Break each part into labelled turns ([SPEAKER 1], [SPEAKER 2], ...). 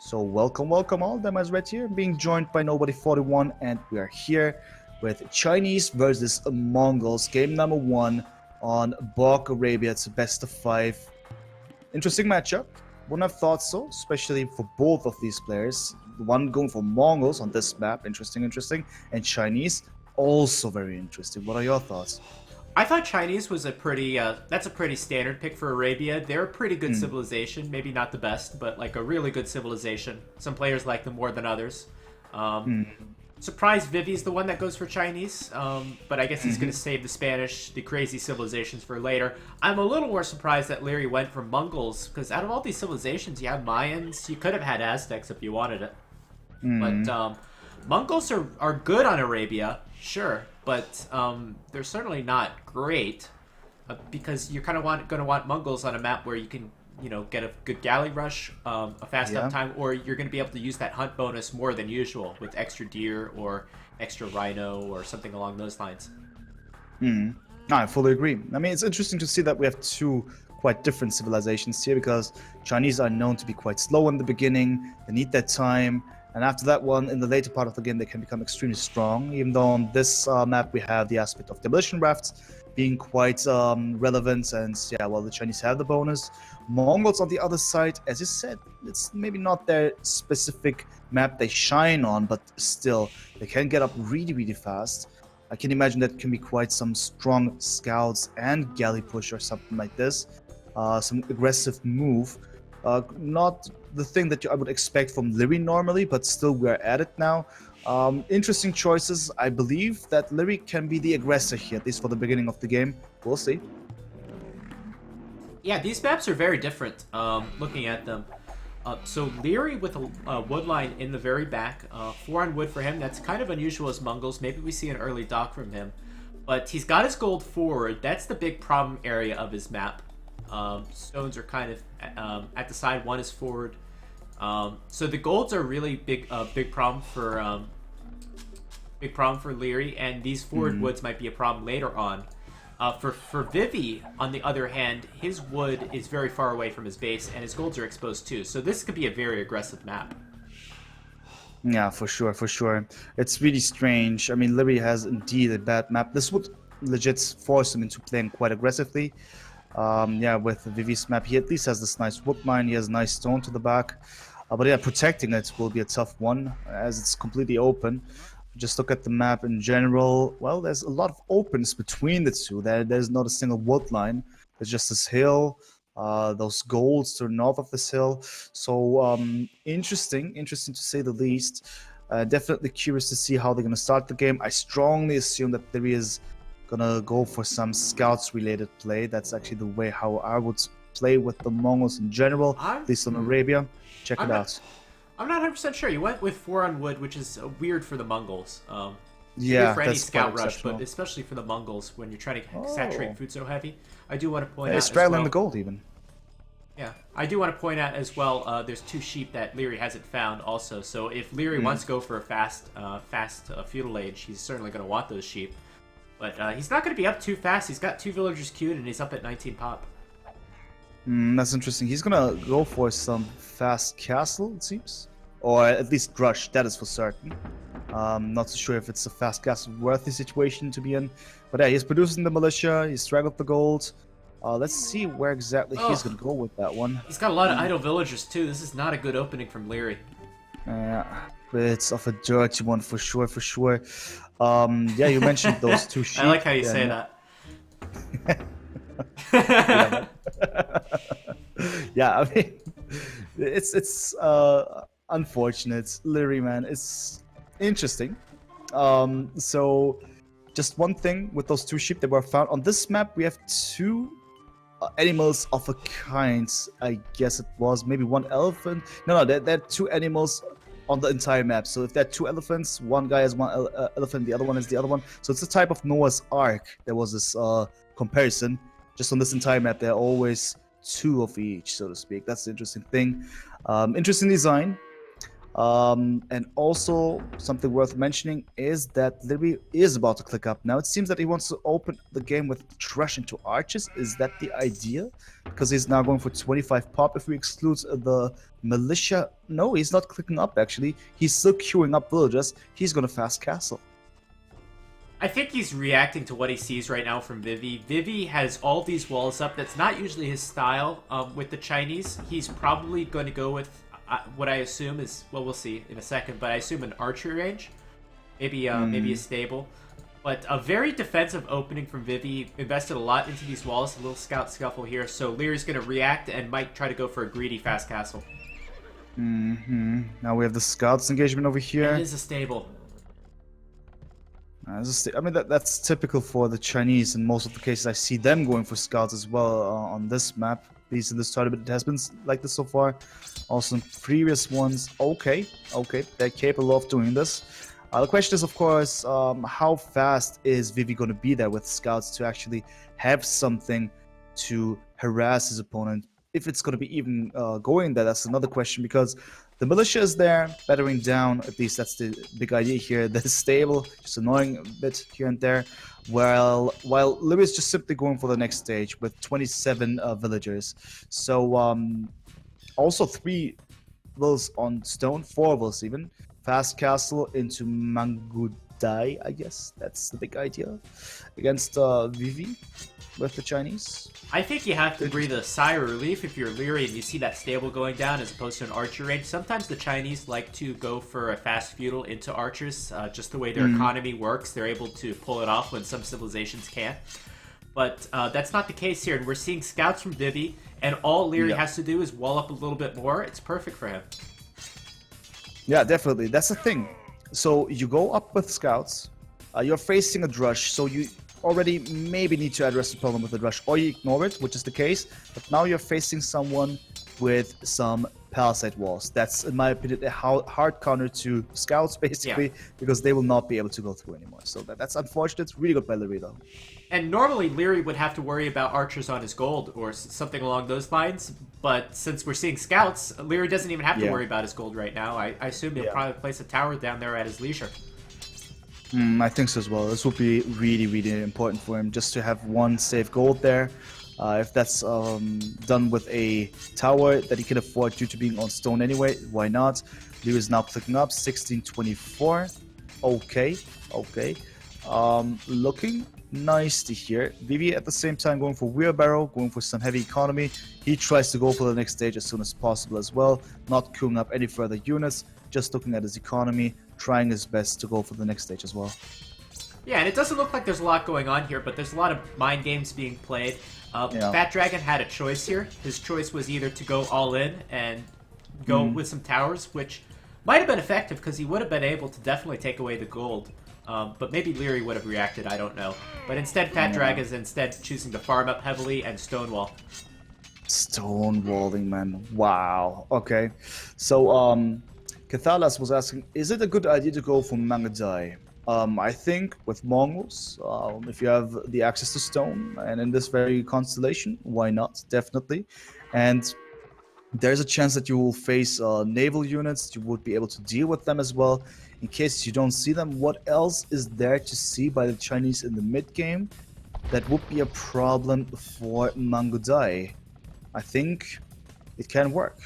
[SPEAKER 1] So welcome all, DemEyesRed here, being joined by Nobody41, and we are here with Chinese versus Mongols, game number 1 on Bog Arabia. It's a best of 5. Interesting matchup. Wouldn't have thought so, especially for both of these players. The one going for Mongols on this map, interesting, and Chinese, also very interesting. What are your thoughts?
[SPEAKER 2] I thought Chinese was that's a pretty standard pick for Arabia. They're a pretty good civilization, maybe not the best, but like a really good civilization. Some players like them more than others. Surprised Vivi's the one that goes for Chinese, but I guess he's going to save the Spanish, the crazy civilizations for later. I'm a little more surprised that Liereyy went for Mongols, because out of all these civilizations, you have Mayans, you could have had Aztecs if you wanted it. But Mongols are good on Arabia, sure, but they're certainly not great because you're kind of going to want Mongols on a map where you can, get a good galley rush, a fast uptime, or you're going to be able to use that hunt bonus more than usual with extra deer or extra rhino or something along those lines.
[SPEAKER 1] No, I fully agree. I mean, it's interesting to see that we have two quite different civilizations here because Chinese are known to be quite slow in the beginning. They need that time. And after that one, in the later part of the game, they can become extremely strong. Even though on this map, we have the aspect of demolition rafts being quite relevant. And yeah, well, the Chinese have the bonus. Mongols on the other side, as you said, it's maybe not their specific map they shine on, but still, they can get up really, really fast. I can imagine that can be quite some strong scouts and galley push or something like this. Some aggressive move. Not the thing that I would expect from Liereyy normally, but still we're at it now. Interesting choices. I believe that Liereyy can be the aggressor here, at least for the beginning of the game. We'll see.
[SPEAKER 2] Yeah, these maps are very different, looking at them. So Liereyy with a wood line in the very back, 4 on wood for him. That's kind of unusual as Mongols. Maybe we see an early dock from him. But he's got his gold forward. That's the big problem area of his map. Stones are kind of at the side. One is forward. So the golds are really big problem for Liereyy, and these forward woods might be a problem later on. For Vivi, on the other hand, his wood is very far away from his base, and his golds are exposed too. So this could be a very aggressive map.
[SPEAKER 1] Yeah, for sure. It's really strange. I mean, Liereyy has indeed a bad map. This would legit force him into playing quite aggressively. Yeah, with Vivi's map, he at least has this nice wood mine. He has nice stone to the back. But yeah, protecting it will be a tough one as it's completely open. Just look at the map in general. Well, there's a lot of opens between the two. There's not a single wood line. There's just this hill, those golds to the north of this hill. So interesting to say the least. Definitely curious to see how they're going to start the game. I strongly assume that there is gonna go for some scouts related play. That's actually the way how I would play with the Mongols in general, at least on Arabia. Check it out.
[SPEAKER 2] I'm not 100% sure. You went with 4 on wood, which is weird for the Mongols.
[SPEAKER 1] Yeah,
[SPEAKER 2] for any
[SPEAKER 1] that's
[SPEAKER 2] scout rush, but especially for the Mongols when you're trying to saturate food so heavy. I do want to point out
[SPEAKER 1] straddling the gold even.
[SPEAKER 2] Yeah, I do want to point out as well. There's 2 sheep that Liereyy hasn't found also. So if Liereyy wants to go for a fast feudal age, he's certainly going to want those sheep. But he's not going to be up too fast. He's got 2 villagers queued, and he's up at 19 pop.
[SPEAKER 1] That's interesting. He's going to go for some fast castle, it seems. Or at least rush, that is for certain. Not so sure if it's a fast castle worthy situation to be in. But yeah, he's producing the militia. He's straggled the gold. Let's see where exactly he's going to go with that one.
[SPEAKER 2] He's got a lot of idle villagers, too. This is not a good opening from Liereyy.
[SPEAKER 1] Bits of a dirty one for sure. Yeah, you mentioned those 2 sheep.
[SPEAKER 2] I like how you say that.
[SPEAKER 1] Yeah, I mean, it's unfortunate. Liereyy, man, it's interesting. So just one thing with those 2 sheep that were found on this map, we have 2 animals of a kind. I guess it was maybe 1 elephant. No, there are 2 animals on the entire map. So if there are 2 elephants, one guy has 1 elephant, the other one is the other one. So it's a type of Noah's Ark. There was this comparison. Just on this entire map, there are always 2 of each, so to speak. That's the interesting thing. Interesting design. And also, something worth mentioning is that Liereyy is about to click up. Now, it seems that he wants to open the game with Trash into Arches. Is that the idea? Because he's now going for 25 pop. If we exclude the Militia, no, he's not clicking up, actually. He's still queuing up villagers. He's going to fast castle.
[SPEAKER 2] I think he's reacting to what he sees right now from Vivi. Vivi has all these walls up. That's not usually his style with the Chinese. He's probably going to go with what I assume is, well, we'll see in a second, but I assume an archery range. Maybe maybe a stable. But a very defensive opening from Vivi. Invested a lot into these walls. A little scout scuffle here. So Lierey's going to react and might try to go for a greedy fast castle.
[SPEAKER 1] Now we have the scouts engagement over here.
[SPEAKER 2] It is a stable.
[SPEAKER 1] I mean, that's typical for the Chinese. In most of the cases, I see them going for scouts as well on this map. At least in this tournament, it has been like this so far. Also in previous ones, okay, they're capable of doing this. The question is, of course, how fast is Vivi going to be there with scouts to actually have something to harass his opponent? If it's going to be even going there, that's another question, because the militia is there, battering down. At least that's the big idea here. The stable, just annoying a bit here and there. While Liereyy is just simply going for the next stage with 27 villagers. So also 3 vills on stone, 4 vills even. Fast castle into Mangudai, I guess. That's the big idea. Against Vivi with the Chinese.
[SPEAKER 2] I think you have to breathe a sigh of relief if you're Liereyy and you see that stable going down as opposed to an archer range. Sometimes the Chinese like to go for a fast feudal into archers, just the way their economy works. They're able to pull it off when some civilizations can't. But that's not the case here, and we're seeing scouts from Vivi, and all Liereyy has to do is wall up a little bit more. It's perfect for him.
[SPEAKER 1] Yeah, definitely. That's the thing. So you go up with scouts, you're facing a drush, so you already maybe need to address the problem with the rush, or you ignore it, which is the case. But now you're facing someone with some palisade walls. That's, in my opinion, a hard counter to scouts, basically, because they will not be able to go through anymore. So that's unfortunate. It's really good by Liereyy, though.
[SPEAKER 2] And normally Liereyy would have to worry about archers on his gold or something along those lines. But since we're seeing scouts, Liereyy doesn't even have to worry about his gold right now. I assume he'll probably place a tower down there at his leisure.
[SPEAKER 1] I think so as well. This would be really, really important for him, just to have one safe gold there. If that's done with a tower that he can afford due to being on stone anyway, why not? Liereyy is now clicking up, 1624. Okay. Looking nice to hear. Vivi at the same time going for wheelbarrow, going for some heavy economy. He tries to go for the next stage as soon as possible as well, not queuing up any further units, just looking at his economy, trying his best to go for the next stage as well.
[SPEAKER 2] Yeah, and it doesn't look like there's a lot going on here, but there's a lot of mind games being played. Fat Dragon had a choice here. His choice was either to go all in and go with some towers, which might have been effective because he would have been able to definitely take away the gold. But maybe Liereyy would have reacted, I don't know. But instead, Fat Dragon is instead choosing to farm up heavily and stonewall.
[SPEAKER 1] Stonewalling, man. Wow. Okay. So, Cathalas was asking, is it a good idea to go for Mangadai? I think with Mongols, if you have the access to stone, and in this very constellation, why not? Definitely. And there's a chance that you will face naval units. You would be able to deal with them as well. In case you don't see them, what else is there to see by the Chinese in the mid-game that would be a problem for Mangudai? I think it can work.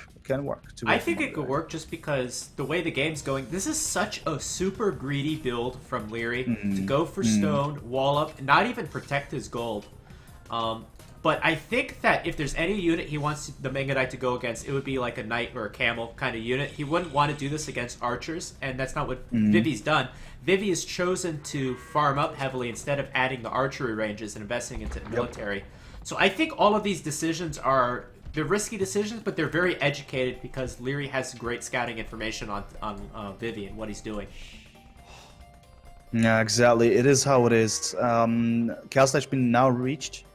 [SPEAKER 2] I think it could work just because the way the game's going, this is such a super greedy build from Liereyy to go for stone, wall up, not even protect his gold. But I think that if there's any unit he wants the Mangadai to go against, it would be like a knight or a camel kind of unit. He wouldn't want to do this against archers, and that's not what Vivi's done. Vivi has chosen to farm up heavily instead of adding the archery ranges and investing into military. So I think all of these decisions they're risky decisions, but they're very educated because Liereyy has great scouting information on Vivi and what he's doing.
[SPEAKER 1] Yeah, exactly. It is how it is. Castle has been now reached.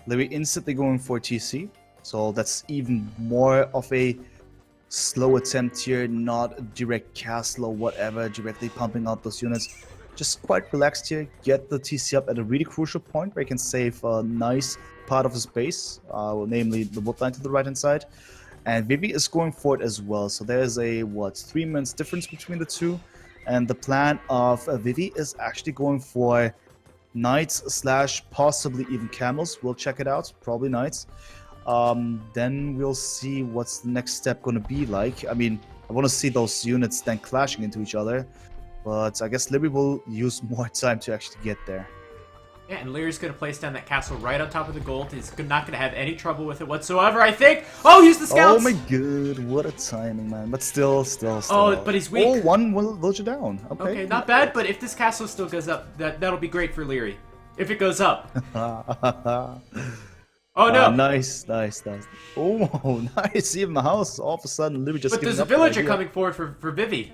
[SPEAKER 1] Liereyy instantly going for TC. So that's even more of a slow attempt here, not a direct castle or whatever, directly pumping out those units. Just quite relaxed here, get the TC up at a really crucial point where he can save a nice part of his base, namely the woodline to the right hand side. And Vivi is going for it as well. So there's a, 3 minutes difference between the two. And the plan of Vivi is actually going for knights / possibly even camels. We'll check it out. Probably knights. Then we'll see what's the next step going to be like. I mean, I want to see those units then clashing into each other. But I guess Liereyy will use more time to actually get there.
[SPEAKER 2] Yeah, and Lierey's going to place down that castle right on top of the gold. He's not going to have any trouble with it whatsoever, I think. Oh, use the scouts!
[SPEAKER 1] Oh my god, what a timing, man. But still.
[SPEAKER 2] Oh, but he's weak.
[SPEAKER 1] Oh, one villager down.
[SPEAKER 2] Okay, not bad, but if this castle still goes up, that'll be great for Liereyy. If it goes up. Oh, no.
[SPEAKER 1] Nice. Oh, nice. Even the house, all of a sudden, Liereyy just.
[SPEAKER 2] But there's a villager coming forward for Vivi.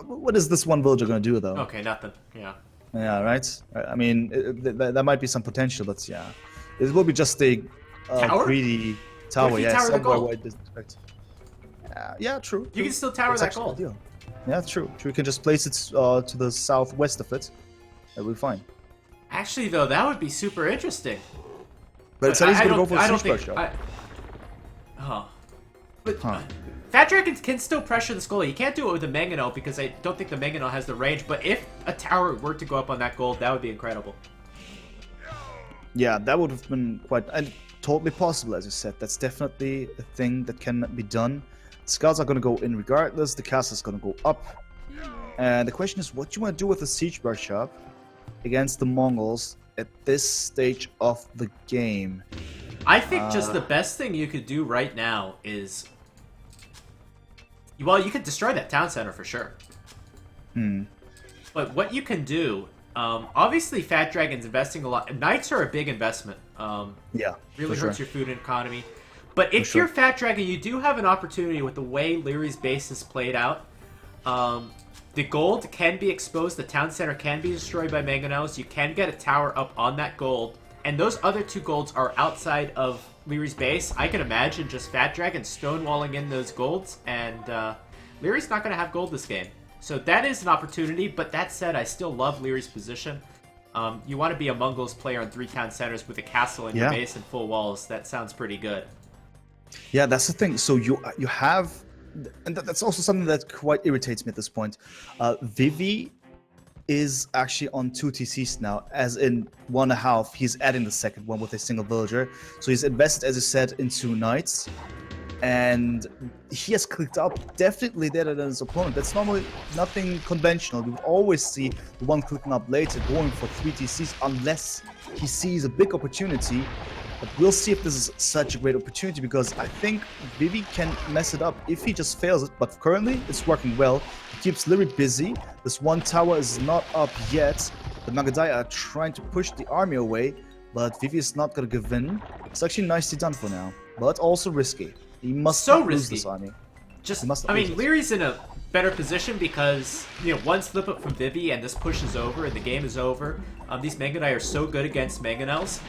[SPEAKER 1] What is this one villager going to do, though?
[SPEAKER 2] Okay, nothing. Yeah.
[SPEAKER 1] Yeah, right? I mean, that might be some potential, but yeah. It will be just a greedy tower.
[SPEAKER 2] What if you
[SPEAKER 1] Yeah,
[SPEAKER 2] tower the
[SPEAKER 1] somewhere
[SPEAKER 2] gold?
[SPEAKER 1] where it doesn't expect. Yeah, true.
[SPEAKER 2] You can still tower
[SPEAKER 1] That's
[SPEAKER 2] that
[SPEAKER 1] actually
[SPEAKER 2] gold.
[SPEAKER 1] ideal. Yeah, true. You can just place it to the southwest of it. That'll be fine.
[SPEAKER 2] Actually, though, that would be super interesting.
[SPEAKER 1] But it's he's going to go for a siege
[SPEAKER 2] think.
[SPEAKER 1] pressure.
[SPEAKER 2] But Fat Dragon can still pressure the Skull. He can't do it with the Mangonel because I don't think the Mangonel has the range. But if a tower were to go up on that gold, that would be incredible.
[SPEAKER 1] Yeah, that would have been quite totally possible, as you said. That's definitely a thing that can be done. Scouts are going to go in regardless. The castle is going to go up. And the question is, what do you want to do with the siege workshop against the Mongols at this stage of the game?
[SPEAKER 2] I think just the best thing you could do right now is... Well, you could destroy that town center for sure. But what you can do... obviously, Fat Dragon's investing a lot. Knights are a big investment.
[SPEAKER 1] Yeah,
[SPEAKER 2] really hurts your food economy. But if you're Fat Dragon, you do have an opportunity with the way Lierey's base is played out. The gold can be exposed. The town center can be destroyed by mangonels. You can get a tower up on that gold. And those other two golds are outside of Lierey's base. I can imagine just Fat Dragon stonewalling in those golds. And Lierey's not going to have gold this game. So that is an opportunity. But that said, I still love Lierey's position. You want to be a Mongols player on 3 town centers with a castle in your base and full walls. That sounds pretty good.
[SPEAKER 1] Yeah, that's the thing. So you have, and that's also something that quite irritates me at this point. Vivi is actually on 2 TCs now, as in 1.5. He's adding the second one with a single villager. So he's invested, as you said, in 2 knights. And he has clicked up definitely better than his opponent. That's normally nothing conventional. You would always see the one clicking up later going for 3 TCs unless he sees a big opportunity. But we'll see if this is such a great opportunity, because I think Vivi can mess it up if he just fails it. But currently, it's working well. It keeps Liereyy busy. This one tower is not up yet. The Nagadai are trying to push the army away, but Vivi is not going to give in. It's actually nicely done for now, but also risky. He must not lose this army.
[SPEAKER 2] I mean, Lierey's in a better position because, you know, one slip up from Vivi and this push is over and the game is over. These Mangonai are so good against Mangonels.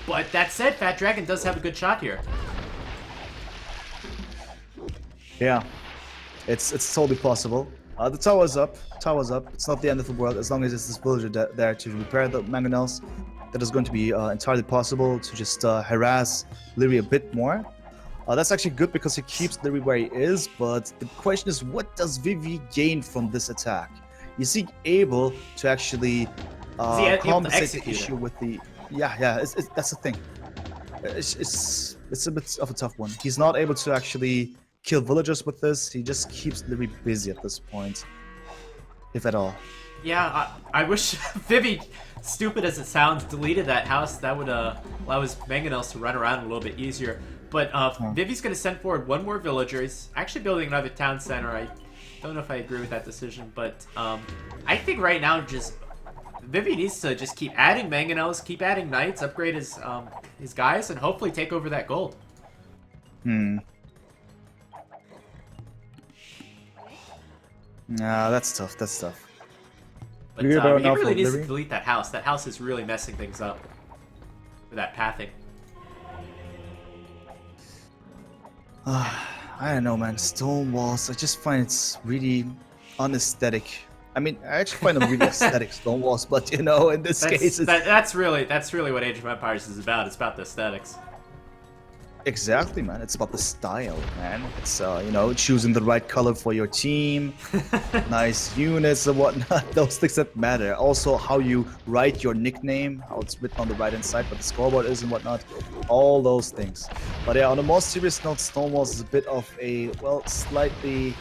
[SPEAKER 2] But that said, Fat Dragon does have a good shot here.
[SPEAKER 1] Yeah, it's totally possible. The tower's up. It's not the end of the world as long as there's this villager there to repair the Mangonels. That is going to be entirely possible to just harass Liereyy a bit more. That's actually good because he keeps Liereyy where he is, but the question is, what does Vivi gain from this attack? Is he able to actually compensate the issue with the... Yeah, that's the thing. It's a bit of a tough one. He's not able to actually kill villagers with this. He just keeps Liereyy busy at this point, if at all.
[SPEAKER 2] Yeah, I wish Vivi, stupid as it sounds, deleted that house. That would allow his Mangonels to run around a little bit easier. But Vivi's going to send forward 1 more villager. He's actually building another town center. I don't know if I agree with that decision, but I think right now just Vivi needs to just keep adding Mangonels, keep adding knights, upgrade his guys, and hopefully take over that gold.
[SPEAKER 1] Nah, that's tough.
[SPEAKER 2] But he really needs to delete that house. That house is really messing things up with that pathing.
[SPEAKER 1] I don't know, man. Stone walls, I just find it's really unaesthetic. I mean, I actually find them really aesthetic, stone walls, but you know, in this case,
[SPEAKER 2] that's really what Age of Empires is about. It's about the aesthetics.
[SPEAKER 1] Exactly, man. It's about the style, man. It's you know, choosing the right color for your team, nice units and whatnot. Those things that matter. Also, how you write your nickname, how it's written on the right hand side, but the scoreboard is and whatnot. All those things. But yeah, on a more serious note, Stonewalls is a bit of a slightly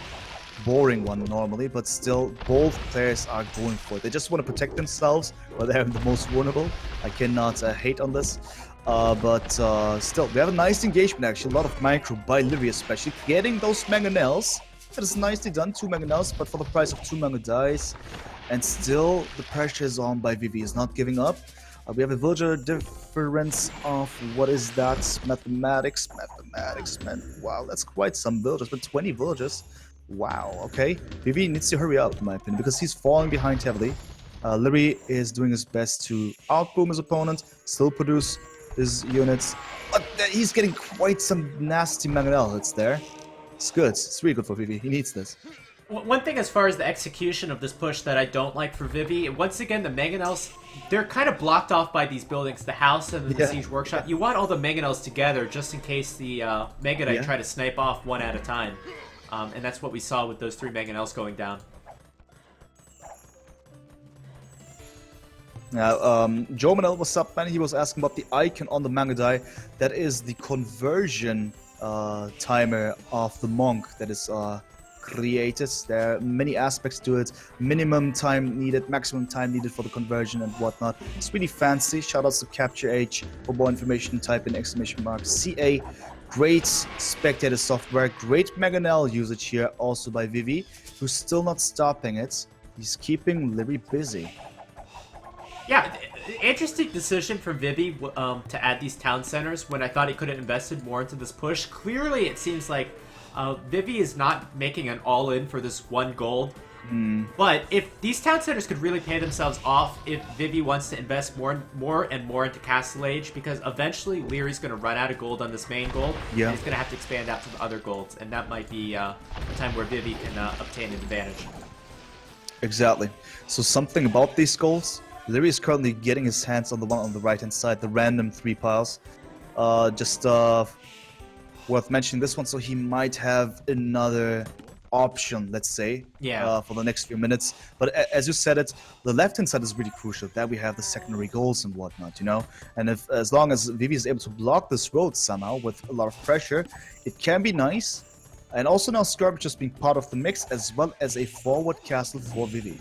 [SPEAKER 1] boring one normally, but still both players are going for it. They just want to protect themselves while they're the most vulnerable. I cannot hate on this. But still, we have a nice engagement actually. A lot of micro by Liereyy especially. Getting those mangonels. That is nicely done, 2 mangonels, but for the price of 2 mango dice. And still, the pressure is on by Vivi. Is not giving up. We have a villager difference of, what is that? Mathematics, man. Wow, that's quite some villagers, but 20 villagers. Wow, okay. Vivi needs to hurry up, in my opinion, because he's falling behind heavily. Liereyy is doing his best to outboom his opponent, still produce his units, but he's getting quite some nasty mangonel hits there. It's good. It's really good for Vivi. He needs this.
[SPEAKER 2] One thing as far as the execution of this push that I don't like for Vivi, once again, the mangonels, they're kind of blocked off by these buildings, the house and the siege workshop. You want all the mangonels together just in case the Megadite try to snipe off one at a time. And that's what we saw with those 3 mangonels going down.
[SPEAKER 1] Now, Joe Manel, what's up, man? He was asking about the icon on the Mangadai. That is the conversion timer of the monk that is created. There are many aspects to it. Minimum time needed, maximum time needed for the conversion and whatnot. It's really fancy. Shoutouts to Capture H. For more information, type in !CA. Great spectator software. Great mangonel usage here also by Vivi, who's still not stopping it. He's keeping Liereyy busy.
[SPEAKER 2] Yeah, interesting decision from Vivi to add these town centers when I thought he could have invested more into this push. Clearly, it seems like Vivi is not making an all-in for this 1 gold. But if these town centers could really pay themselves off if Vivi wants to invest more and more into Castle Age, because eventually Lierey's going to run out of gold on this main gold, and he's going to have to expand out to the other golds, and that might be a time where Vivi can obtain an advantage.
[SPEAKER 1] Exactly. So something about these golds. Liereyy is currently getting his hands on the one on the right hand side, the random 3 piles. Just worth mentioning this one, so he might have another option, let's say, for the next few minutes. But as you said it, the left hand side is really crucial. That we have the secondary goals and whatnot, you know. And if as long as Vivi is able to block this road somehow with a lot of pressure, it can be nice. And also now Skirmish just being part of the mix as well as a forward castle for Vivi.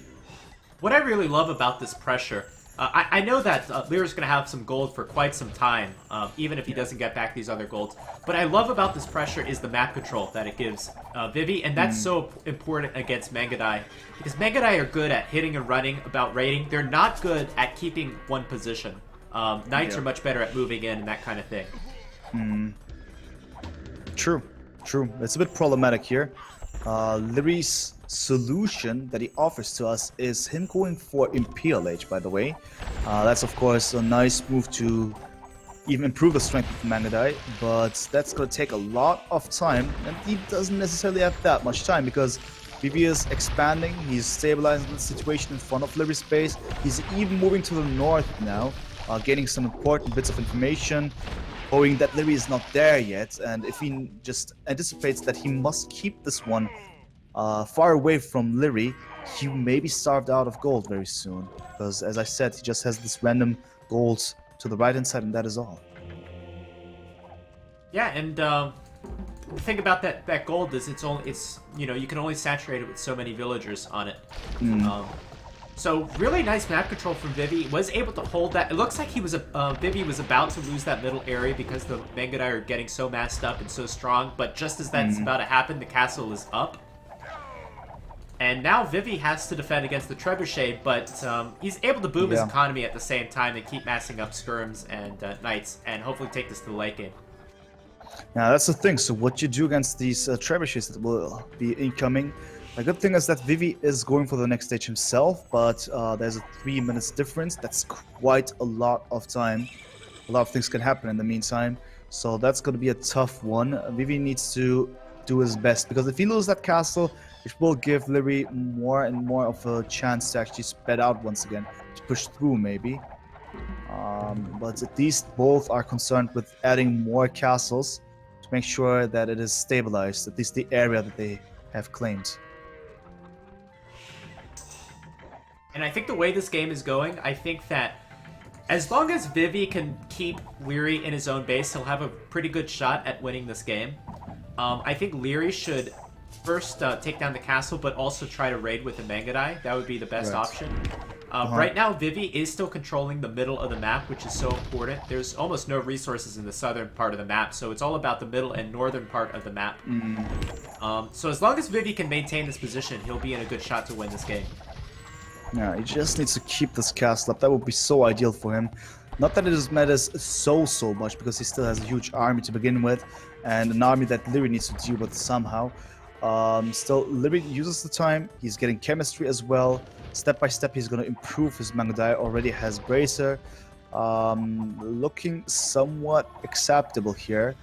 [SPEAKER 2] What I really love about this pressure, I know that Lierey's going to have some gold for quite some time, even if he doesn't get back these other golds. What I love about this pressure is the map control that it gives Vivi, and that's so important against Mangadai, because Mangadai are good at hitting and running, about raiding. They're not good at keeping one position. Knights are much better at moving in and that kind of thing.
[SPEAKER 1] True. It's a bit problematic here. Lierey's solution that he offers to us is him going for Imperial Age, by the way. That's of course a nice move to even improve the strength of Mangadai, but that's going to take a lot of time, and he doesn't necessarily have that much time because Vivi is expanding, he's stabilizing the situation in front of Lierey's base, he's even moving to the north now, gaining some important bits of information, knowing that Liereyy is not there yet, and if he just anticipates that he must keep this one far away from Liereyy, he may be starved out of gold very soon. Because, as I said, he just has this random gold to the right-hand side, and that is all.
[SPEAKER 2] Yeah, and the thing about that gold is it's you know, you can only saturate it with so many villagers on it. So really nice map control from Vivi. Was able to hold that. It looks like he was Vivi was about to lose that middle area because the Mangadai are getting so massed up and so strong. But just as that's about to happen, the castle is up. And now Vivi has to defend against the Trebuchet, but he's able to boom his economy at the same time and keep massing up skirms and knights, and hopefully take this to the late game.
[SPEAKER 1] Now that's the thing. So what you do against these Trebuchets that will be incoming? The good thing is that Vivi is going for the next stage himself, but there's a 3 minutes difference. That's quite a lot of time. A lot of things can happen in the meantime, so that's going to be a tough one. Vivi needs to do his best, because if he loses that castle, it will give Liereyy more and more of a chance to actually spread out once again, to push through maybe. But at least both are concerned with adding more castles to make sure that it is stabilized, at least the area that they have claimed.
[SPEAKER 2] And I think the way this game is going, I think that as long as Vivi can keep Liereyy in his own base, he'll have a pretty good shot at winning this game. I think Liereyy should first take down the castle, but also try to raid with the Mangadai. That would be the best option. Right now, Vivi is still controlling the middle of the map, which is so important. There's almost no resources in the southern part of the map, so it's all about the middle and northern part of the map. So as long as Vivi can maintain this position, he'll be in a good shot to win this game.
[SPEAKER 1] Yeah, he just needs to keep this castle up. That would be so ideal for him. Not that it matters so much, because he still has a huge army to begin with, and an army that Liereyy needs to deal with somehow. Still, Liereyy uses the time. He's getting chemistry as well. Step by step, he's going to improve his Mangadai. Already has Bracer. Looking somewhat acceptable here.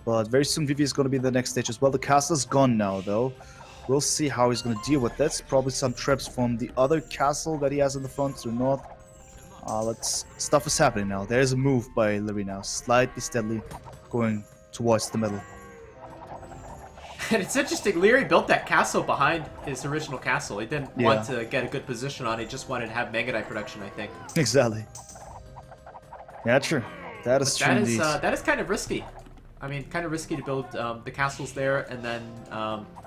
[SPEAKER 1] But very soon, Vivi is going to be in the next stage as well. The castle is gone now, though. We'll see how he's going to deal with this. Probably some trips from the other castle that he has in the front to the north. Stuff is happening now. There's a move by Liereyy now. Slightly, steadily going towards the middle.
[SPEAKER 2] And it's interesting, Liereyy built that castle behind his original castle. He didn't want to get a good position on it. He just wanted to have Mangadai production, I think.
[SPEAKER 1] Exactly. Yeah, true. That is true indeed.
[SPEAKER 2] That is kind of risky. I mean, kind of risky to build the castles there, and then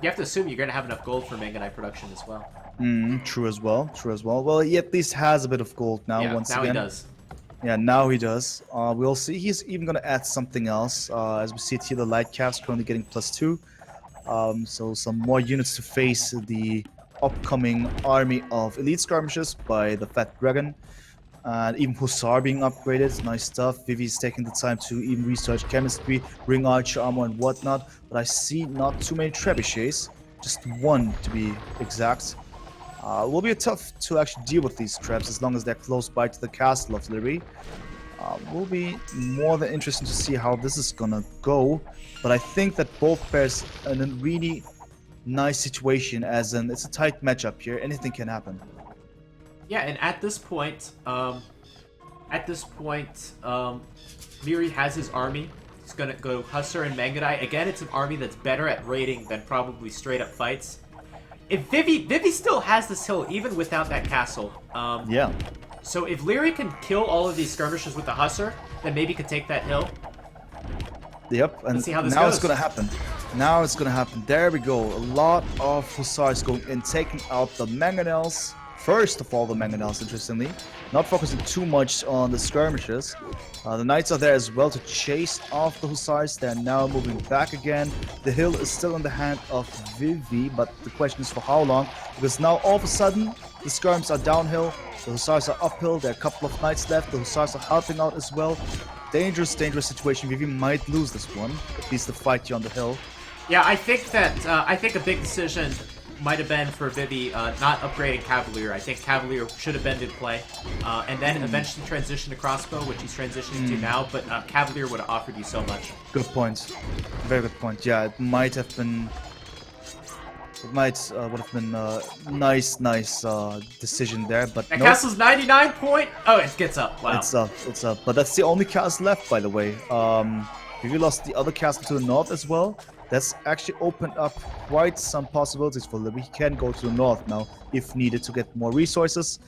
[SPEAKER 2] you have to assume you're going to have enough gold for Mangadai production as well.
[SPEAKER 1] True as well. True as well. Well, he at least has a bit of gold now.
[SPEAKER 2] Yeah,
[SPEAKER 1] once
[SPEAKER 2] now
[SPEAKER 1] again.
[SPEAKER 2] he does.
[SPEAKER 1] Yeah, now he does. We'll see. He's even going to add something else. As we see it here, the light caps currently getting +2. So some more units to face the upcoming army of elite skirmishers by the Fat Dragon. And even Hussar being upgraded. Nice stuff. Vivi's taking the time to even research chemistry, ring archer armor and whatnot. But I see not too many trebuchets. Just one to be exact. It will be tough to actually deal with these traps as long as they're close by to the castle of Liereyy. Will be more than interesting to see how this is gonna go. But I think that both pairs are in a really nice situation, as in it's a tight matchup here. Anything can happen.
[SPEAKER 2] Yeah, and at this point, Liereyy has his army. He's gonna go Hussar and Mangadai. Again, it's an army that's better at raiding than probably straight up fights. If Vivi still has this hill even without that castle.
[SPEAKER 1] Yeah.
[SPEAKER 2] So if Liereyy can kill all of these skirmishers with the Hussar, then maybe he could take that hill.
[SPEAKER 1] Yep, and
[SPEAKER 2] Let's see how this
[SPEAKER 1] now
[SPEAKER 2] goes.
[SPEAKER 1] it's gonna happen. Now it's gonna happen. There we go. A lot of Hussars going in, taking out the mangonels. First of all, the mangonels, interestingly. Not focusing too much on the skirmishers. The knights are there as well to chase off the Hussars. They're now moving back again. The hill is still in the hand of Vivi, but the question is for how long? Because now all of a sudden, the skirms are downhill. The Hussars are uphill. There are a couple of knights left. The Hussars are helping out as well. Dangerous situation. Vivi might lose this one. At least the fight here on the hill.
[SPEAKER 2] Yeah, I think a big decision might have been for Vivi not upgrading Cavalier. I think Cavalier should have been in play, and then eventually transition to Crossbow, which he's transitioning to now. But Cavalier would have offered you so much.
[SPEAKER 1] Good point. Very good point. Yeah, it might have been. It might would have been a nice decision there, but
[SPEAKER 2] That
[SPEAKER 1] nope.
[SPEAKER 2] castle's 99 point. Oh, it gets up. Wow.
[SPEAKER 1] It's up. But that's the only castle left, by the way. Vivi lost the other castle to the north as well. That's actually opened up quite some possibilities for Liereyy. He can go to the north now if needed to get more resources.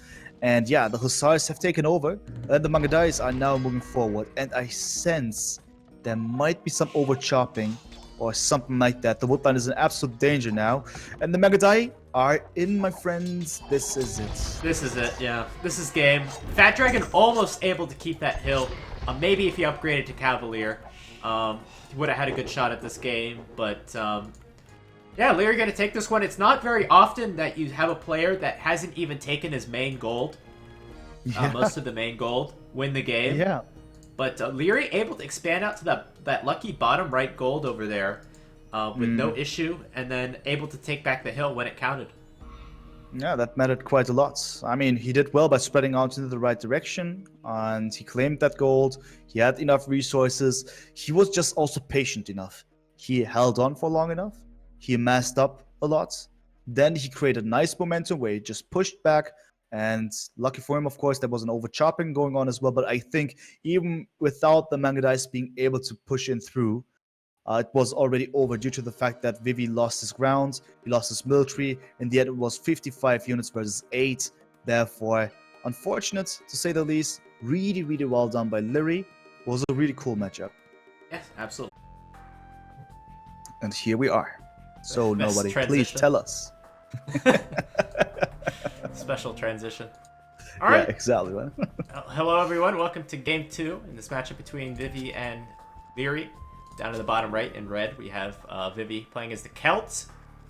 [SPEAKER 1] And yeah, the Hussars have taken over. And the Mangadais are now moving forward. And I sense there might be some over-chopping or something like that. The woodline is in absolute danger now. And the Mangadai are in, my friends. This is it.
[SPEAKER 2] This is it, yeah. This is game. Fat Dragon almost able to keep that hill. Maybe if he upgraded to Cavalier, he would have had a good shot at this game. But yeah, Liereyy gonna take this one. It's not very often that you have a player that hasn't even taken his main gold, most of the main gold, win the game.
[SPEAKER 1] Yeah.
[SPEAKER 2] But Liereyy able to expand out to that lucky bottom right gold over there with no issue, and then able to take back the hill when it counted.
[SPEAKER 1] Yeah, that mattered quite a lot. I mean, he did well by spreading out into the right direction, and he claimed that gold. He had enough resources. He was just also patient enough. He held on for long enough. He amassed up a lot. Then he created nice momentum where he just pushed back. And lucky for him, of course, there was an over-chopping going on as well. But I think even without the Mangadais being able to push in through, It was already over due to the fact that Vivi lost his ground, he lost his military. In the end, it was 55 units versus 8. Therefore, unfortunate to say the least. Really, really well done by Liereyy. It was a really cool matchup.
[SPEAKER 2] Yes, absolutely.
[SPEAKER 1] And here we are. So
[SPEAKER 2] Best
[SPEAKER 1] nobody,
[SPEAKER 2] transition.
[SPEAKER 1] please tell us.
[SPEAKER 2] Special transition. All right.
[SPEAKER 1] Yeah, exactly.
[SPEAKER 2] Hello, everyone. Welcome to Game 2 in this matchup between Vivi and Liereyy. Down in the bottom right in red, we have Vivi playing as the Celts.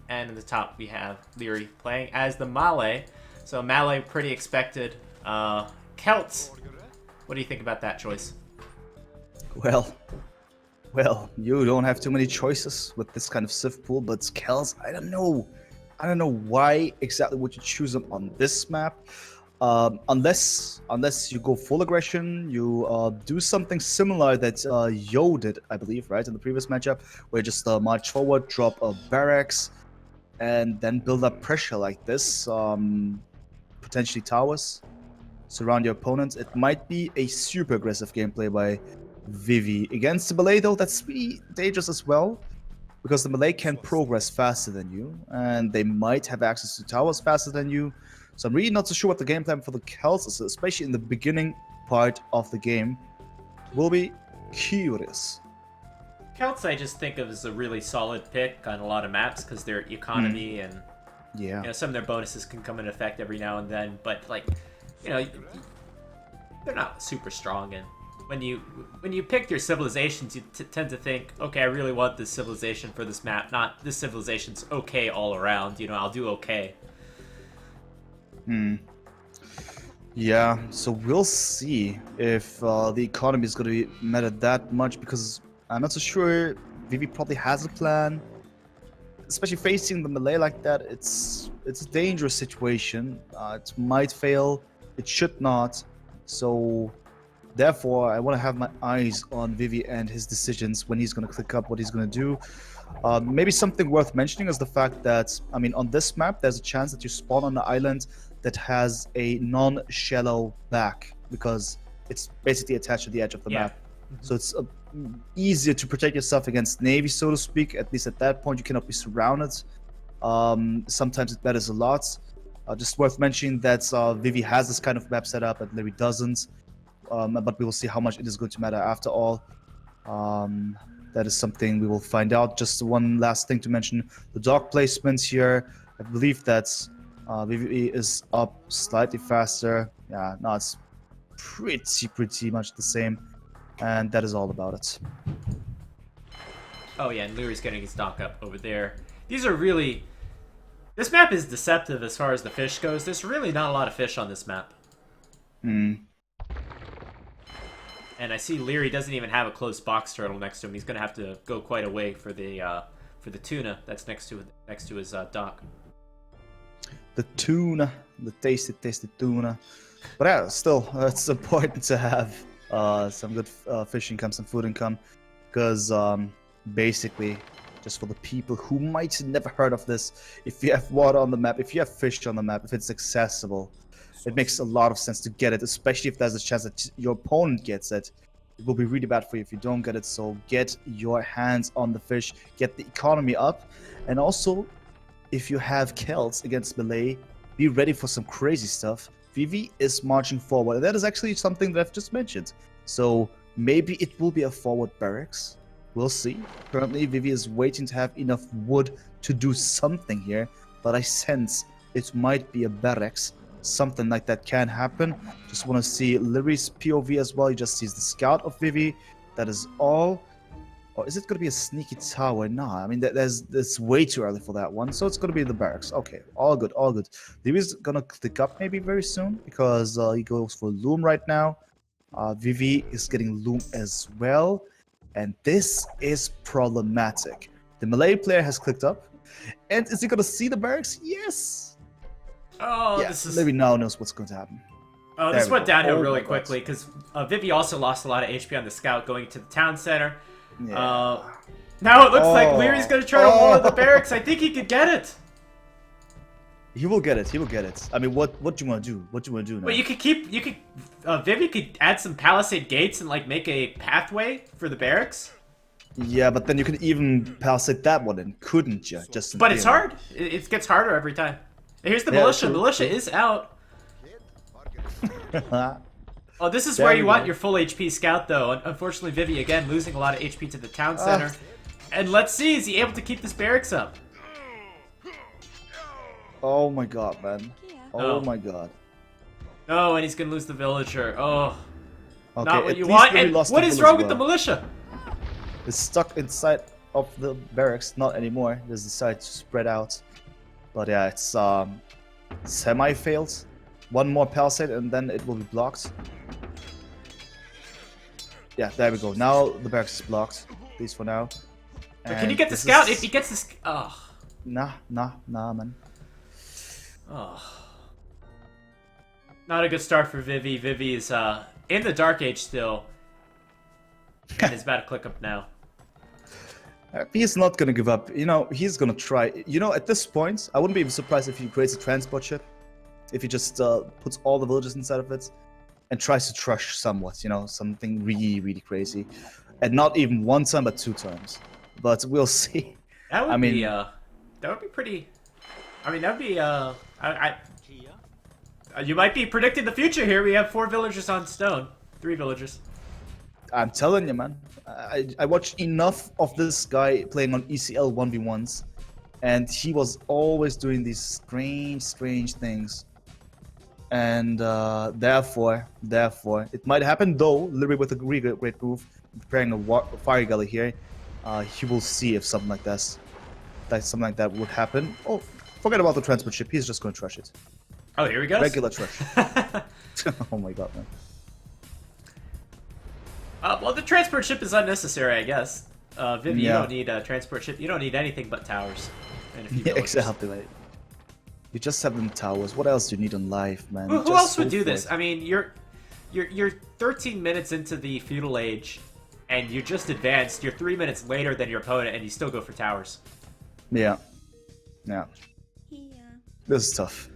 [SPEAKER 2] And in the top, we have Liereyy playing as the Malay. So Malay, pretty expected. Celts, what do you think about that choice?
[SPEAKER 1] Well, you don't have too many choices with this kind of Civ pool, but Celts, I don't know. I don't know why exactly would you choose them on this map. Unless you go full aggression, you do something similar that Yo did, I believe, right, in the previous matchup, where you just march forward, drop a barracks, and then build up pressure like this, potentially towers, surround your opponents. It might be a super aggressive gameplay by Vivi. Against the Malay, though, that's really dangerous as well, because the Malay can progress faster than you, and they might have access to towers faster than you. So I'm really not so sure what the game plan for the Celts is, especially in the beginning part of the game. Will be curious.
[SPEAKER 2] Celts I just think of as a really solid pick on a lot of maps because their economy and some of their bonuses can come into effect every now and then. But like, they're not super strong. And when you pick your civilizations, you tend to think, okay, I really want this civilization for this map. Not this civilization's okay all around. I'll do okay.
[SPEAKER 1] Yeah, so we'll see if the economy is going to matter that much, because I'm not so sure. Vivi probably has a plan, especially facing the Malay like that. It's a dangerous situation. It might fail, it should not. So therefore, I want to have my eyes on Vivi and his decisions when he's going to click up what he's going to do. Maybe something worth mentioning is the fact that, on this map, there's a chance that you spawn on an island that has a non-shallow back, because it's basically attached to the edge of the map. So it's easier to protect yourself against navy, so to speak. At least at that point, you cannot be surrounded. Sometimes it matters a lot. Just worth mentioning that Vivi has this kind of map set up and Liereyy doesn't. But we will see how much it is going to matter after all. That is something we will find out. Just one last thing to mention. The dock placements here. I believe that Vivi is up slightly faster. Yeah, no, it's pretty much the same. And that is all about it.
[SPEAKER 2] Oh yeah, and Lierey's getting his dock up over there. These are really... This map is deceptive as far as the fish goes. There's really not a lot of fish on this map. And I see Liereyy doesn't even have a closed box turtle next to him. He's going to have to go quite a way for the tuna that's next to his dock.
[SPEAKER 1] The tuna, the tasty tuna. But yeah, still, it's important to have some good fish income, some food income, because basically, just for the people who might have never heard of this, if you have water on the map, if you have fish on the map, if it's accessible, it makes a lot of sense to get it, especially if there's a chance that your opponent gets it. It will be really bad for you if you don't get it, so get your hands on the fish, get the economy up, and also, if you have Celts against Malay, be ready for some crazy stuff. Vivi is marching forward, and that is actually something that I've just mentioned. So maybe it will be a forward barracks. We'll see. Currently, Vivi is waiting to have enough wood to do something here, but I sense it might be a barracks. Something like that can happen. Just want to see Lierey's POV as well. He just sees the scout of Vivi. That is all. Or is it going to be a sneaky tower? Nah, that's way too early for that one. So it's going to be the barracks. Okay, all good, all good. Lierey's going to click up maybe very soon, because he goes for loom right now. Vivi is getting loom as well. And this is problematic. The Malay player has clicked up. And is he going to see the barracks? Yes!
[SPEAKER 2] Oh,
[SPEAKER 1] yeah,
[SPEAKER 2] this is...
[SPEAKER 1] Liereyy now knows what's going to happen.
[SPEAKER 2] Oh, this went downhill really quickly, because Vivi also lost a lot of HP on the scout going to the town center. Yeah. Now it looks like Lierey's going to try to wall the barracks. I think he could get it.
[SPEAKER 1] He will get it. He will get it. What do you want to do? What do you want to do now?
[SPEAKER 2] Well, Vivi could add some palisade gates and like make a pathway for the barracks.
[SPEAKER 1] Yeah, but then you could even palisade that one in, couldn't you? Just in
[SPEAKER 2] But it's
[SPEAKER 1] theory.
[SPEAKER 2] hard. It gets harder every time. Here's the
[SPEAKER 1] Yeah,
[SPEAKER 2] militia.
[SPEAKER 1] true,
[SPEAKER 2] Militia
[SPEAKER 1] true.
[SPEAKER 2] is out. Oh, this is
[SPEAKER 1] There
[SPEAKER 2] where
[SPEAKER 1] we
[SPEAKER 2] you want
[SPEAKER 1] go.
[SPEAKER 2] your full HP scout, though. Unfortunately, Vivi, again, losing a lot of HP to the town
[SPEAKER 1] Ah.
[SPEAKER 2] center. And let's see, is he able to keep this barracks up?
[SPEAKER 1] Oh my god, man.
[SPEAKER 2] Oh.
[SPEAKER 1] Oh my god.
[SPEAKER 2] No, and he's gonna lose the villager. Oh,
[SPEAKER 1] Okay,
[SPEAKER 2] not what
[SPEAKER 1] at
[SPEAKER 2] you
[SPEAKER 1] least
[SPEAKER 2] want.
[SPEAKER 1] we
[SPEAKER 2] And
[SPEAKER 1] lost
[SPEAKER 2] what
[SPEAKER 1] the
[SPEAKER 2] is
[SPEAKER 1] village
[SPEAKER 2] wrong
[SPEAKER 1] as
[SPEAKER 2] with the
[SPEAKER 1] well.
[SPEAKER 2] militia?
[SPEAKER 1] It's stuck inside of the barracks, not anymore. They decided to spread out. But yeah, it's semi-failed. One more palisade and then it will be blocked. Yeah, there we go. Now the barracks is blocked, at least for now.
[SPEAKER 2] But can you
[SPEAKER 1] And
[SPEAKER 2] get the
[SPEAKER 1] this
[SPEAKER 2] scout?
[SPEAKER 1] is-
[SPEAKER 2] If he gets this, oh,
[SPEAKER 1] Nah, man.
[SPEAKER 2] oh, not a good start for Vivi. Vivi is in the Dark Age still, and is about to click up now.
[SPEAKER 1] He's not gonna give up. You know, he's gonna try. You know, at this point, I wouldn't be even surprised if he creates a transport ship. If he just puts all the villages inside of it and tries to trush somewhat, you know, something really, really crazy. And not even one time, but 2 times. But we'll see.
[SPEAKER 2] That would
[SPEAKER 1] I mean-
[SPEAKER 2] be that would be pretty. I mean, that would be you might be predicting the future here. We have 4 villagers on stone, 3 villagers.
[SPEAKER 1] I'm telling you, man. I watched enough of this guy playing on ECL 1v1s. And he was always doing these strange things. And therefore, it might happen though. Literally with a really great move, preparing a fire galley here, he will see if something like that would happen. Oh, forget about the transport ship. He's just going to trash it.
[SPEAKER 2] Oh, here he goes.
[SPEAKER 1] Regular trash. Oh my god, man.
[SPEAKER 2] Well, the transport ship is unnecessary, I guess. Vivi, you
[SPEAKER 1] Yeah.
[SPEAKER 2] don't need a transport ship. You don't need anything but towers. And a few
[SPEAKER 1] Yeah,
[SPEAKER 2] villagers.
[SPEAKER 1] exactly, mate. You just have them towers. What else do you need in life, man?
[SPEAKER 2] Who
[SPEAKER 1] Just
[SPEAKER 2] else would
[SPEAKER 1] go
[SPEAKER 2] do
[SPEAKER 1] for
[SPEAKER 2] this?
[SPEAKER 1] it.
[SPEAKER 2] I mean, you're 13 minutes into the feudal age, and you just advanced. You're 3 minutes later than your opponent, and you still go for towers.
[SPEAKER 1] Yeah. This is tough.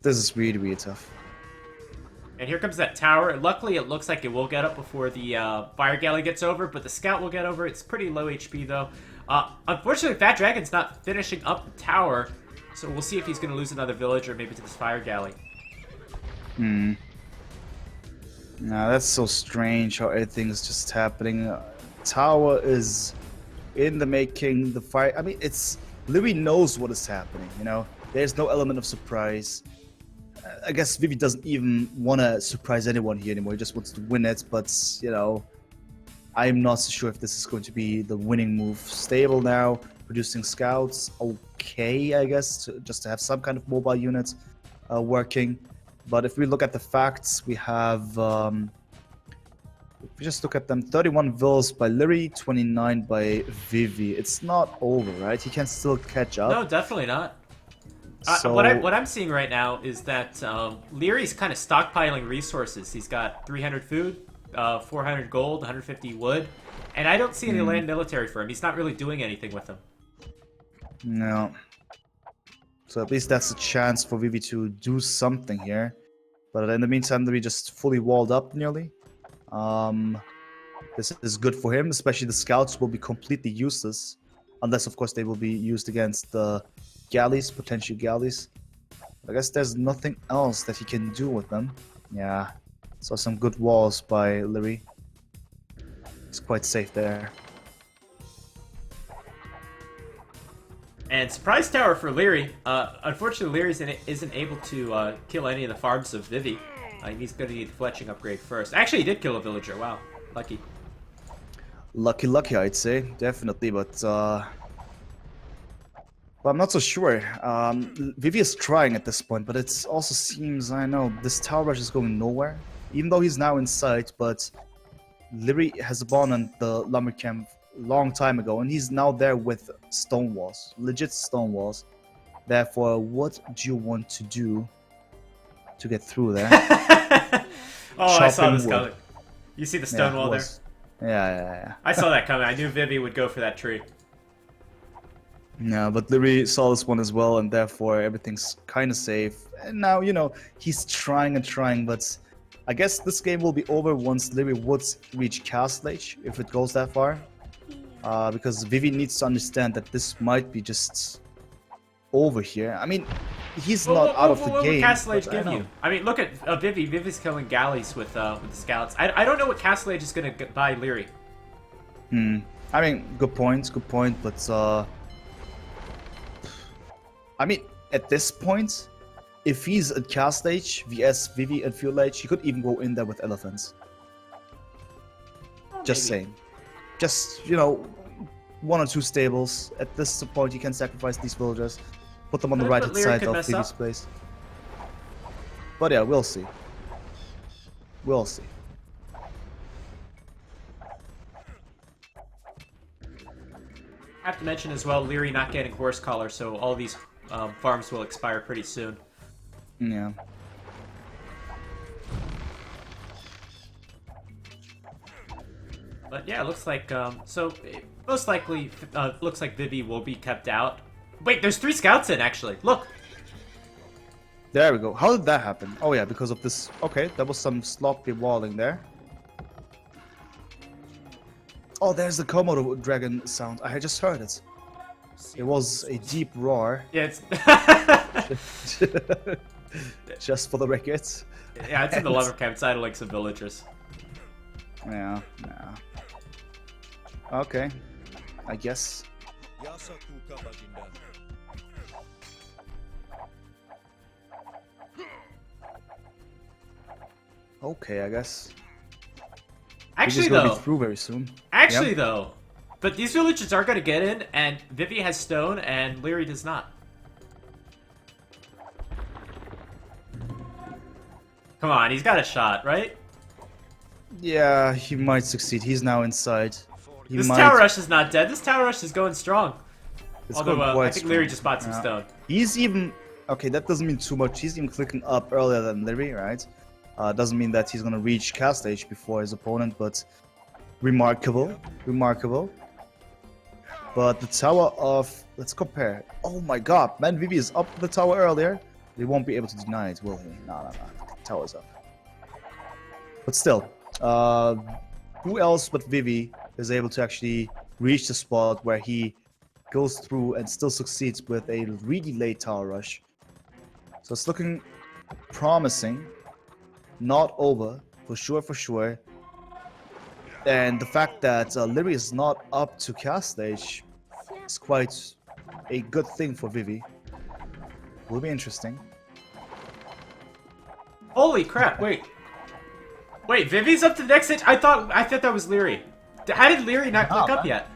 [SPEAKER 1] This is really, really tough.
[SPEAKER 2] And here comes that tower. Luckily, it looks like it will get up before the fire galley gets over, but the scout will get over. It's pretty low HP, though. Unfortunately, Fat Dragon's not finishing up the tower, so we'll see if he's going to lose another villager, maybe to this fire galley.
[SPEAKER 1] No, that's so strange how everything is just happening. Tower is in the making. The fire. I mean, it's Liereyy knows what is happening. You know, there's no element of surprise. I guess Vivi doesn't even want to surprise anyone here anymore. He just wants to win it. But you know, I'm not so sure if this is going to be the winning move. Stable now, producing scouts. Okay, I guess just to have some kind of mobile unit working. But if we look at the facts, we have, if we just look at them, 31 vills by Liereyy, 29 by Vivi. It's not over, right? He can still catch up.
[SPEAKER 2] No, definitely not.
[SPEAKER 1] So-
[SPEAKER 2] What I'm seeing right now is that Lierey's kind of stockpiling resources. He's got 300 food, 400 gold, 150 wood, and I don't see any land military for him. He's not really doing anything with them.
[SPEAKER 1] No. So at least that's a chance for Vivi to do something here. But in the meantime, Liereyy just fully walled up nearly. This is good for him, especially the scouts will be completely useless. Unless, of course, they will be used against the galleys, potential galleys. I guess there's nothing else that he can do with them. Yeah, saw some good walls by Liereyy. It's quite safe there.
[SPEAKER 2] And surprise tower for Liereyy. Unfortunately, Liereyy isn't able to kill any of the farms of Vivi. He's going to need the fletching upgrade first. Actually, he did kill a villager. Wow, lucky.
[SPEAKER 1] Lucky, I'd say, definitely, but well, I'm not so sure. Vivi is trying at this point, but it also seems, I know, this tower rush is going nowhere. Even though he's now inside, but Liereyy has abandoned the lumber camp long time ago, and he's now there with stone walls, legit stone walls. Therefore, what do you want to do to get through there?
[SPEAKER 2] Oh, I saw
[SPEAKER 1] Chopping
[SPEAKER 2] this
[SPEAKER 1] wood.
[SPEAKER 2] coming. You see the stone wall there?
[SPEAKER 1] Yeah.
[SPEAKER 2] I saw that coming. I knew Vivi would go for that tree.
[SPEAKER 1] No, but Liereyy saw this one as well, and therefore everything's kind of safe. And now, you know, he's trying and trying, but I guess this game will be over once Liereyy would reach Castle Age, if it goes that far. because Vivi needs to understand that this might be just over here. I mean, he's not out of the game.
[SPEAKER 2] What would Castle Age
[SPEAKER 1] but
[SPEAKER 2] give you? I mean, look at Vivi. Vivi's killing galleys with the scouts. I don't know what Castle Age is going to buy Liereyy.
[SPEAKER 1] I mean, good point, but I mean, at this point, if he's at Castle Age, vs Vivi and Fuel Age, he could even go in there with elephants. Just
[SPEAKER 2] maybe.
[SPEAKER 1] saying. Just, you know, 1 or 2 stables. At this point, you can sacrifice these villagers, put them on the
[SPEAKER 2] But
[SPEAKER 1] right
[SPEAKER 2] Liereyy
[SPEAKER 1] side
[SPEAKER 2] could
[SPEAKER 1] of
[SPEAKER 2] mess
[SPEAKER 1] Vivi's
[SPEAKER 2] up.
[SPEAKER 1] place. But yeah, we'll see. We'll see.
[SPEAKER 2] I have to mention as well, Liereyy not getting horse collar, so all these farms will expire pretty soon.
[SPEAKER 1] Yeah.
[SPEAKER 2] But yeah, it looks like most likely looks like Vivi will be kept out. Wait, there's 3 scouts in actually. Look.
[SPEAKER 1] There we go. How did that happen? Oh yeah, because of this. Okay, there was some sloppy walling there. Oh, there's the Komodo dragon sound. I had just heard it. It was a deep roar.
[SPEAKER 2] Yeah, it's
[SPEAKER 1] Just for the record.
[SPEAKER 2] yeah, it's in the lumber camp. It's idling some villagers.
[SPEAKER 1] Yeah. Okay. I guess. Okay, I guess.
[SPEAKER 2] Actually,
[SPEAKER 1] We're just gonna
[SPEAKER 2] though,
[SPEAKER 1] be through very soon.
[SPEAKER 2] actually though, but these villagers are gonna get in, and Vivi has stone, and Liereyy does not. Come on, he's got a shot, right?
[SPEAKER 1] Yeah, he might succeed. He's now inside. He
[SPEAKER 2] This
[SPEAKER 1] might...
[SPEAKER 2] tower rush is not dead. This tower rush is going strong.
[SPEAKER 1] It's
[SPEAKER 2] Although
[SPEAKER 1] going
[SPEAKER 2] I
[SPEAKER 1] quite
[SPEAKER 2] think
[SPEAKER 1] strong.
[SPEAKER 2] Liereyy just bought some
[SPEAKER 1] Yeah.
[SPEAKER 2] stone.
[SPEAKER 1] He's even... Okay, that doesn't mean too much. He's even clicking up earlier than Liereyy, right? Doesn't mean that he's gonna reach cast stage before his opponent, but remarkable. But the tower of... Let's compare. Oh my god, man, Vivi is up the tower earlier. They won't be able to deny it, will he? No. The tower's up. But still, who else but Vivi is able to actually reach the spot where he goes through and still succeeds with a really late tower rush? So it's looking promising. Not over, for sure. And the fact that Liereyy is not up to cast stage is quite a good thing for Vivi. Will be interesting.
[SPEAKER 2] Holy crap! Wait, Vivi's up to the next stage. I thought that was Liereyy. How did Liereyy not click up yet?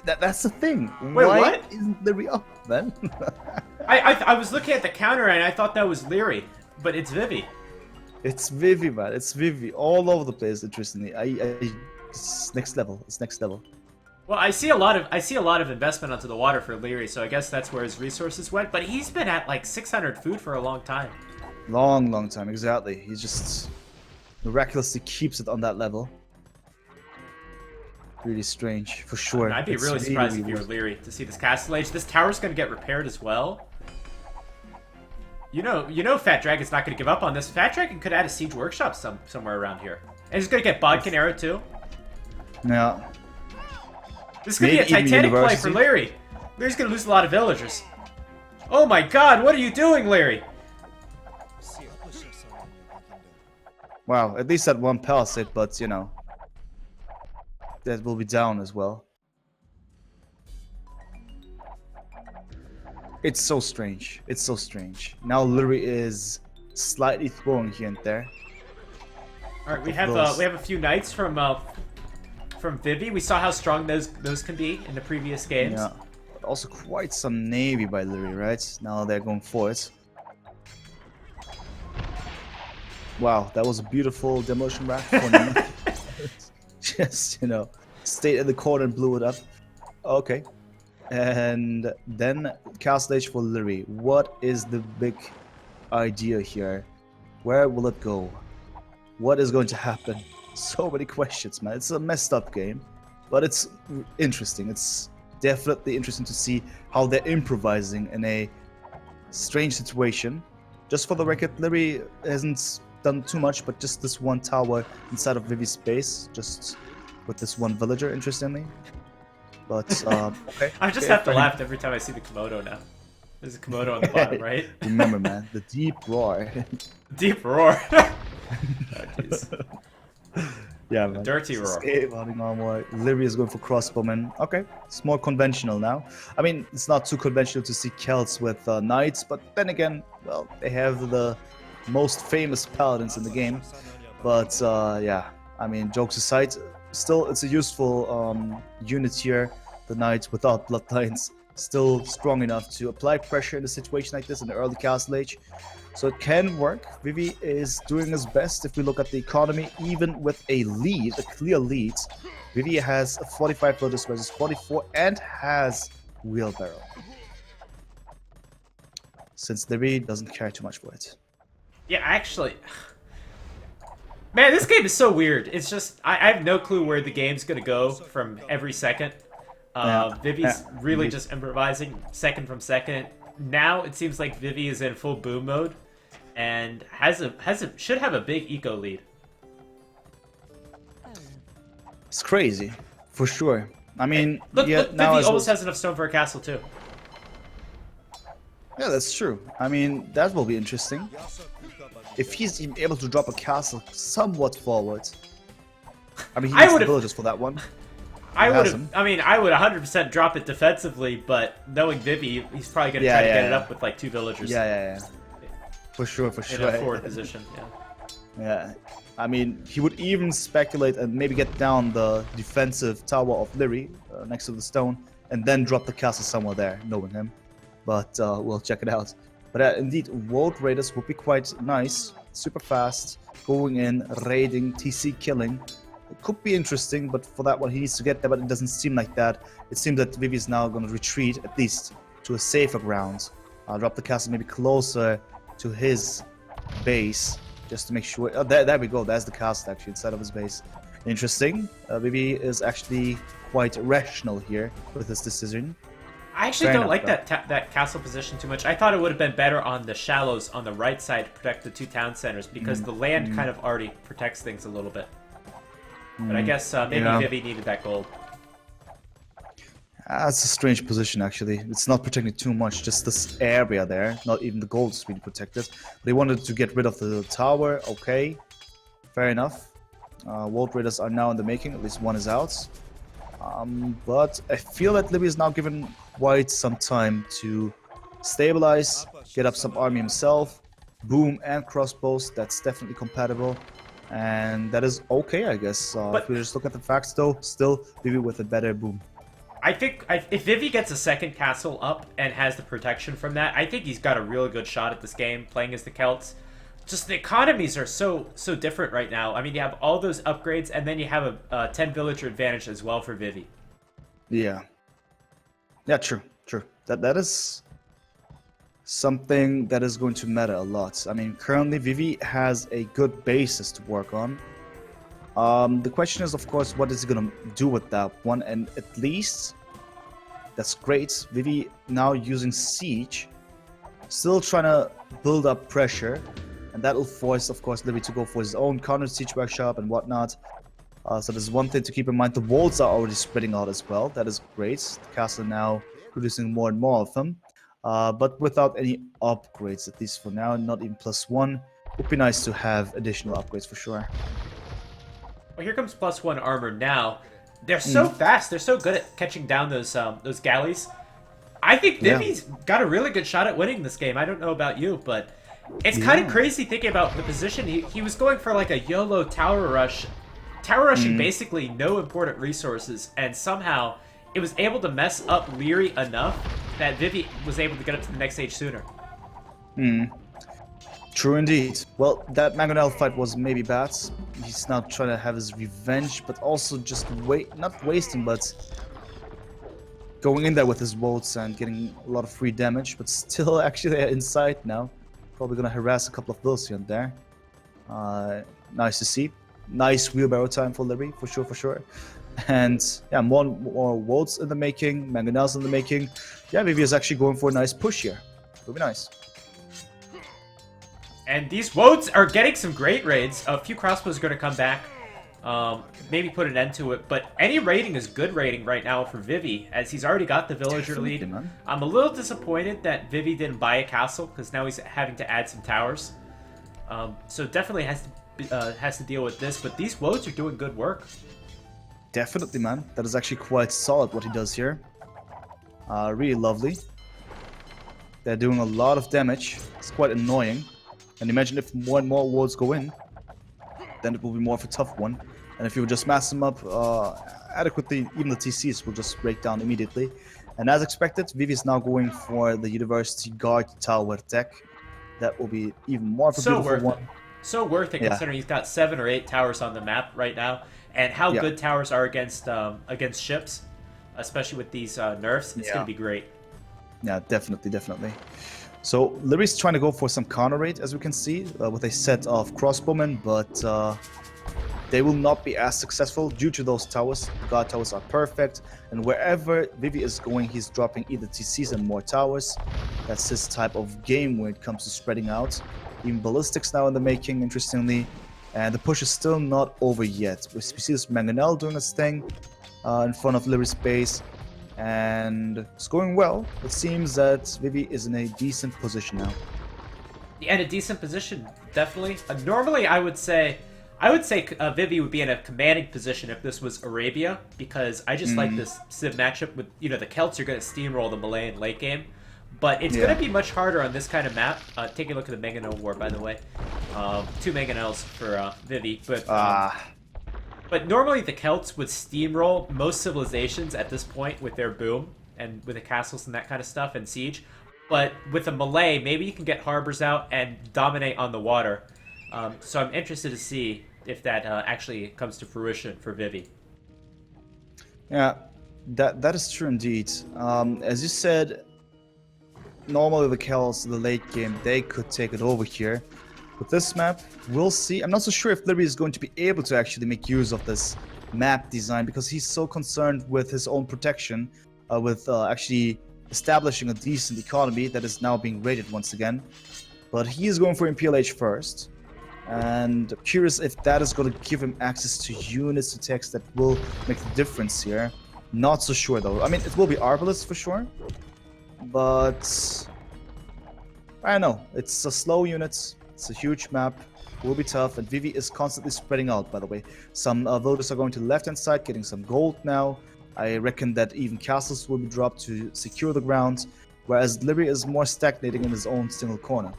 [SPEAKER 1] That's the thing.
[SPEAKER 2] Wait,
[SPEAKER 1] Why
[SPEAKER 2] what?
[SPEAKER 1] isn't Liereyy up then?
[SPEAKER 2] I was looking at the counter and I thought that was Liereyy, but it's Vivi.
[SPEAKER 1] It's Vivi, man. It's Vivi all over the place. Interestingly, it's next level. It's next level.
[SPEAKER 2] Well, I see a lot of investment onto the water for Liereyy, so I guess that's where his resources went. But he's been at like 600 food for a long time.
[SPEAKER 1] Long time. Exactly. He just miraculously keeps it on that level. Really strange, for sure.
[SPEAKER 2] I'd be
[SPEAKER 1] It's
[SPEAKER 2] really surprised if you
[SPEAKER 1] weird.
[SPEAKER 2] were Liereyy to see this castle age. This tower's going to get repaired as well. You know, Fat Dragon's not going to give up on this. Fat Dragon could add a siege workshop somewhere around here, and he's going to get Bodkin arrow too.
[SPEAKER 1] Yeah.
[SPEAKER 2] This could be a
[SPEAKER 1] Maybe even
[SPEAKER 2] Titanic play for
[SPEAKER 1] University.
[SPEAKER 2] Liereyy. Lierey's going to lose a lot of villagers. Oh my God! What are you doing, Liereyy?
[SPEAKER 1] Wow. At least that one palisade, but you know, that will be down as well. It's so strange. It's so strange. Now Liereyy is slightly throwing here and there.
[SPEAKER 2] All right, we
[SPEAKER 1] Those.
[SPEAKER 2] have a few knights from Vivi. We saw how strong those can be in the previous games.
[SPEAKER 1] Yeah. But also quite some navy by Liereyy, right? Now they're going for it. Wow, that was a beautiful demolition rack for me. Just, you know, stayed in the corner and blew it up. Okay. And then cast stage for Liereyy. What is the big idea here? Where will it go? What is going to happen? So many questions, man. It's a messed up game, but it's interesting. It's definitely interesting to see how they're improvising in a strange situation. Just for the record, Liereyy hasn't done too much, but just this one tower inside of Vivi's base, just with this one villager, interestingly. But okay.
[SPEAKER 2] I just
[SPEAKER 1] okay,
[SPEAKER 2] have to
[SPEAKER 1] fair
[SPEAKER 2] laugh every time I see the Komodo now. There's a Komodo on the bottom right.
[SPEAKER 1] Remember, man, the deep roar.
[SPEAKER 2] Deep roar. Oh, jeez.
[SPEAKER 1] Yeah, man.
[SPEAKER 2] Dirty roar.
[SPEAKER 1] Scapegoating armor. Liereyy is going for crossbowmen. Okay, it's more conventional now. I mean, it's not too conventional to see Celts with knights, but then again, well, they have the most famous paladins in the game. But yeah, I mean, jokes aside, still it's a useful unit here. The knights without bloodlines, still strong enough to apply pressure in a situation like this in the early castle age. So it can work. Vivi is doing his best if we look at the economy, even with a lead, a clear lead. Vivi has 45 voters versus 44 and has wheelbarrow. Since Liereyy doesn't care too much for it.
[SPEAKER 2] Yeah, actually... Man, this game is so weird. It's just... I have no clue where the game's going to go from every second. Vivi's really just improvising second from second. Now it seems like Vivi is in full boom mode and should have a big eco lead.
[SPEAKER 1] It's crazy, for sure. I mean,
[SPEAKER 2] look,
[SPEAKER 1] yeah, now
[SPEAKER 2] Vivi almost has enough stone for a castle too.
[SPEAKER 1] Yeah, that's true. I mean, that will be interesting. If he's even able to drop a castle somewhat forward. I mean, he needs the villagers for that one.
[SPEAKER 2] I would 100% drop it defensively, but knowing Vivi, he's probably going to try to get it up with like 2 villagers.
[SPEAKER 1] Yeah. For sure.
[SPEAKER 2] In a forward position,
[SPEAKER 1] Yeah. I mean, he would even speculate and maybe get down the defensive tower of Liereyy next to the stone, and then drop the castle somewhere there, knowing him. But we'll check it out. But indeed, World Raiders would be quite nice, super fast, going in, raiding, TC killing. It could be interesting, but for that one he needs to get there, but it doesn't seem like that. It seems that Vivi is now going to retreat, at least, to a safer ground. Drop the castle maybe closer to his base, just to make sure... Oh, there we go, there's the castle actually, inside of his base. Interesting. Vivi is actually quite rational here with this decision.
[SPEAKER 2] I actually don't like that castle position too much. I thought it would have been better on the shallows on the right side to protect the 2 town centers, because the land kind of already protects things a little bit. But I guess maybe Vivi needed that gold.
[SPEAKER 1] That's a strange position, actually. It's not protecting too much, just this area there. Not even the gold is really protected. They wanted to get rid of the tower. Okay, fair enough. World Raiders are now in the making. At least one is out. But I feel that Liereyy is now given quite some time to stabilize, get up some army himself. Boom and crossbows, that's definitely compatible. And that is okay, I guess. If we just look at the facts, though, still Vivi with a better boom.
[SPEAKER 2] I think if Vivi gets a second castle up and has the protection from that, I think he's got a really good shot at this game, playing as the Celts. Just the economies are so different right now. I mean, you have all those upgrades, and then you have a 10 villager advantage as well for Vivi.
[SPEAKER 1] Yeah, true. That is something that is going to matter a lot. I mean, currently Vivi has a good basis to work on. The question is, of course, what is he gonna do with that one? And at least that's great. Vivi now using siege, still trying to build up pressure, and that will force, of course, Liereyy to go for his own counter siege workshop and whatnot. So there's one thing to keep in mind. The walls are already spreading out as well. That is great. The castle now producing more and more of them. But without any upgrades, at least for now, not even +1. Would be nice to have additional upgrades for sure.
[SPEAKER 2] Well, here comes +1 armor now. They're so fast. They're so good at catching down those galleys. I think Vivi's got a really good shot at winning this game. I don't know about you, but it's kind of crazy thinking about the position. He was going for like a YOLO tower rush. Tower rushing basically no important resources, and somehow it was able to mess up Liereyy enough that Vivi was able to get up to the next stage sooner.
[SPEAKER 1] True indeed. Well, that Mangonel fight was maybe bad. He's now trying to have his revenge, but also just not wasting, but going in there with his bolts and getting a lot of free damage, but still actually they're inside now. Probably gonna harass a couple of those here and there. Nice to see. Nice wheelbarrow time for Liereyy, for sure. And yeah, more Wolds in the making, Mangonels in the making. Yeah, Vivi is actually going for a nice push here. It'll be nice.
[SPEAKER 2] And these Wodes are getting some great raids. A few crossbows are going to come back. maybe put an end to it. But any rating is good rating right now for Vivi, as he's already got the villager
[SPEAKER 1] Definitely,
[SPEAKER 2] lead.
[SPEAKER 1] man.
[SPEAKER 2] I'm a little disappointed that Vivi didn't buy a castle, because now he's having to add some towers. So definitely has to deal with this, but these woes are doing good work.
[SPEAKER 1] Definitely, man. That is actually quite solid what he does here. Really lovely. They're doing a lot of damage. It's quite annoying. And imagine if more and more wards go in, then it will be more of a tough one. And if you just mass them up adequately, even the TCs will just break down immediately. And as expected, Vivi is now going for the University Guard Tower tech. That will be even more of a beautiful one.
[SPEAKER 2] So worth it, considering he's got 7 or 8 towers on the map right now, and how good towers are against ships, especially with these nerfs. It's gonna be great.
[SPEAKER 1] Yeah, definitely. So Lierey's trying to go for some counter raid, as we can see, with a set of crossbowmen, but they will not be as successful due to those towers. The guard towers are perfect, and wherever Vivi is going, he's dropping either TCs and more towers. That's his type of game when it comes to spreading out. Even ballistics now in the making, interestingly, and the push is still not over yet. We see this Mangonel doing his thing in front of Lierey's base, and it's going well. It seems that Vivi is in a decent position now.
[SPEAKER 2] Yeah, in a decent position, definitely. Normally, I would say Vivi would be in a commanding position if this was Arabia, because I just like this Civ matchup with, the Celts are going to steamroll the Malay in late game. But it's going to be much harder on this kind of map. Take a look at the Mangonel War, by the way. 2 Mangonels for Vivi. But normally the Celts would steamroll most civilizations at this point with their boom and with the castles and that kind of stuff and siege. But with a Malay, maybe you can get harbors out and dominate on the water. So I'm interested to see if that actually comes to fruition for Vivi.
[SPEAKER 1] Yeah, that is true indeed. As you said, normally the Celts in the late game, they could take it over here. With this map, we'll see. I'm not so sure if Liereyy is going to be able to actually make use of this map design, because he's so concerned with his own protection, with actually establishing a decent economy that is now being raided once again. But he is going for Imperial Age first. And I'm curious if that is going to give him access to units to techs that will make the difference here. Not so sure though. I mean, it will be Arbalest for sure. But I don't know. It's a slow unit. It's a huge map. It will be tough. And Vivi is constantly spreading out, by the way. Some voters are going to the left-hand side, getting some gold now. I reckon that even castles will be dropped to secure the ground. Whereas Liereyy is more stagnating in his own single corner.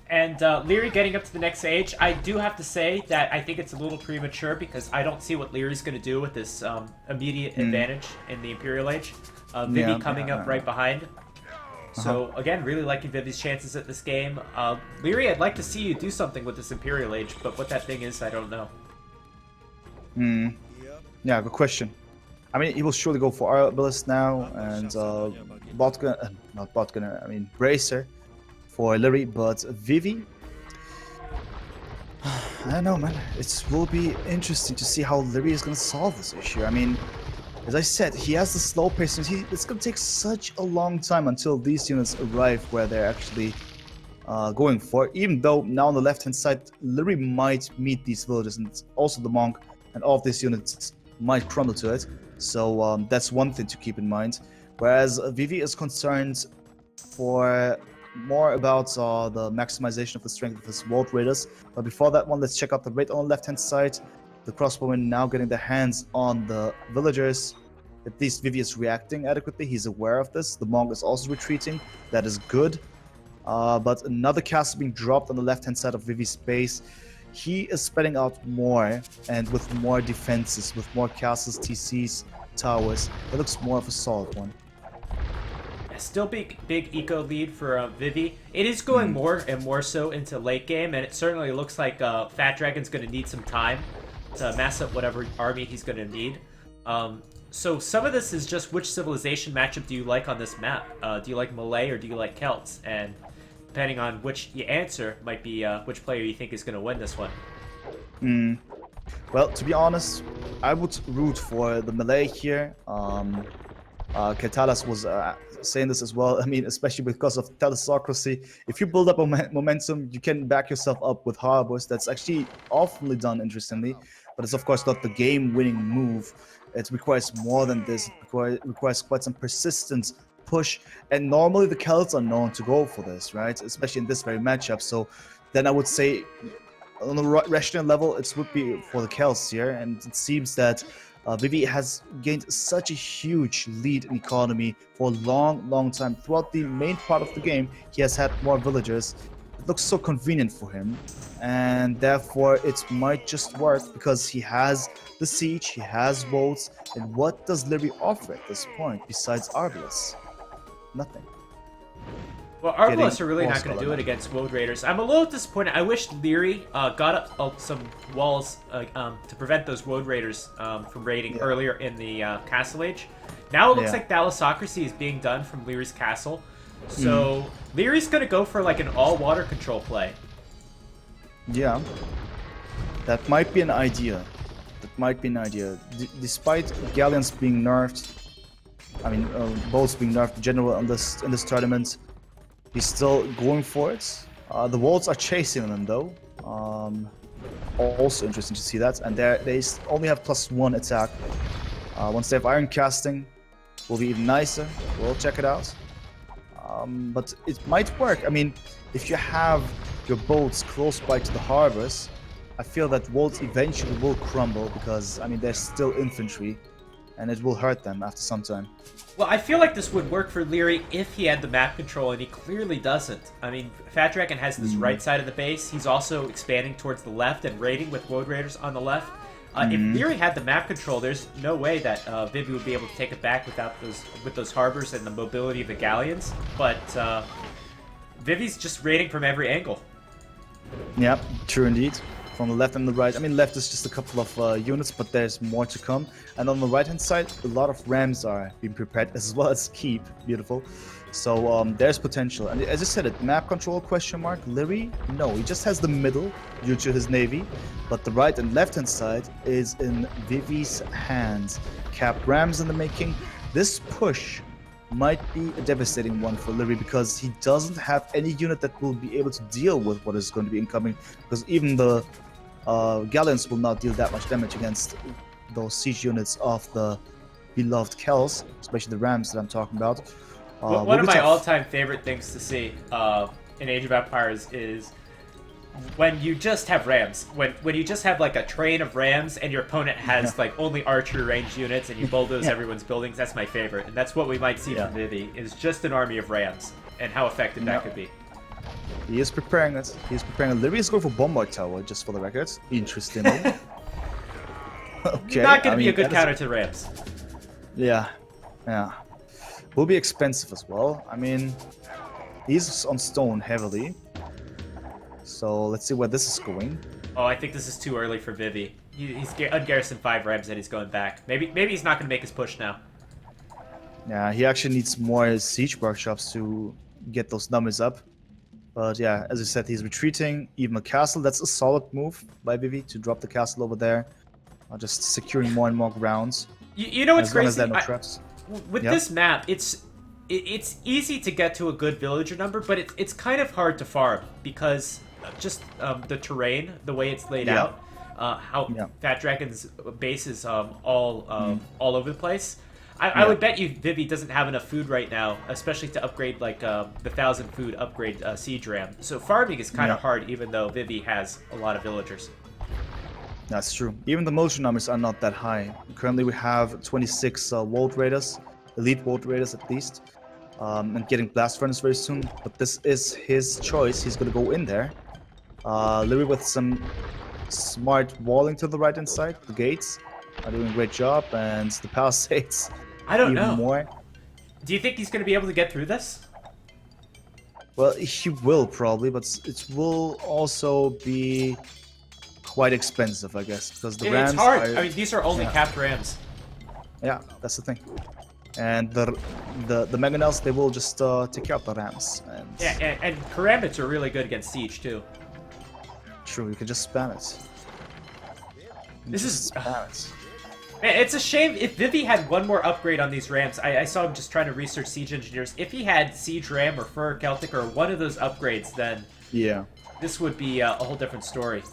[SPEAKER 2] And Liereyy getting up to the next age, I do have to say that I think it's a little premature, because I don't see what Lierey's going to do with this immediate advantage in the Imperial Age. Vivi coming up right behind. So, again, really liking Vivi's chances at this game. Liereyy, I'd like to see you do something with this Imperial Age, but what that thing is, I don't know.
[SPEAKER 1] Yeah, good question. I mean, he will surely go for Arbalest now, and Bracer for Liereyy, but Vivi, I don't know, man. It will be interesting to see how Liereyy is going to solve this issue. I mean, as I said, he has the slow pace, and it's going to take such a long time until these units arrive where they're actually going for. Even though now on the left-hand side, Liereyy might meet these villages, and also the Monk, and all of these units might crumble to it. So that's one thing to keep in mind. Whereas Vivi is concerned for more about the maximization of the strength of his Vault Raiders. But before that one, let's check out the raid on the left-hand side. The crossbowmen now getting their hands on the villagers. At least Vivi is reacting adequately. He's aware of this. The Monk is also retreating. That is good. But another castle being dropped on the left-hand side of Vivi's base. He is spreading out more, and with more defenses, with more castles, TCs, towers. That looks more of a solid one.
[SPEAKER 2] Still big eco lead for Vivi. It is going more and more so into late game, and it certainly looks like Fat Dragon's going to need some time to mass up whatever army he's going to need. So some of this is just which civilization matchup do you like on this map? Do you like Malay or do you like Celts? And depending on which you answer, might be which player you think is going to win this one.
[SPEAKER 1] Well, to be honest, I would root for the Malay here. Katalas was saying this as well. I mean, especially because of thalassocracy. If you build up momentum, you can back yourself up with harbors. That's actually oftenly done, interestingly. But it's, of course, not the game-winning move. It requires more than this. It requires quite some persistence, push. And normally the Celts are known to go for this, right? Especially in this very matchup. So then I would say on the rational level, it would be for the Celts here. And it seems that Vivi has gained such a huge lead in economy for a long time. Throughout the main part of the game, he has had more villagers. It looks so convenient for him, and therefore it might just work because he has the siege, he has votes, and what does Liereyy offer at this point besides Arbalest? Nothing.
[SPEAKER 2] Well, Arbalest are really not going to do it against Woad Raiders. I'm a little disappointed. I wish Liereyy got up some walls to prevent those Woad Raiders from raiding earlier in the Castle Age. Now it looks like thalassocracy is being done from Lierey's castle. So Lierey's going to go for like an all-water control play.
[SPEAKER 1] Yeah. That might be an idea. Despite Galleons being nerfed, I mean, boats being nerfed in general in this tournament, he's still going for it. The Wolves are chasing them though. Also interesting to see that. And they only have +1 attack. Once they have Iron Casting, will be even nicer. We'll check it out. But it might work. I mean, if you have your boats close by to the harbors, I feel that Wolves eventually will crumble because, I mean, they're still infantry. And it will hurt them after some time.
[SPEAKER 2] Well, I feel like this would work for Liereyy if he had the map control, and he clearly doesn't. I mean, Fat Dragon has this right side of the base. He's also expanding towards the left and raiding with Woad Raiders on the left. If Liereyy had the map control, there's no way that Vivi would be able to take it back with those harbors and the mobility of the galleons. But Vivi's just raiding from every angle.
[SPEAKER 1] Yep, true indeed. From the left and the right. I mean, left is just a couple of units, but there's more to come. And on the right-hand side, a lot of rams are being prepared, as well as keep. Beautiful. So there's potential. And as I said, map control question mark. Liereyy, no, he just has the middle due to his navy, but the right and left-hand side is in Vivi's hands. Cap rams in the making. This push might be a devastating one for Liereyy because he doesn't have any unit that will be able to deal with what is going to be incoming. Because even the Galleons will not deal that much damage against those siege units of the beloved Kells, especially the rams that I'm talking about.
[SPEAKER 2] One of my all-time favorite things to see in Age of Empires is when you just have rams. When you just have like a train of rams and your opponent has like only archer ranged units and you bulldoze everyone's buildings. That's my favorite, and that's what we might see from Vivi is just an army of rams and how effective that could be.
[SPEAKER 1] He is preparing it. Liereyy is going for Bombard Tower, just for the record. Interestingly. Okay.
[SPEAKER 2] Not going to be a good counter to rams.
[SPEAKER 1] Yeah. Will be expensive as well. I mean, he's on stone heavily. So let's see where this is going.
[SPEAKER 2] Oh, I think this is too early for Vivi. He's ungarrisoned 5 rams and he's going back. Maybe he's not going to make his push now.
[SPEAKER 1] Yeah, he actually needs more siege workshops to get those numbers up. But yeah, as I said, he's retreating. Even a castle, that's a solid move by Vivi to drop the castle over there. Just securing more and more grounds.
[SPEAKER 2] You know what's crazy?
[SPEAKER 1] As long as there are no traps.
[SPEAKER 2] With this map, it's easy to get to a good villager number, but it's kind of hard to farm because just the terrain, the way it's laid out, how Fat Dragon's base is all over the place. I would bet you Vivi doesn't have enough food right now, especially to upgrade like the 1,000 food upgrade siege ram. So farming is kind of hard, even though Vivi has a lot of villagers.
[SPEAKER 1] That's true. Even the motion numbers are not that high. Currently we have 26 Woad Raiders, elite Woad Raiders at least, and getting Blast Furnace very soon. But this is his choice. He's going to go in there. Liereyy with some smart walling to the right-hand side. The gates are doing a great job, and the palisades.
[SPEAKER 2] I don't know.
[SPEAKER 1] More.
[SPEAKER 2] Do you think he's going to be able to get through this?
[SPEAKER 1] Well, he will probably, but it will also be quite expensive, I guess, because the rams.
[SPEAKER 2] It's hard. I mean, these are only capped rams.
[SPEAKER 1] Yeah, that's the thing. And the mangonels, they will just take care of the rams. And
[SPEAKER 2] and karambits are really good against siege too.
[SPEAKER 1] True, you can just spam it.
[SPEAKER 2] It's a shame if Vivi had one more upgrade on these rams. I saw him just trying to research siege engineers. If he had siege ram or fur Celtic or one of those upgrades, then
[SPEAKER 1] yeah,
[SPEAKER 2] this would be a whole different story.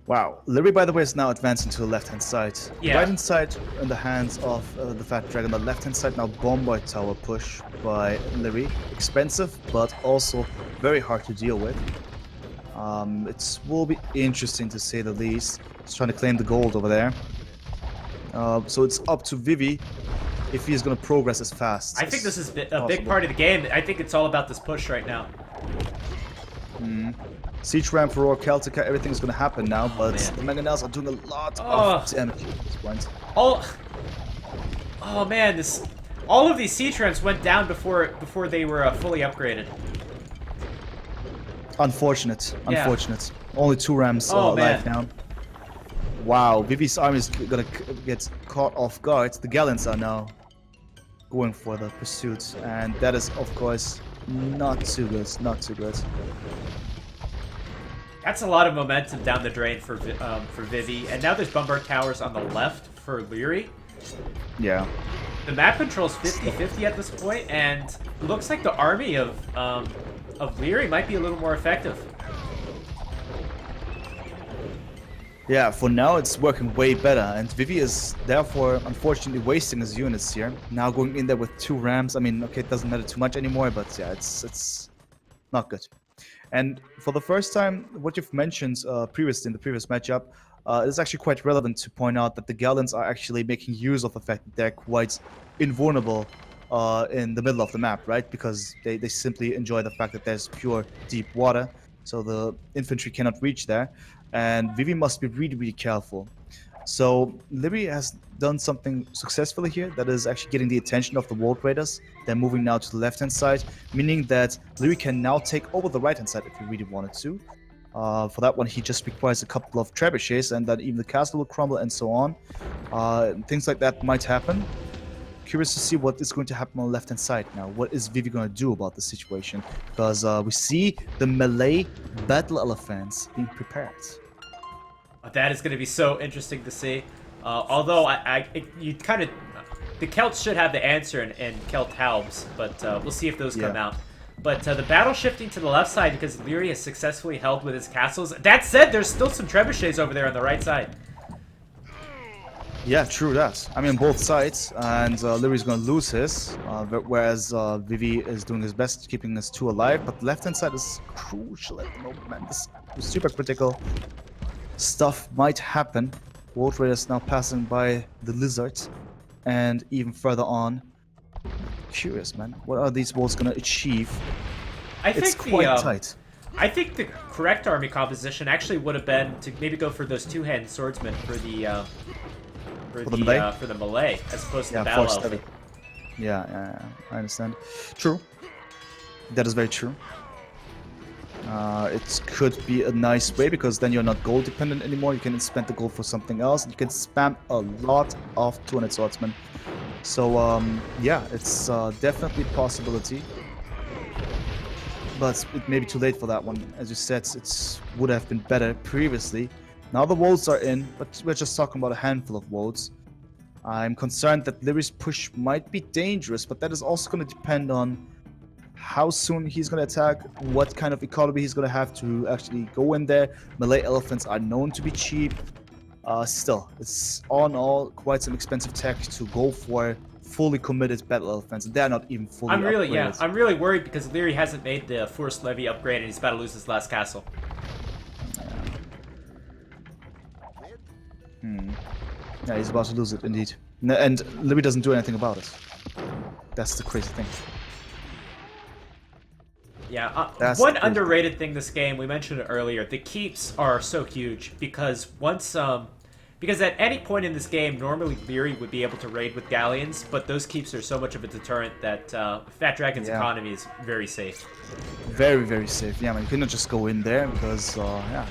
[SPEAKER 1] Wow. Liereyy, by the way, is now advancing to the left-hand side.
[SPEAKER 2] Yeah.
[SPEAKER 1] Right-hand side in the hands of the Fat Dragon. The left-hand side now Bombard Tower push by Liereyy. Expensive, but also very hard to deal with. It will be interesting to say the least. He's trying to claim the gold over there. So it's up to Vivi if he's going to progress as fast.
[SPEAKER 2] I think this is a big part of the game. I think it's all about this push right now.
[SPEAKER 1] Siege Ram for Roar Celtica, everything's going to happen now, but the Mangonels are doing a lot of damage at this point.
[SPEAKER 2] Oh man, all of these siege rams went down before they were fully upgraded.
[SPEAKER 1] Unfortunate.
[SPEAKER 2] Yeah.
[SPEAKER 1] Unfortunate. Only 2 Rams alive now. Wow, Vivi's army is gonna get caught off guard. The Gallants are now going for the pursuit, and that is, of course, not too good. Not too good.
[SPEAKER 2] That's a lot of momentum down the drain for Vivi, and now there's Bombard Towers on the left for Liereyy.
[SPEAKER 1] Yeah.
[SPEAKER 2] The map control's 50-50 at this point, and it looks like the army of Liereyy might be a little more effective.
[SPEAKER 1] Yeah, for now it's working way better, and Vivi is therefore unfortunately wasting his units here. Now going in there with 2 Rams. I mean, okay, it doesn't matter too much anymore, but yeah, it's not good. And for the first time, what you've mentioned previously in the previous matchup, is actually quite relevant to point out that the Gallants are actually making use of the fact that they're quite invulnerable in the middle of the map, right? Because they simply enjoy the fact that there's pure deep water, so the infantry cannot reach there, and Vivi must be really, really careful. So Liereyy has done something successfully here that is actually getting the attention of the World Raiders. They're moving now to the left-hand side, meaning that Liereyy can now take over the right-hand side if he really wanted to. For that one, he just requires a couple of trebuchets, and then even the castle will crumble and so on. Things like that might happen. Curious to see what is going to happen on the left-hand side now. What is Vivi going to do about the situation? Because we see the melee battle elephants being prepared.
[SPEAKER 2] That is going to be so interesting to see. Although the Celts should have the answer in Celt Halbs, but we'll see if those come out. But the battle shifting to the left side because Liereyy has successfully held with his castles. That said, there's still some trebuchets over there on the right side.
[SPEAKER 1] Yeah, true that. I mean, both sides, and Lierey's going to lose his, whereas Vivi is doing his best keeping his 2 alive. But the left-hand side is crucial at the moment, man. This is super critical. Stuff might happen. World Raiders now passing by the Lizard, and even further on. Curious, man. What are these walls going to achieve? It's quite tight.
[SPEAKER 2] I think the correct army composition actually would have been to maybe go for those 2-hand swordsmen for the melee as opposed to the battle elf.
[SPEAKER 1] Yeah, I understand. True. That is very true. It could be a nice way because then you're not gold dependent anymore. You can spend the gold for something else, and you can spam a lot of 200 swordsmen. So yeah, it's definitely a possibility, but it may be too late for that one. As you said, it would have been better previously. Now the wolves are in, but we're just talking about a handful of wolves. I'm concerned that Lierey's push might be dangerous, but that is also going to depend on how soon he's going to attack, what kind of economy he's going to have to actually go in there. Melee elephants are known to be cheap. Still, it's all in all quite some expensive tech to go for fully committed battle elephants. They're not even fully upgraded.
[SPEAKER 2] I'm really worried because Liereyy hasn't made the Force Levy upgrade and he's about to lose his last castle.
[SPEAKER 1] Yeah, he's about to lose it, indeed. And Liereyy doesn't do anything about it. That's the crazy thing.
[SPEAKER 2] Yeah, one underrated thing this game, we mentioned it earlier, the keeps are so huge because because at any point in this game, normally Liereyy would be able to raid with galleons, but those keeps are so much of a deterrent that Fat Dragon's economy is very safe. Very, very safe. Yeah, man, you cannot just go in there because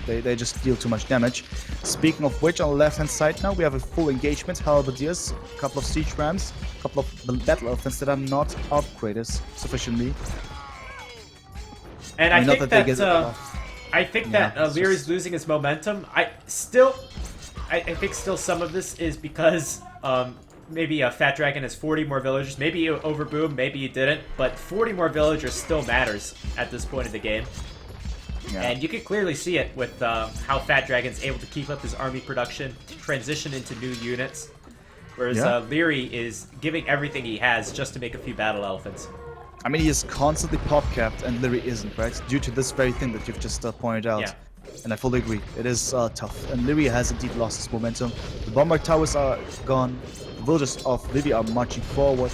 [SPEAKER 2] they just deal too much damage. Speaking of which, on the left-hand side now, we have a full engagement, Halberdiers, a couple of siege rams, a couple of battle elephants that are not upgraded sufficiently. And I think that Lierey's losing his momentum. I think still some of this is because maybe a Fat Dragon has 40 more villagers. Maybe you overboom, maybe you didn't, but 40 more villagers still matters at this point of the game. Yeah. And you can clearly see it with how Fat Dragon's able to keep up his army production, transition into new units, whereas Liereyy is giving everything he has just to make a few battle elephants.
[SPEAKER 1] I mean, he is constantly pop-capped, and Liereyy isn't, right? Due to this very thing that you've just pointed out. Yeah. And I fully agree. It is tough. And Liereyy has indeed lost his momentum. The Bombard towers are gone. The villagers of Vivi are marching forward.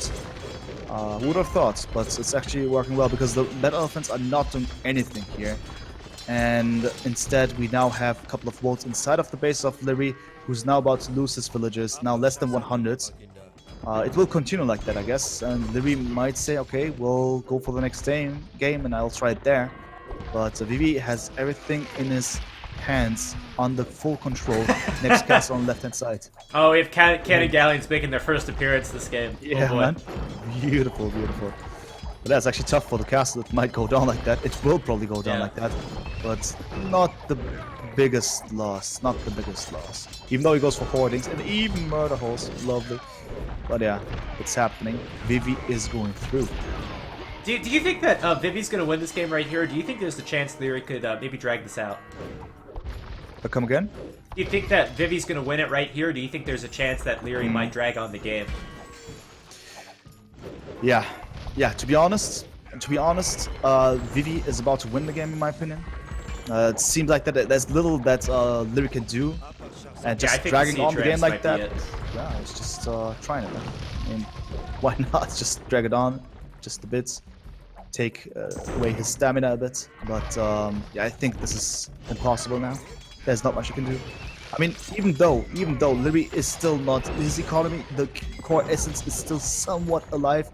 [SPEAKER 1] Who would have thought? But it's actually working well because the battle elephants are not doing anything here. And instead, we now have a couple of votes inside of the base of Liereyy, who's now about to lose his villagers, now less than 100. It will continue like that, I guess, and Liereyy might say, okay, we'll go for the next game and I'll try it there. But Vivi has everything in his hands under full control. Next castle on the left-hand side.
[SPEAKER 2] Oh, we have Cannon Galleons making their first appearance this game.
[SPEAKER 1] Yeah,
[SPEAKER 2] oh boy.
[SPEAKER 1] Man. Beautiful, beautiful. But that's actually tough for the castle. It might go down like that. It will probably go down like that. But not the biggest loss. Not the biggest loss. Even though he goes for hoardings and even murder holes. Lovely. But yeah, it's happening. Vivi is going through.
[SPEAKER 2] Do you think that Vivi's going to win this game right here? Or do you think there's a chance Liereyy could maybe drag this out?
[SPEAKER 1] Come again?
[SPEAKER 2] Do you think that Vivi's going to win it right here? Or do you think there's a chance that Liereyy might drag on the game?
[SPEAKER 1] Yeah. Yeah, to be honest, Vivi is about to win the game in my opinion. It seems like that there's little that Liereyy can do, and just dragging on the game like that. Yeah, it's just trying it. I mean, why not just drag it on, just a bit, take away his stamina a bit. But yeah, I think this is impossible now. There's not much you can do. I mean, even though Liereyy is still not his economy, the core essence is still somewhat alive.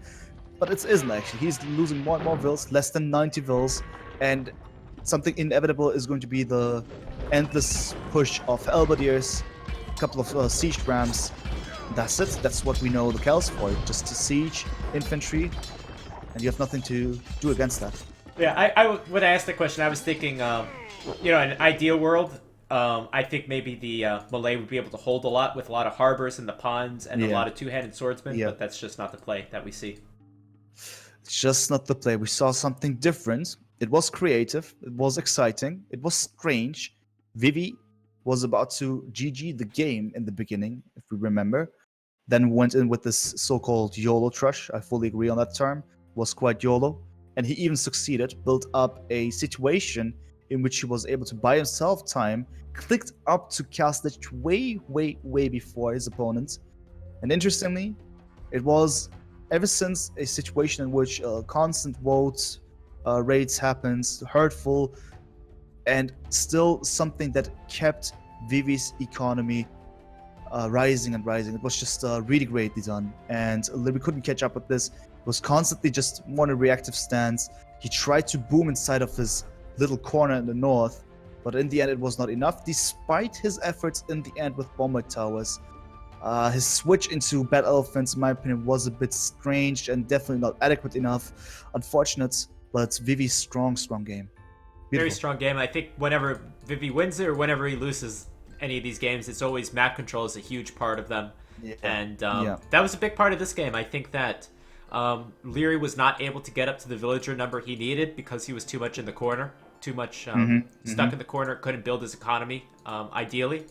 [SPEAKER 1] But it isn't actually. He's losing more and more vills, less than 90 vills, and something inevitable is going to be the endless push of halberdiers, a couple of siege rams. That's it. That's what we know the Kel's for. Just to siege infantry, and you have nothing to do against that.
[SPEAKER 2] Yeah, when I asked the question, I was thinking, you know, in an ideal world, I think maybe the Malay would be able to hold a lot with a lot of harbors in the ponds and a lot of two-handed swordsmen, but that's just not the play that we see.
[SPEAKER 1] It's just not the play. We saw something different. It was creative. It was exciting. It was strange. Vivi was about to GG the game in the beginning, if we remember. Then went in with this so-called YOLO trush. I fully agree on that term. It was quite YOLO. And he even succeeded, built up a situation in which he was able to buy himself time, clicked up to Castlage way before his opponent. And interestingly, it was ever since a situation in which constant vote raids happens, hurtful, and still something that kept Vivi's economy rising and rising. It was just really greatly done, and Liereyy couldn't catch up with this. It was constantly just more in a reactive stance. He tried to boom inside of his little corner in the north, but in the end it was not enough, despite his efforts in the end with Bombard towers. His switch into Bat Elephants, in my opinion, was a bit strange and definitely not adequate enough. Unfortunate, but Vivi's strong game. Beautiful.
[SPEAKER 2] Very strong game. I think whenever Vivi wins it or whenever he loses any of these games, it's always map control is a huge part of them. Yeah. And that was a big part of this game. I think that Liereyy was not able to get up to the villager number he needed because he was too much in the corner, too much stuck in the corner, couldn't build his economy ideally.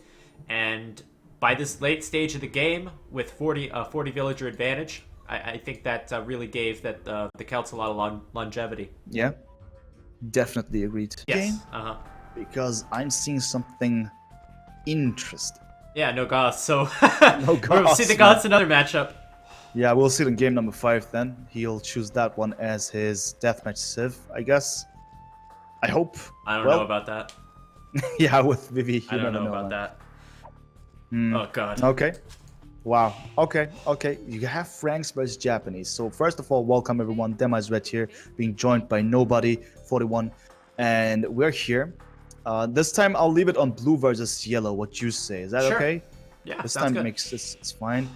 [SPEAKER 2] And by this late stage of the game, with 40 villager advantage, I think that really gave that the Celts a lot of longevity.
[SPEAKER 1] Yeah, definitely agreed.
[SPEAKER 2] Yes.
[SPEAKER 1] Because I'm seeing something interesting.
[SPEAKER 2] Yeah, no Goths. So
[SPEAKER 1] no Goths,
[SPEAKER 2] we'll see the Goths another matchup.
[SPEAKER 1] Yeah, we'll see it in game number 5 then. He'll choose that one as his deathmatch civ, I guess. I hope.
[SPEAKER 2] I don't know about that.
[SPEAKER 1] Yeah, with Vivi,
[SPEAKER 2] I don't know about that. Oh god.
[SPEAKER 1] Okay. Wow. Okay. You have Franks versus Japanese. So first of all, welcome everyone. DemEyesRed here, being joined by Nobody41, and we're here. This time I'll leave it on blue versus yellow. What you say? Is that okay?
[SPEAKER 2] Yeah.
[SPEAKER 1] This
[SPEAKER 2] sounds
[SPEAKER 1] time
[SPEAKER 2] good.
[SPEAKER 1] Makes this. It's fine.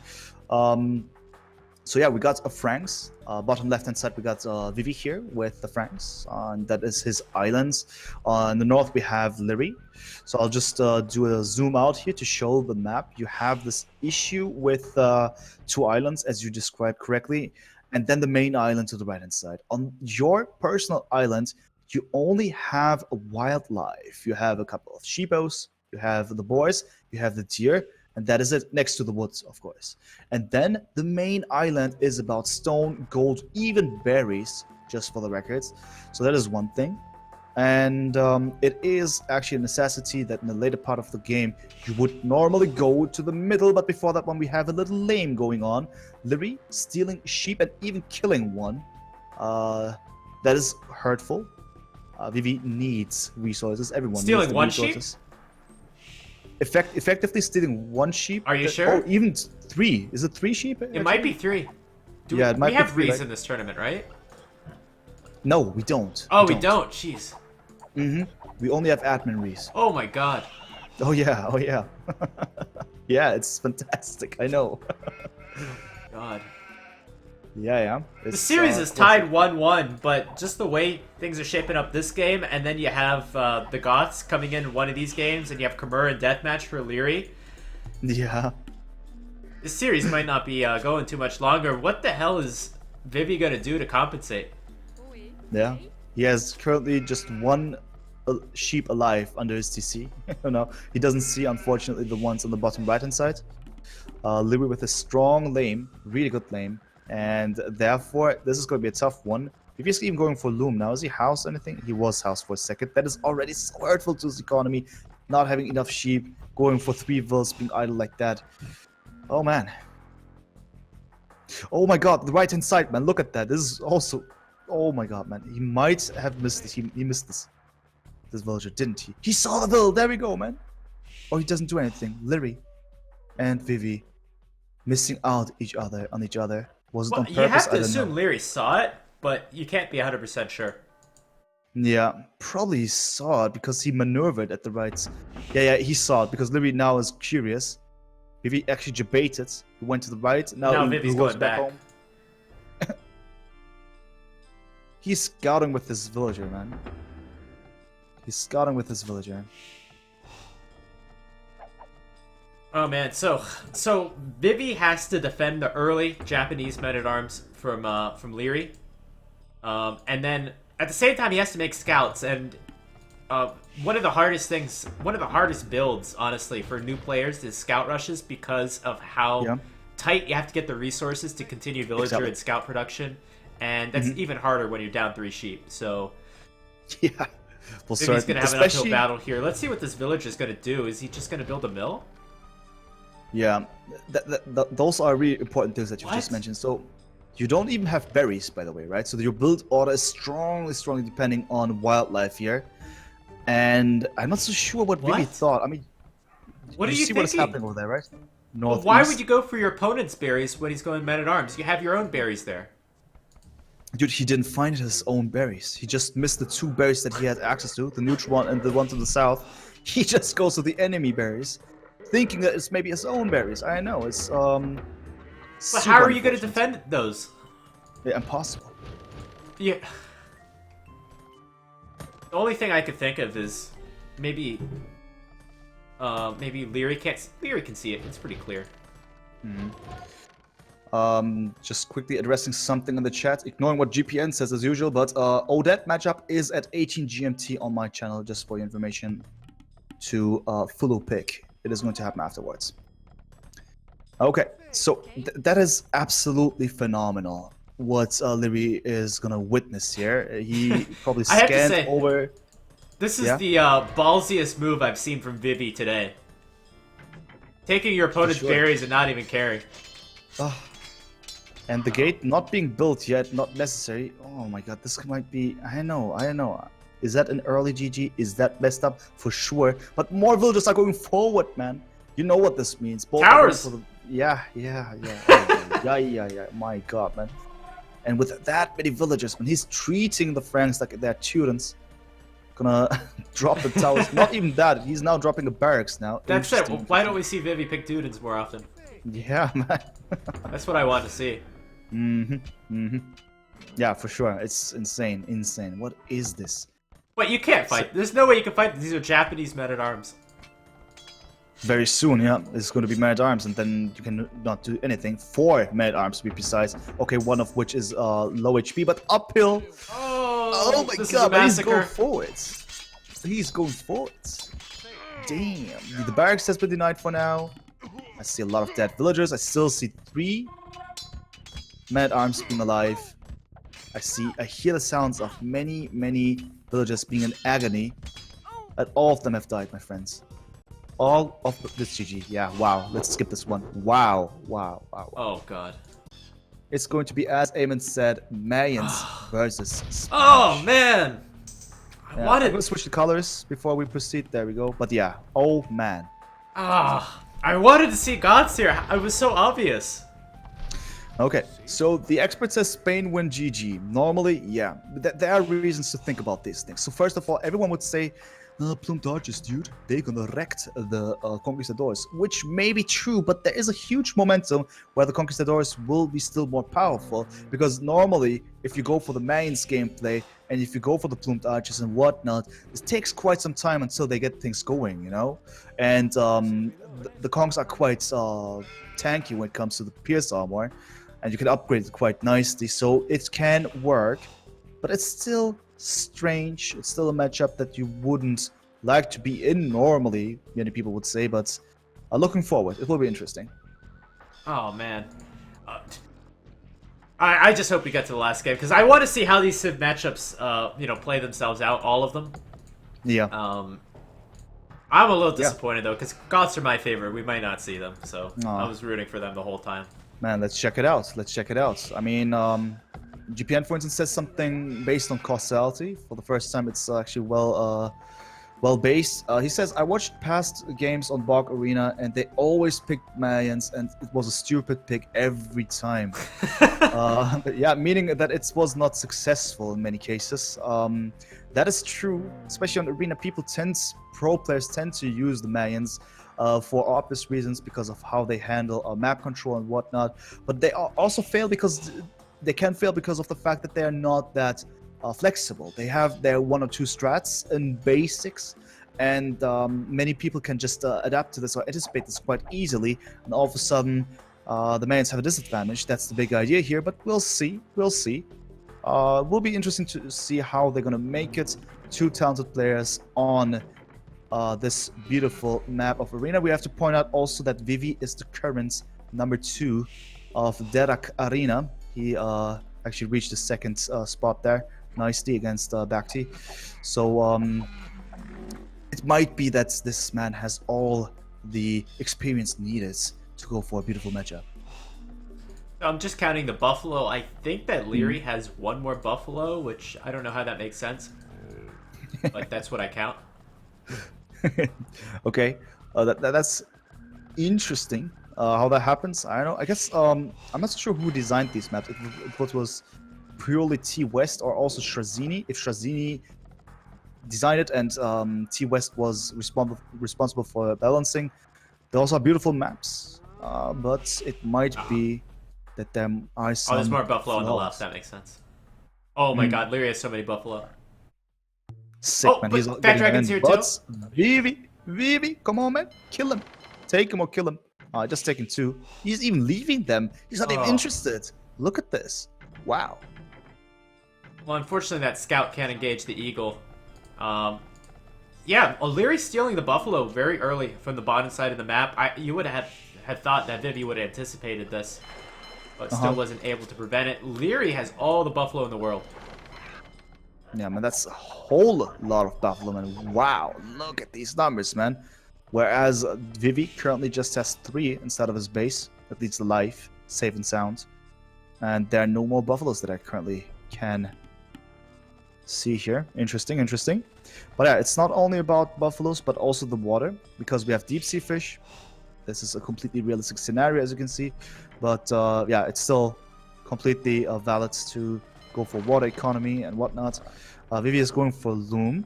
[SPEAKER 1] So yeah, we got a Franks. Bottom left-hand side, we got Vivi here with the Franks. And that is his islands. In the north, we have Liereyy. So I'll just do a zoom out here to show the map. You have this issue with 2 islands, as you described correctly, and then the main island to the right-hand side. On your personal island, you only have a wildlife. You have a couple of sheepos, you have the boars, you have the deer, and that is it, next to the woods, of course. And then the main island is about stone, gold, even berries, just for the records. So that is one thing. And it is actually a necessity that in the later part of the game, you would normally go to the middle, but before that one, we have a little lame going on. Liereyy stealing sheep and even killing one. That is hurtful. Vivi needs resources. Everyone
[SPEAKER 2] Stealing
[SPEAKER 1] needs
[SPEAKER 2] one
[SPEAKER 1] resources.
[SPEAKER 2] sheep?
[SPEAKER 1] Effectively stealing 1 sheep.
[SPEAKER 2] Are you sure?
[SPEAKER 1] Oh, even 3. Is it 3 sheep?
[SPEAKER 2] It might be 3.
[SPEAKER 1] Yeah, it might
[SPEAKER 2] we
[SPEAKER 1] be
[SPEAKER 2] have
[SPEAKER 1] 3,
[SPEAKER 2] Rees in this tournament, right?
[SPEAKER 1] No, we don't.
[SPEAKER 2] Oh, we don't. Jeez.
[SPEAKER 1] We only have admin Rees.
[SPEAKER 2] Oh my god.
[SPEAKER 1] Oh yeah, oh yeah. Yeah, it's fantastic. I know.
[SPEAKER 2] God.
[SPEAKER 1] Yeah.
[SPEAKER 2] The series is tied 1-1, but just the way things are shaping up this game, and then you have the Goths coming in one of these games, and you have Khmer and Deathmatch for Liereyy.
[SPEAKER 1] Yeah.
[SPEAKER 2] This series might not be going too much longer. What the hell is Vivi gonna do to compensate?
[SPEAKER 1] Yeah. He has currently just 1 sheep alive under his TC. No, he doesn't see, unfortunately, the ones on the bottom right-hand side. Liereyy with a strong lane, really good lane. And therefore, this is going to be a tough one. If he's even going for Loom now, is he housed anything? He was housed for a second. That is already so hurtful to his economy. Not having enough sheep, going for 3 vills, being idle like that. Oh man. Oh my god, the right hand side, man. Look at that. This is also... Oh my god, man. He might have missed this. He missed this. This villager, didn't he? He saw the vill. There we go, man. Oh, he doesn't do anything. Liereyy and Vivi missing out on each other. Was it on purpose?
[SPEAKER 2] You have to
[SPEAKER 1] I don't
[SPEAKER 2] assume
[SPEAKER 1] know.
[SPEAKER 2] Liereyy saw it, but you can't be 100% sure.
[SPEAKER 1] Yeah, probably saw it because he maneuvered at the right... Yeah, he saw it because Liereyy now is curious. Vivi actually debated. He went to the right. Now
[SPEAKER 2] Vivi's
[SPEAKER 1] he goes
[SPEAKER 2] going
[SPEAKER 1] back
[SPEAKER 2] back.
[SPEAKER 1] home. He's scouting with this villager, man. He's scouting with this villager.
[SPEAKER 2] Oh man, so Vivi has to defend the early Japanese men-at-arms from Liereyy, and then at the same time he has to make scouts. And one of the hardest builds, honestly, for new players is scout rushes because of how tight you have to get the resources to continue villager and scout production, and that's even harder when you're down 3 sheep. So
[SPEAKER 1] yeah, well,
[SPEAKER 2] Vivi's gonna have an uphill battle here. Let's see what this villager is gonna do. Is he just gonna build a mill?
[SPEAKER 1] Yeah, those are really important things that you just mentioned. So you don't even have berries, by the way, right? So your build order is strongly depending on wildlife here. And I'm not so sure what Vivi thought. I mean,
[SPEAKER 2] what are you
[SPEAKER 1] see
[SPEAKER 2] thinking?
[SPEAKER 1] what is happening over there, right?
[SPEAKER 2] Well, why would you go for your opponent's berries when he's going men-at-arms? You have your own berries there.
[SPEAKER 1] Dude, he didn't find his own berries. He just missed the 2 berries that he had access to, the neutral one and the one to the south. He just goes to the enemy berries, thinking that it's maybe his own berries. I know, it's
[SPEAKER 2] But how are you going to defend those?
[SPEAKER 1] Yeah, impossible.
[SPEAKER 2] Yeah. The only thing I could think of is maybe Liereyy can't. Liereyy can see it. It's pretty clear.
[SPEAKER 1] Just quickly addressing something in the chat, ignoring what GPN says as usual, but Odette matchup is at 18 GMT on my channel, just for your information, to follow pick. It is going to happen afterwards. Okay, so that is absolutely phenomenal what Liereyy is going to witness here. He probably scanned over...
[SPEAKER 2] This is the ballsiest move I've seen from Vivi today. Taking your opponent's berries and not even caring.
[SPEAKER 1] And the gate not being built yet, not necessary. Oh my god, this might be... I know. Is that an early GG? Is that messed up? For sure. But more villagers are going forward, man. You know what this means. Both
[SPEAKER 2] towers!
[SPEAKER 1] Yeah. Yeah. My god, man. And with that many villagers, when he's treating the Franks like they're students, gonna drop the towers. Not even that, he's now dropping the barracks now.
[SPEAKER 2] That's it. Why don't we see Vivi pick Dudens more often?
[SPEAKER 1] Yeah, man.
[SPEAKER 2] That's what I want to see.
[SPEAKER 1] Mm-hmm. Mm-hmm. Yeah, for sure. It's insane. Insane. What is this?
[SPEAKER 2] Wait, you can't fight. There's no way you can fight. These are Japanese men-at-arms.
[SPEAKER 1] Very soon, yeah, it's going to be man-at-arms, and then you can not do anything. 4 man-at-arms to be precise. Okay, one of which is low HP, but uphill. Oh my
[SPEAKER 2] this
[SPEAKER 1] god,
[SPEAKER 2] is a
[SPEAKER 1] but he's going
[SPEAKER 2] massacre.
[SPEAKER 1] forwards. He's going forwards. Damn. The barracks has been denied for now. I see a lot of dead villagers. I still see 3 man-at-arms being alive. I hear the sounds of many villagers being in agony. And all of them have died, my friends. All of this GG. Yeah, wow. Let's skip this one. Wow.
[SPEAKER 2] Oh god.
[SPEAKER 1] It's going to be, as Eamon said, Mayans versus Smash.
[SPEAKER 2] Oh man.
[SPEAKER 1] Yeah, I'm going to switch the colors before we proceed. There we go. But yeah. Oh man.
[SPEAKER 2] I wanted to see gods here. It was so obvious.
[SPEAKER 1] Okay, so the expert says Spain win GG. Normally, yeah. There are reasons to think about these things. So first of all, everyone would say, Plumed Archers, dude, they're gonna wreck the Conquistadors, which may be true, but there is a huge momentum where the Conquistadors will be still more powerful, because normally, if you go for the mains gameplay, and if you go for the Plumed Archers and whatnot, it takes quite some time until they get things going, you know? And the Congs are quite tanky when it comes to the Pierce Armor, and you can upgrade it quite nicely, so it can work, but it's still strange. It's still a matchup that you wouldn't like to be in normally, many people would say, but looking forward, it will be interesting.
[SPEAKER 2] Oh man. I just hope we get to the last game, because I want to see how these Civ matchups play themselves out, all of them.
[SPEAKER 1] Yeah.
[SPEAKER 2] I'm a little disappointed though, because gods are my favorite. We might not see them, so I was rooting for them the whole time.
[SPEAKER 1] Man, let's check it out. Let's check it out. I mean, GPN, for instance, says something based on causality. For the first time, it's actually well based. He says, I watched past games on Bog Arena, and they always picked Mayans, and it was a stupid pick every time. Yeah, meaning that it was not successful in many cases. That is true, especially on Arena. Pro players tend to use the Mayans for obvious reasons because of how they handle map control and whatnot. But they also fail because they can fail because of the fact that they are not that flexible. They have their 1 or 2 strats and basics, and many people can just adapt to this or anticipate this quite easily, and all of a sudden the Mayans have a disadvantage. That's the big idea here, but we'll see. We'll see. Will be interesting to see how they're going to make it. 2 talented players on this beautiful map of Arena. We have to point out also that Vivi is the current number 2 of Derak Arena. He actually reached the 2nd spot there nicely against Bhakti. So it might be that this man has all the experience needed to go for a beautiful matchup.
[SPEAKER 2] I'm just counting the buffalo. I think that Liereyy has 1 more buffalo, which I don't know how that makes sense. But that's what I count.
[SPEAKER 1] Okay, that's interesting. How that happens, I don't know. I guess I'm not so sure who designed these maps. If it was purely T West or also Shrazini. If Shrazini designed it and T West was responsible for balancing, those are beautiful maps. But it might be that there are some.
[SPEAKER 2] Oh, there's more buffalo on the left. That makes sense. Oh my God, Liereyy has so many buffalo.
[SPEAKER 1] Sick, man. He's
[SPEAKER 2] Fat Dragon's here too.
[SPEAKER 1] Vivi, come on, man, kill him, take him or kill him. Just taking 2. He's even leaving them. He's not even interested. Look at this. Wow.
[SPEAKER 2] Well, unfortunately, that scout can't engage the eagle. Yeah, Liereyy stealing the buffalo very early from the bottom side of the map. You would have thought that Vivi would have anticipated this, but still wasn't able to prevent it. Liereyy has all the buffalo in the world.
[SPEAKER 1] Yeah, man, that's a whole lot of buffalo, man. Wow, look at these numbers, man. Whereas Vivi currently just has 3 instead of his base that leads to life, safe and sound. And there are no more buffaloes that I currently can see here. Interesting. But yeah, it's not only about buffaloes, but also the water, because we have deep sea fish. This is a completely realistic scenario, as you can see. But yeah, it's still completely valid to go for water economy and whatnot. Vivi is going for Loom.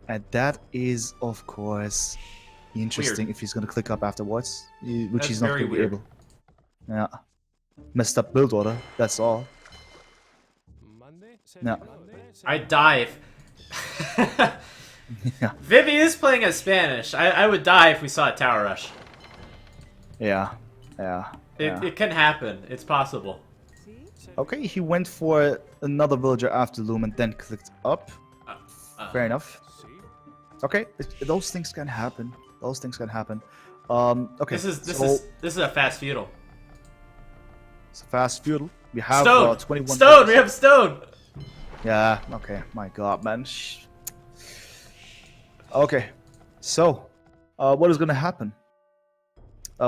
[SPEAKER 1] And that is, of course, interesting. Weird. If he's going to click up afterwards, which he's not going to be able. Yeah. Messed up build order, that's all. Yeah.
[SPEAKER 2] I dive.
[SPEAKER 1] Yeah.
[SPEAKER 2] Vivi is playing as Spanish. I would die if we saw a tower rush.
[SPEAKER 1] Yeah. Yeah.
[SPEAKER 2] It can happen. It's possible.
[SPEAKER 1] Okay, he went for another villager after Loom and then clicked up. Fair enough. Okay, those things can happen. Those things can happen. Okay.
[SPEAKER 2] This is a fast feudal.
[SPEAKER 1] It's a fast feudal. We have
[SPEAKER 2] Stone.
[SPEAKER 1] 21.
[SPEAKER 2] Stone.
[SPEAKER 1] villages.
[SPEAKER 2] We have stone.
[SPEAKER 1] Yeah. Okay. My God, man. Okay. So, what is gonna happen?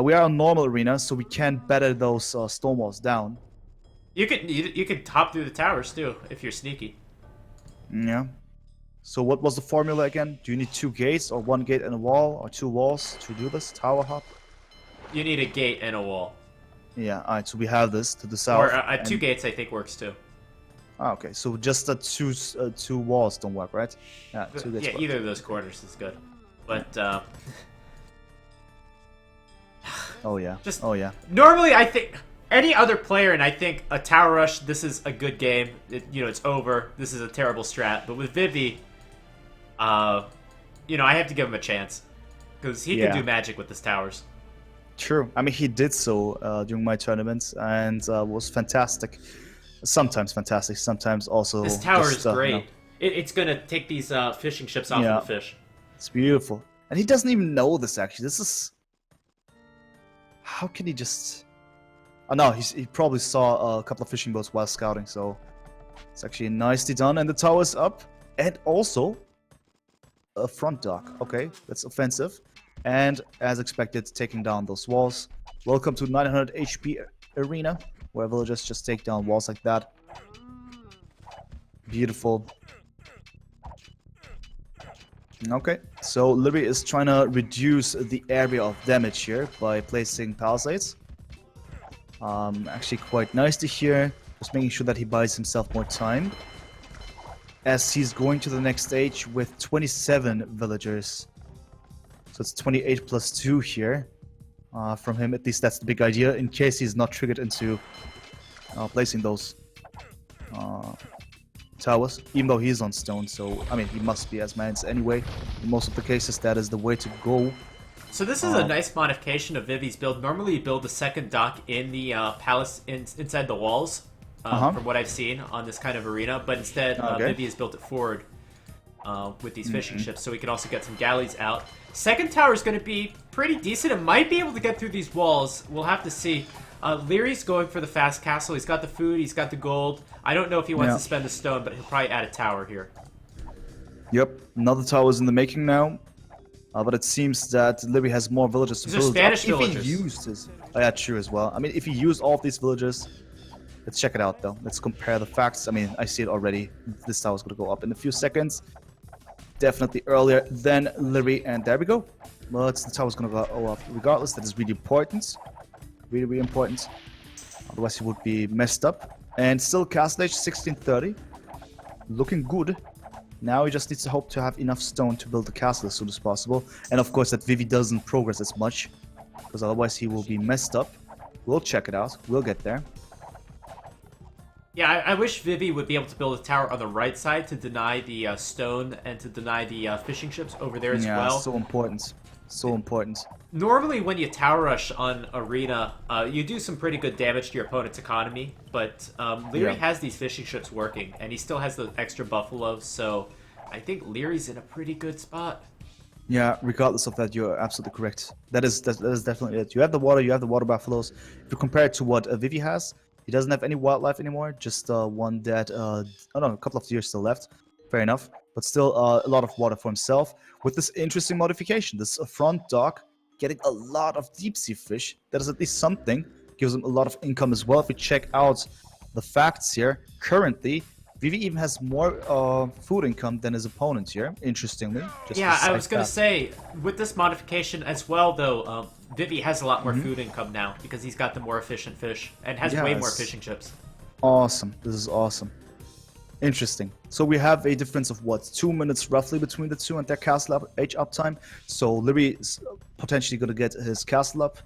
[SPEAKER 1] We are on normal arena, so we can batter those stone walls down.
[SPEAKER 2] You could hop through the towers too if you're sneaky.
[SPEAKER 1] Yeah. So what was the formula again? Do you need 2 gates or 1 gate and a wall or 2 walls to do this tower hop?
[SPEAKER 2] You need a gate and a wall.
[SPEAKER 1] Yeah. All right. So we have this to the south.
[SPEAKER 2] Or 2 gates, I think, works too.
[SPEAKER 1] Okay. So just the two walls don't work, right? Yeah. 2 gates.
[SPEAKER 2] Yeah,
[SPEAKER 1] work.
[SPEAKER 2] either of those corners is good. But
[SPEAKER 1] Oh yeah.
[SPEAKER 2] Just-
[SPEAKER 1] Oh yeah.
[SPEAKER 2] normally, I think any other player, and I think a tower rush, this is a good game. It's over. This is a terrible strat. But with Vivi, I have to give him a chance because he can
[SPEAKER 1] Yeah.
[SPEAKER 2] do magic with his towers.
[SPEAKER 1] True. I mean, he did so during my tournaments and was fantastic. Sometimes fantastic. Sometimes also.
[SPEAKER 2] This tower
[SPEAKER 1] just,
[SPEAKER 2] is great. It's gonna take these fishing ships off
[SPEAKER 1] Yeah.
[SPEAKER 2] of the fish.
[SPEAKER 1] It's beautiful, and he doesn't even know this. Actually, this is. How can he just? Oh no, he probably saw a couple of fishing boats while scouting. So it's actually nicely done, and the tower's up, and also a front dock. Okay, that's offensive. And as expected, taking down those walls. Welcome to 900 HP arena, where villagers just take down walls like that. Beautiful. Okay, so Liereyy is trying to reduce the area of damage here by placing palisades. Actually quite nicely here, just making sure that he buys himself more time. As he's going to the next stage with 27 villagers. So it's 28 plus 2 here. From him, at least that's the big idea, in case he's not triggered into placing those towers, even though he's on stone. So, I mean, he must be as mans anyway. In most of the cases, that is the way to go.
[SPEAKER 2] So this is a nice modification of Vivi's build. Normally you build a second dock in the palace inside the walls, from what I've seen on this kind of arena, but instead Vivi has built it forward with these fishing ships, so we can also get some galleys out. Second tower is going to be pretty decent. It might be able to get through these walls. We'll have to see. Lierey's going for the fast castle. He's got the food, he's got the gold. I don't know if he wants to spend the stone, but he'll probably add a tower here.
[SPEAKER 1] Yep, another tower is in the making now. But it seems that Liereyy has more villagers to
[SPEAKER 2] These are
[SPEAKER 1] build.
[SPEAKER 2] Spanish
[SPEAKER 1] If
[SPEAKER 2] villagers.
[SPEAKER 1] he used his... Oh, yeah, true as well. I mean, if he used all of these villagers... Let's check it out, though. Let's compare the facts. I mean, I see it already. This tower's going to go up in a few seconds. Definitely earlier than Liereyy. And there we go. But the tower's going to go up regardless. That is really important. Really, really important. Otherwise, he would be messed up. And still, castle age 1630. Looking good. Now he just needs to hope to have enough stone to build the castle as soon as possible. And of course that Vivi doesn't progress as much, because otherwise he will be messed up. We'll check it out. We'll get there.
[SPEAKER 2] Yeah, I wish Vivi would be able to build a tower on the right side to deny the stone and to deny the fishing ships over there as well.
[SPEAKER 1] Yeah, so important. So important.
[SPEAKER 2] Normally when you tower rush on arena, you do some pretty good damage to your opponent's economy, but Liereyy has these fishing ships working, and he still has the extra buffaloes, so I think Lierey's in a pretty good spot.
[SPEAKER 1] Yeah, regardless of that, you're absolutely correct. That is definitely it. You have the water buffaloes. If you compare it to what Vivi has, he doesn't have any wildlife anymore, just one that, I don't know, a couple of years still left. Fair enough. But still a lot of water for himself. With this interesting modification, this front dock, getting a lot of deep sea fish. That is at least something. Gives him a lot of income as well. If we check out the facts here, currently, Vivi even has more food income than his opponent here, interestingly.
[SPEAKER 2] Yeah, I was going to say, with this modification as well, though, Vivi has a lot more food income now because he's got the more efficient fish and has way more fishing ships.
[SPEAKER 1] Awesome. This is awesome. Interesting. So we have a difference of what, 2 minutes roughly between the two and their castle age uptime. So Liereyy is potentially going to get his castle up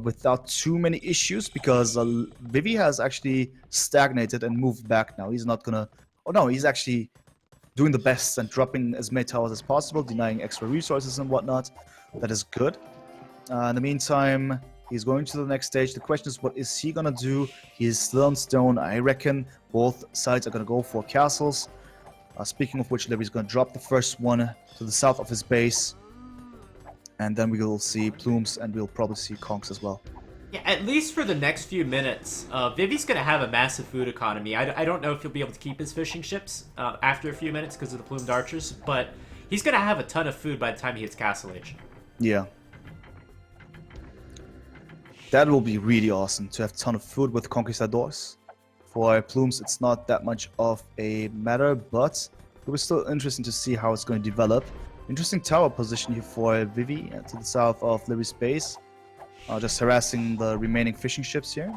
[SPEAKER 1] without too many issues because Vivi has actually stagnated and moved back now. He's not gonna. Oh no, he's actually doing the best and dropping as many towers as possible, denying extra resources and whatnot. That is good. In the meantime, he's going to the next stage. The question is, what is he gonna do? He's still on stone. I reckon both sides are gonna go for castles. Speaking of which, Lierey's gonna drop the first one to the south of his base. And then we will see Plumes, and we'll probably see Conks as well.
[SPEAKER 2] Yeah, at least for the next few minutes, Vivi's going to have a massive food economy. I don't know if he'll be able to keep his fishing ships after a few minutes because of the plumed archers, but he's going to have a ton of food by the time he hits Castle Age.
[SPEAKER 1] Yeah. That will be really awesome to have a ton of food with Conquistadors. For Plumes, it's not that much of a matter, but it was still interesting to see how it's going to develop. Interesting tower position here for Vivi to the south of Lierey's base. Just harassing the remaining fishing ships here.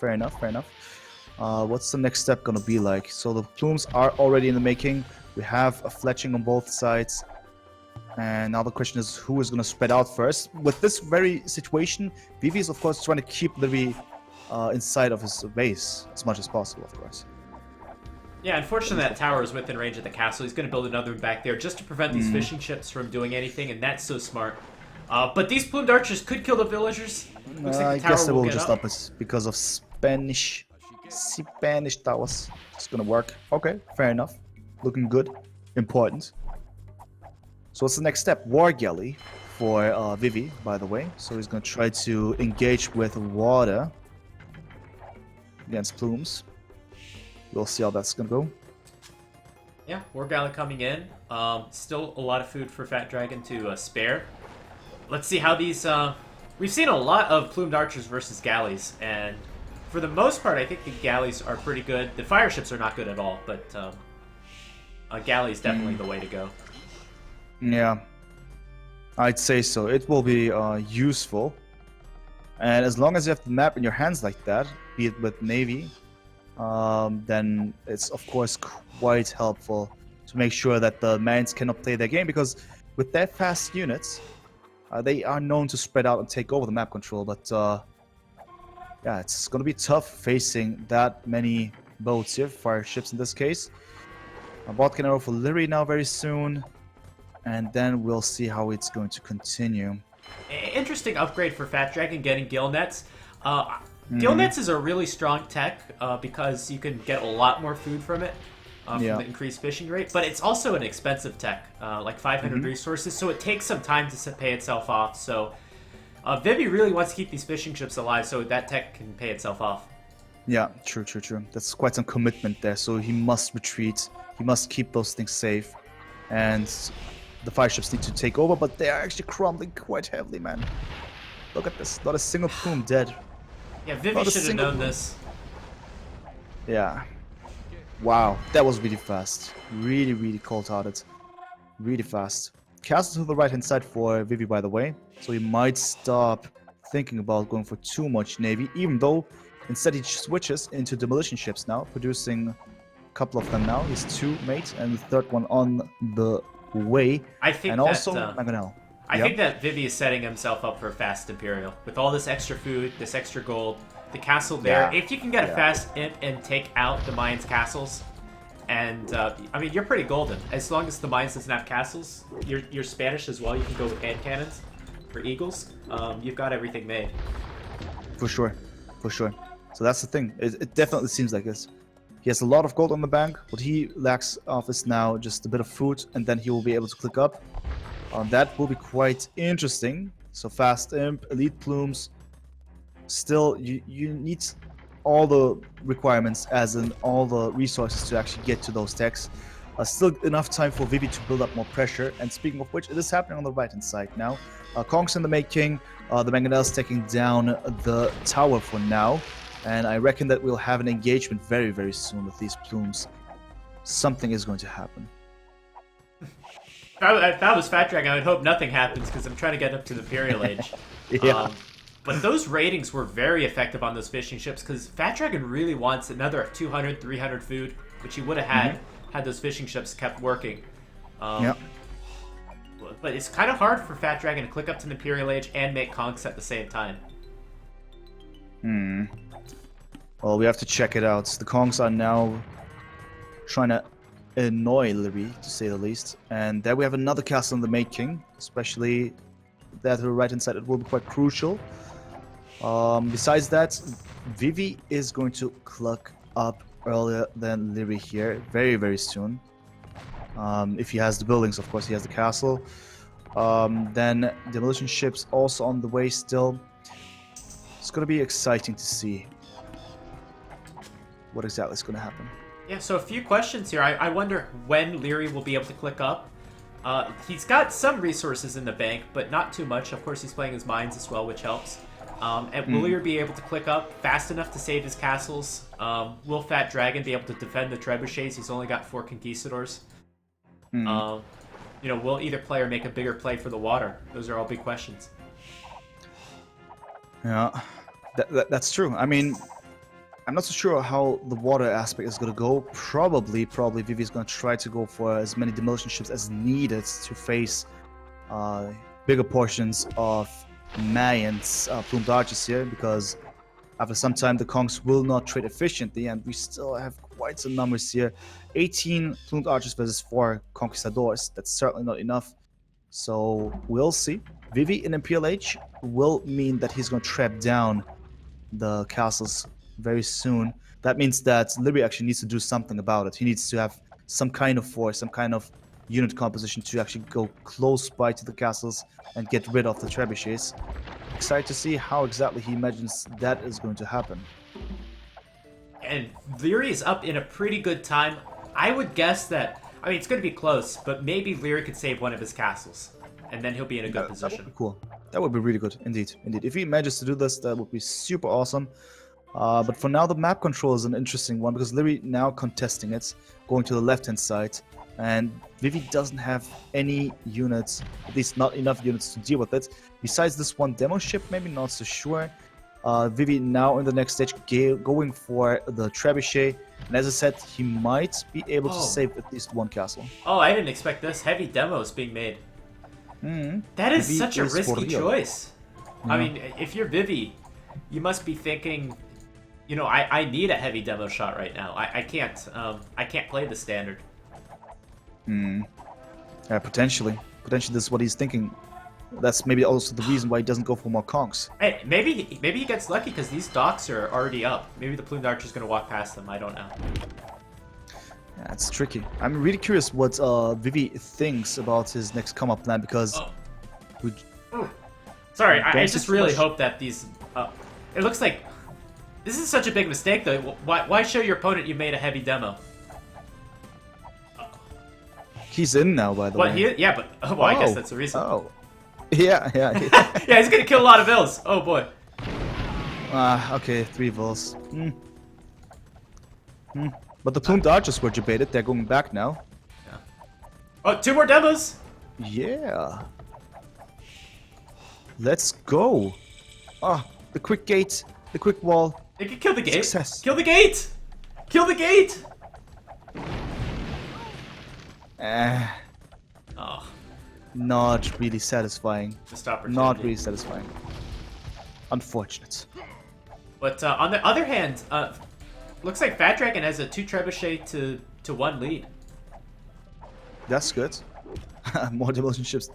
[SPEAKER 1] Fair enough, fair enough. What's the next step gonna be like? So the Plumes are already in the making. We have a fletching on both sides. And now the question is who is gonna spread out first. With this very situation, Vivi is of course trying to keep Lierey inside of his base as much as possible, of course.
[SPEAKER 2] Yeah, unfortunately that tower is within range of the castle. He's going to build another one back there just to prevent these fishing ships from doing anything, and that's so smart. But these plumed archers could kill the villagers. Looks like
[SPEAKER 1] I
[SPEAKER 2] the tower
[SPEAKER 1] guess they will just
[SPEAKER 2] up.
[SPEAKER 1] up us because of Spanish towers. It's gonna work. Okay, fair enough. Looking good. Important. So what's the next step? War Galley for Vivi, by the way. So he's gonna try to engage with water against Plumes. We'll see how that's gonna go.
[SPEAKER 2] Yeah, War Galley coming in. Still a lot of food for Fat Dragon to spare. Let's see how these... We've seen a lot of plumed archers versus galleys, and for the most part, I think the galleys are pretty good. The fire ships are not good at all, but a galley is definitely the way to go.
[SPEAKER 1] Yeah, I'd say so. It will be useful. And as long as you have the map in your hands like that, be it with Navy, then it's of course quite helpful to make sure that the Mans cannot play their game, because with their fast units, they are known to spread out and take over the map control, but yeah, it's gonna be tough facing that many boats here, fire ships in this case. A bot can arrow for Liereyy now very soon, and then we'll see how it's going to continue.
[SPEAKER 2] Interesting upgrade for Fat Dragon getting gill nets. Gill nets is a really strong tech because you can get a lot more food from it from the increased fishing rate, but it's also an expensive tech, like 500 resources, so it takes some time to pay itself off. So Vivi really wants to keep these fishing ships alive so that tech can pay itself off.
[SPEAKER 1] Yeah, true. That's quite some commitment there, so he must retreat. He must keep those things safe, and the fire ships need to take over, but they are actually crumbling quite heavily, man. Look at this, not a single plume dead.
[SPEAKER 2] Yeah, Vivi should have known this.
[SPEAKER 1] Yeah. Wow, that was really fast. Really cold-hearted. Really fast. Castle to the right-hand side for Vivi, by the way. So he might stop thinking about going for too much Navy, even though instead he switches into demolition ships now, producing a couple of them now. He's 2 mate, and the third one on the way.
[SPEAKER 2] I think
[SPEAKER 1] and
[SPEAKER 2] that,
[SPEAKER 1] also Mangonel.
[SPEAKER 2] I think that Vivi is setting himself up for a fast Imperial. With all this extra food, this extra gold, the castle there.
[SPEAKER 1] Yeah.
[SPEAKER 2] If you can get a fast imp and take out the Mayans' castles, and I mean, you're pretty golden. As long as the Mayans doesn't have castles, you're Spanish as well. You can go with hand cannons for eagles. You've got everything made.
[SPEAKER 1] For sure. So that's the thing. It definitely seems like this. He has a lot of gold on the bank. What he lacks of is now just a bit of food, and then he will be able to click up. That will be quite interesting. So fast imp, elite plumes. Still, you need all the requirements, as in all the resources to actually get to those techs. Still enough time for Vivi to build up more pressure. And speaking of which, it is happening on the right-hand side now. Conks in the making. The Mangonel's taking down the tower for now. And I reckon that we'll have an engagement very soon with these plumes. Something is going to happen.
[SPEAKER 2] If I was Fat Dragon, I would hope nothing happens because I'm trying to get up to the Imperial Age.
[SPEAKER 1] Yeah.
[SPEAKER 2] But those ratings were very effective on those fishing ships because Fat Dragon really wants another 200, 300 food, which he would have had had those fishing ships kept working. But it's kind of hard for Fat Dragon to click up to an Imperial Age and make conks at the same time.
[SPEAKER 1] Well, we have to check it out. The Kongs are now trying to annoy Liereyy, to say the least. And there we have another castle in the making, especially there to the right-hand side. It will be quite crucial. Besides that, Vivi is going to cluck up earlier than Liereyy here, very, very soon. If he has the buildings, of course, he has the castle. Then demolition ships also on the way still. It's going to be exciting to see what exactly is going to happen.
[SPEAKER 2] Yeah, so a few questions here. I wonder when Liereyy will be able to click up. He's got some resources in the bank, but not too much. Of course, he's playing his mines as well, which helps. And will Liereyy be able to click up fast enough to save his castles? Will Fat Dragon be able to defend the trebuchets? He's only got 4 conquistadors. You know, will either player make a bigger play for the water? Those are all big questions.
[SPEAKER 1] Yeah, that's true. I mean, I'm not so sure how the water aspect is going to go. Probably Vivi is going to try to go for as many demolition ships as needed to face bigger portions of Mayan's plumed archers here, because after some time the Kongs will not trade efficiently, and we still have quite some numbers here. 18 plumed archers versus 4 conquistadors. That's certainly not enough. So we'll see. Vivi in Imperial Age will mean that he's going to trap down the castles very soon. That means that Liereyy actually needs to do something about it. He needs to have some kind of force, some kind of unit composition to actually go close by to the castles and get rid of the trebuchets. Excited to see how exactly he imagines that is going to happen.
[SPEAKER 2] And Liereyy is up in a pretty good time. I would guess that, I mean, it's going to be close, but maybe Liereyy could save one of his castles, and then he'll be in a good position.
[SPEAKER 1] That would be cool. That would be really good, indeed. If he manages to do this, that would be super awesome. But for now, the map control is an interesting one, because Liereyy now contesting it, going to the left-hand side, and Vivi doesn't have any units, at least not enough units to deal with it. Besides this one demo ship, maybe not so sure. Vivi now in the next stage going for the trebuchet, and as I said, he might be able to save at least one castle.
[SPEAKER 2] Oh, I didn't expect this. Heavy demos being made. That is
[SPEAKER 1] Vivi
[SPEAKER 2] such a risky choice.
[SPEAKER 1] Yeah.
[SPEAKER 2] I mean, if you're Vivi, you must be thinking, you know, I need a heavy demo shot right now. I can't play the standard.
[SPEAKER 1] Yeah, potentially this is what he's thinking. That's maybe also the reason why he doesn't go for more conks.
[SPEAKER 2] Hey, maybe he gets lucky because these docks are already up. Maybe the plumed archer's gonna walk past them. I don't know.
[SPEAKER 1] Yeah, it's tricky. I'm really curious what Vivi thinks about his next come-up plan, because
[SPEAKER 2] sorry, I just really hope that these. It looks like this is such a big mistake, though. Why show your opponent you made a heavy demo?
[SPEAKER 1] He's in now, by the way.
[SPEAKER 2] Yeah, but I guess that's the reason.
[SPEAKER 1] Oh, yeah.
[SPEAKER 2] Yeah, he's gonna kill a lot of vills. Oh boy.
[SPEAKER 1] Okay, 3 vills. But the plumed archers were debated. They're going back now.
[SPEAKER 2] Yeah. Oh, 2 more demos.
[SPEAKER 1] Yeah. Let's go. The quick gate, the quick wall.
[SPEAKER 2] They can kill the gate.
[SPEAKER 1] Success.
[SPEAKER 2] Kill the gate. Kill the gate. Oh.
[SPEAKER 1] Not really satisfying.
[SPEAKER 2] Missed opportunity.
[SPEAKER 1] Not really satisfying. Unfortunate.
[SPEAKER 2] But on the other hand, looks like Fat Dragon has a 2 trebuchet to 1 lead.
[SPEAKER 1] That's good. More demolition ships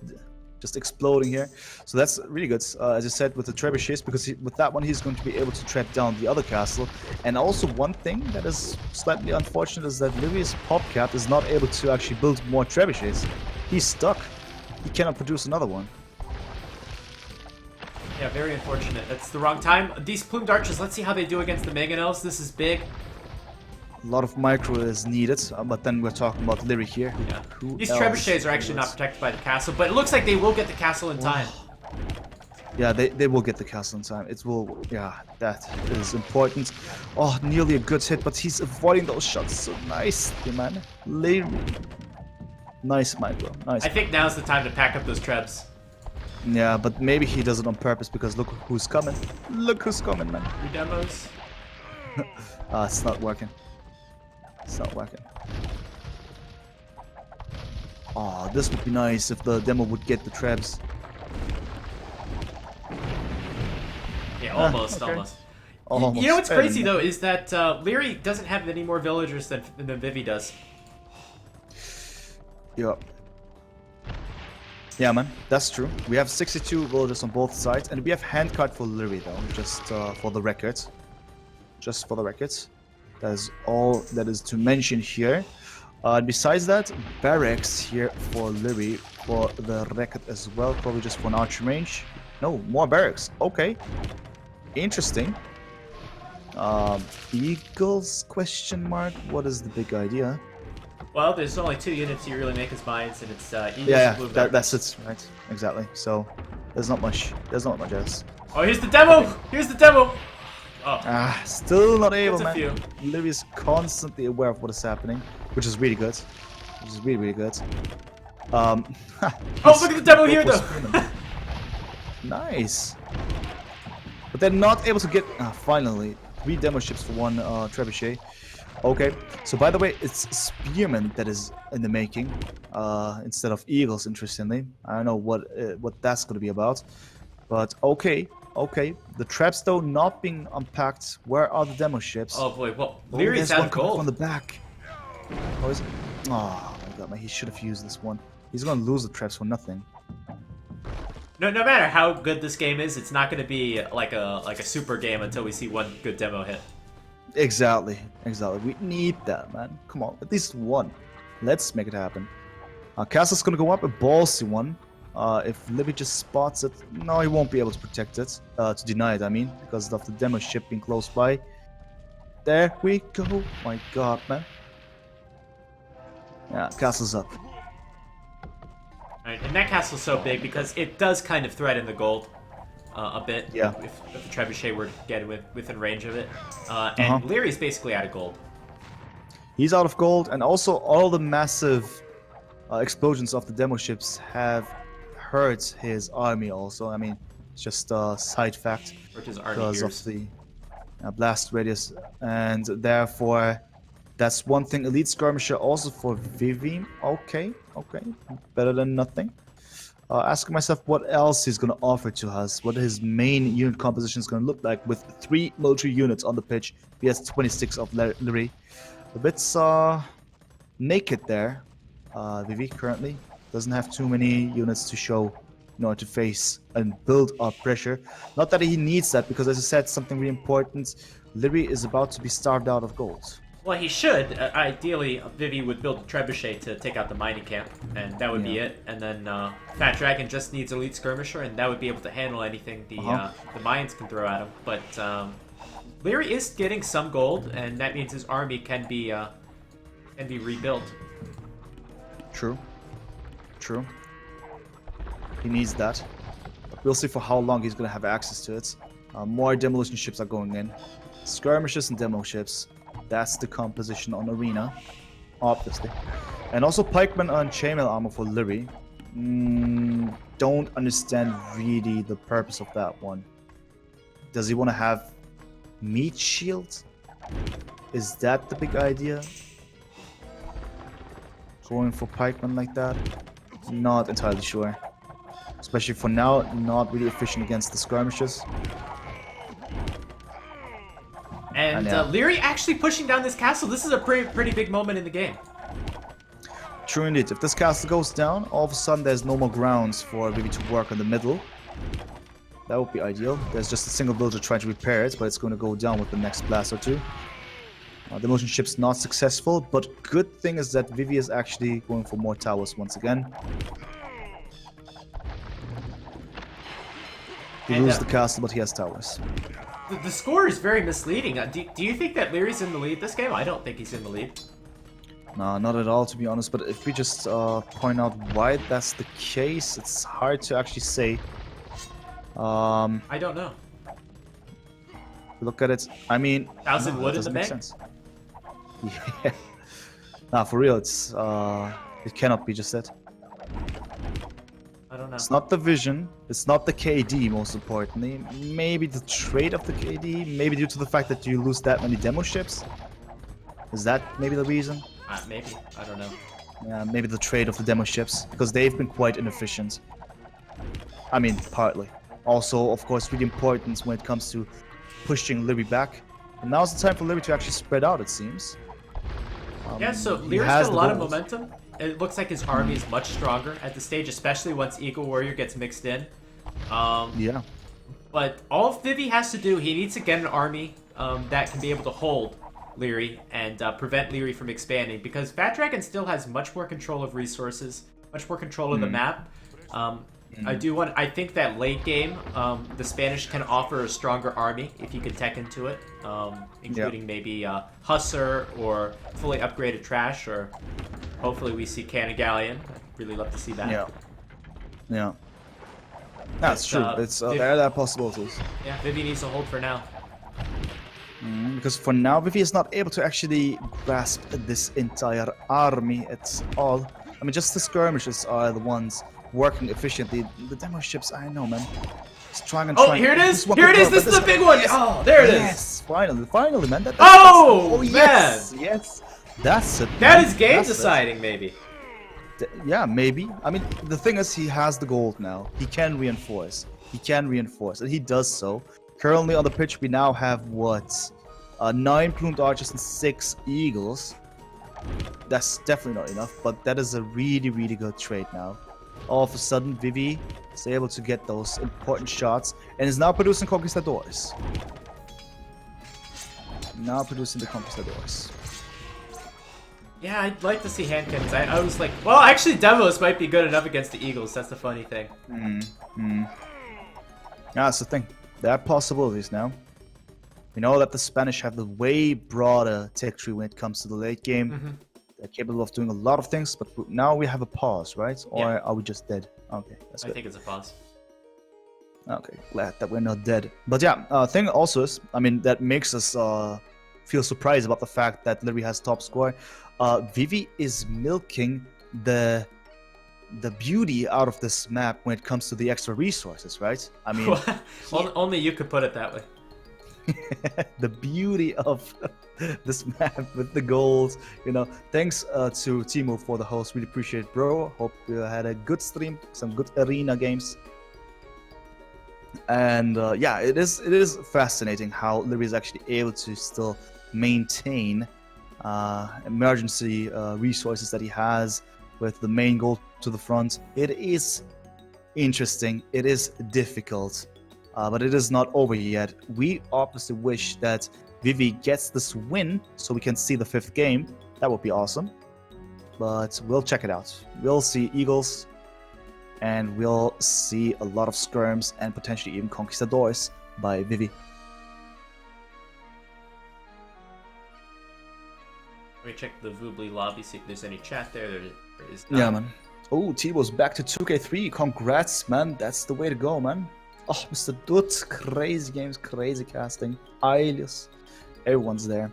[SPEAKER 1] just exploding here. So that's really good, as I said, with the trebuchets, because with that one he's going to be able to trap down the other castle. And also one thing that is slightly unfortunate is that Liereyy's popcat is not able to actually build more trebuchets. He's stuck. He cannot produce another one.
[SPEAKER 2] Yeah, very unfortunate. That's the wrong time. These plumed archers, let's see how they do against the mangonels. This is big.
[SPEAKER 1] A lot of micro is needed, but then we're talking about Liereyy here.
[SPEAKER 2] Yeah. These trebuchets are actually not protected by the castle, but it looks like they will get the castle in time.
[SPEAKER 1] Yeah, they will get the castle in time. It will, yeah, that is important. Oh, nearly a good hit, but he's avoiding those shots so nicely, man. Liereyy. Nice micro, nice.
[SPEAKER 2] I think now's the time to pack up those trebs.
[SPEAKER 1] Yeah, but maybe he does it on purpose, because look who's coming. Look who's coming, man.
[SPEAKER 2] 3 demos.
[SPEAKER 1] It's not working. It's not working. Oh, this would be nice if the demo would get the traps.
[SPEAKER 2] Yeah, almost,
[SPEAKER 1] okay.
[SPEAKER 2] almost.
[SPEAKER 1] Almost.
[SPEAKER 2] You know what's crazy though is that Liereyy doesn't have any more villagers than Vivi does.
[SPEAKER 1] Yeah. Yeah, man, that's true. We have 62 villagers on both sides, and we have handcart for Liereyy though, just for the record. Just for the record. That is all that is to mention here. Besides that, barracks here for Liereyy for the record as well, probably just for an archer range. No, more barracks. Okay. Interesting. Eagles question mark? What is the big idea?
[SPEAKER 2] Well, there's only 2 units you really make as mines, and it's Eagles
[SPEAKER 1] Yeah,
[SPEAKER 2] and Blue
[SPEAKER 1] that's it, right? Exactly. So there's not much. There's not much else.
[SPEAKER 2] Oh, here's the demo! Here's the demo! Oh,
[SPEAKER 1] Still not able,
[SPEAKER 2] it's a
[SPEAKER 1] man.
[SPEAKER 2] few.
[SPEAKER 1] Liereyy is constantly aware of what is happening, which is really good. Which is really, really good.
[SPEAKER 2] Oh, look at the demo here, though!
[SPEAKER 1] Nice. But they're not able to get... finally. 3 demo ships for 1 trebuchet. Okay. So, by the way, it's Spearmen that is in the making. Instead of Eagles, interestingly. I don't know what that's going to be about. But, okay. Okay. The traps, though, not being unpacked. Where are the demo ships?
[SPEAKER 2] Oh, boy. Well,
[SPEAKER 1] Oh,
[SPEAKER 2] Lierey's
[SPEAKER 1] there's
[SPEAKER 2] out
[SPEAKER 1] one
[SPEAKER 2] of
[SPEAKER 1] coming
[SPEAKER 2] gold.
[SPEAKER 1] from the back. Oh, is it? Oh, my God, man. He should have used this one. He's going to lose the traps for nothing.
[SPEAKER 2] No matter how good this game is, it's not going to be like a super game until we see 1 good demo hit.
[SPEAKER 1] Exactly. Exactly. We need that, man. Come on. At least 1. Let's make it happen. Castle's going to go up. A ballsy one. If Libby just spots it, no, he won't be able to protect it. To deny it, I mean. Because of the demo ship being close by. There we go. My God, man. Yeah, castle's up.
[SPEAKER 2] Right, and that castle's so big because it does kind of threaten the gold a bit.
[SPEAKER 1] Yeah.
[SPEAKER 2] If the trebuchet were to get within range of it. And Lierey's basically out of gold.
[SPEAKER 1] He's out of gold, and also all the massive explosions of the demo ships have hurt his army also. I mean, it's just a side fact
[SPEAKER 2] Hurt his army
[SPEAKER 1] because
[SPEAKER 2] gears.
[SPEAKER 1] of the blast radius. And therefore, that's one thing. Elite Skirmisher also for Vivi. Okay, okay. Better than nothing. Asking myself what else he's going to offer to us. What his main unit composition is going to look like with 3 military units on the pitch. He has 26 of Liereyy. A bit naked there. Vivi currently doesn't have too many units to show in order to face and build up pressure. Not that he needs that, because as I said, something really important. Liereyy is about to be starved out of gold.
[SPEAKER 2] Well, he should. Ideally, Vivi would build a trebuchet to take out the mining camp, and that would be it. And then Fat Dragon just needs Elite Skirmisher, and that would be able to handle anything the Mayans can throw at him. But Liereyy is getting some gold, and that means his army can be rebuilt.
[SPEAKER 1] True. True. He needs that. But we'll see for how long he's going to have access to it. More demolition ships are going in. Skirmishers and demo ships. That's the composition on Arena. Obviously. And also pikemen and chainmail armor for Liereyy. Don't understand really the purpose of that one. Does he want to have meat shield? Is that the big idea? Going for pikemen like that? Not entirely sure. Especially for now, not really efficient against the skirmishers.
[SPEAKER 2] And Liereyy actually pushing down this castle. This is a pretty big moment in the game.
[SPEAKER 1] True indeed. If this castle goes down, all of a sudden there's no more grounds for Vivi to work on the middle. That would be ideal. There's just a single villager trying to repair it, but it's going to go down with the next blast or two. The motion ship's not successful, but good thing is that Vivi is actually going for more towers once again. He loses the castle, but he has towers.
[SPEAKER 2] The score is very misleading. Do you think that Lierey's in the lead this game? I don't think he's in the lead.
[SPEAKER 1] No, not at all, to be honest. But if we just point out why that's the case, it's hard to actually say.
[SPEAKER 2] I don't know.
[SPEAKER 1] Look at it. I mean,
[SPEAKER 2] 1,000 wood in the bank.
[SPEAKER 1] Sense. Yeah. Nah, for real, it's it cannot be just that.
[SPEAKER 2] I don't know.
[SPEAKER 1] It's not the vision. It's not the KD, most importantly. Maybe the trade of the KD. Maybe due to the fact that you lose that many demo ships. Is that maybe the reason?
[SPEAKER 2] Maybe. I don't know.
[SPEAKER 1] maybe the trade of the demo ships, because they've been quite inefficient. I mean, partly. Also, of course, really important when it comes to pushing Liereyy back. And now's the time for Liereyy to actually spread out, it seems.
[SPEAKER 2] Yeah, so
[SPEAKER 1] he
[SPEAKER 2] Lierey's
[SPEAKER 1] has
[SPEAKER 2] got a
[SPEAKER 1] the
[SPEAKER 2] lot of
[SPEAKER 1] goals.
[SPEAKER 2] momentum. It looks like his army is much stronger at the stage, especially once Eagle Warrior gets mixed in.
[SPEAKER 1] Yeah.
[SPEAKER 2] But all Vivi has to do, he needs to get an army that can be able to hold Liereyy and prevent Liereyy from expanding, because Fat Dragon still has much more control of resources, much more control of the map. I think that late game, the Spanish can offer a stronger army if you can tech into it, including maybe Hussar or fully upgraded Trash, or hopefully we see Cannon Galleon. I'd really love to see that.
[SPEAKER 1] Yeah. That's true. There are possibilities.
[SPEAKER 2] Yeah, Vivi needs to hold for now.
[SPEAKER 1] Because for now, Vivi is not able to actually grasp this entire army at all. I mean, just the skirmishes are the ones working efficiently. The demo ships, I know, man. Just trying and trying.
[SPEAKER 2] Oh, here it is! Here it is! This is the big one!
[SPEAKER 1] Yes.
[SPEAKER 2] Oh, there it is!
[SPEAKER 1] Yes, finally, man.
[SPEAKER 2] Oh,
[SPEAKER 1] yes,
[SPEAKER 2] man!
[SPEAKER 1] Yes, that's it.
[SPEAKER 2] That
[SPEAKER 1] man.
[SPEAKER 2] is game
[SPEAKER 1] That's it.
[SPEAKER 2] deciding, maybe.
[SPEAKER 1] Yeah, maybe. I mean, the thing is, he has the gold now. He can reinforce. And he does so. Currently on the pitch, we now have what? 9 plumed archers and 6 eagles. That's definitely not enough, but that is a really, really good trade now. All of a sudden, Vivi is able to get those important shots and is now producing conquistadors.
[SPEAKER 2] Yeah, I'd like to see hand cannons. I was like, well, actually, demos might be good enough against the Eagles. That's the funny thing.
[SPEAKER 1] Yeah, that's the thing. There are possibilities now. We know that the Spanish have the way broader tech tree when it comes to the late game. They're capable of doing a lot of things, but now we have a pause, right? Or are we just dead? Okay, that's good.
[SPEAKER 2] I think it's a pause.
[SPEAKER 1] Okay, glad that we're not dead. But yeah, thing also is, I mean, that makes us feel surprised about the fact that Liereyy has top score. Vivi is milking the beauty out of this map when it comes to the extra resources, right? I mean,
[SPEAKER 2] only you could put it that way.
[SPEAKER 1] the beauty of this map with the goals, you know. Thanks to Timo for the host. Really appreciate it, bro. Hope you had a good stream, some good arena games. And yeah, it is fascinating how Liereyy is actually able to still maintain emergency resources that he has with the main goal to the front. It is interesting. It is difficult. But it is not over yet. We obviously wish that Vivi gets this win so we can see the 5th game. That would be awesome. But we'll check it out. We'll see Eagles, and we'll see a lot of skirms and potentially even conquistadors by Vivi.
[SPEAKER 2] Let me check the Voobly lobby, see if there's any chat there. There is
[SPEAKER 1] Yeah, man. Oh, T-Bo's back to 2K3. Congrats, man. That's the way to go, man. Oh, Mr. Dutt, crazy games, crazy casting. Ailius, everyone's there.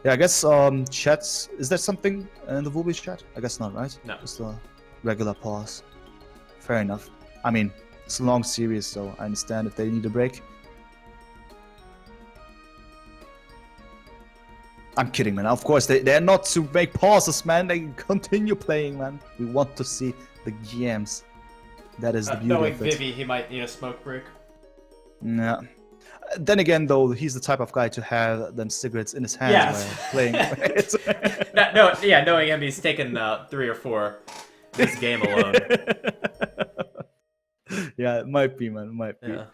[SPEAKER 1] Yeah, I guess chats. Is there something in the Voobly chat? I guess not, right?
[SPEAKER 2] No.
[SPEAKER 1] Just a regular pause. Fair enough. I mean, it's a long series, so I understand if they need a break. I'm kidding, man. Of course, they're not to make pauses, man. They continue playing, man. We want to see the GMs. That is the beauty
[SPEAKER 2] knowing
[SPEAKER 1] of it.
[SPEAKER 2] Vivi, he might need a smoke break.
[SPEAKER 1] Yeah. Then again, though, he's the type of guy to have them cigarettes in his hand while playing.
[SPEAKER 2] Knowing him, he's taken 3 or 4 this game alone.
[SPEAKER 1] Yeah, it might be, man. It might be.
[SPEAKER 2] Yeah.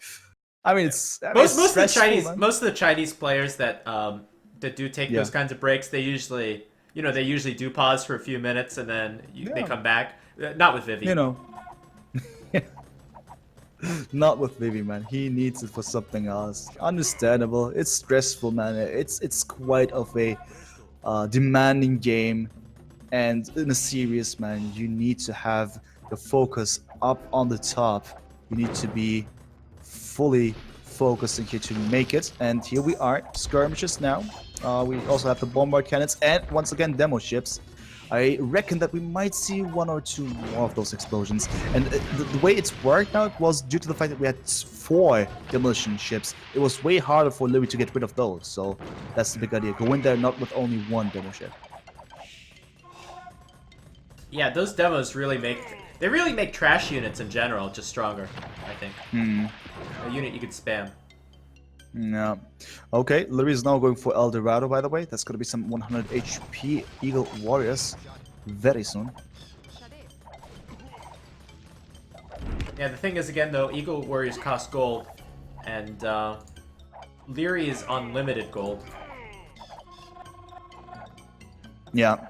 [SPEAKER 1] I mean, it's
[SPEAKER 2] Most of the Chinese players that do take those kinds of breaks, they usually do pause for a few minutes and then they come back. Not with Vivi.
[SPEAKER 1] You know. Not with Vivi, man. He needs it for something else. Understandable. It's stressful, man. It's quite of a demanding game, and in a series, man, you need to have the focus up on the top. You need to be fully focused in here to make it. And here we are, skirmishes now. We also have the bombard cannons and once again demo ships. I reckon that we might see 1 or 2 more of those explosions. And the way it's worked out was due to the fact that we had 4 demolition ships. It was way harder for Liereyy to get rid of those. So that's the big idea. Go in there not with only 1 demo ship.
[SPEAKER 2] Yeah, those demos really make trash units in general just stronger, I think. A unit you could spam.
[SPEAKER 1] Yeah. Okay, Liereyy is now going for El Dorado, by the way. That's going to be some 100 HP Eagle Warriors very soon.
[SPEAKER 2] Yeah, the thing is, again, though, Eagle Warriors cost gold, and Liereyy is unlimited gold.
[SPEAKER 1] Yeah.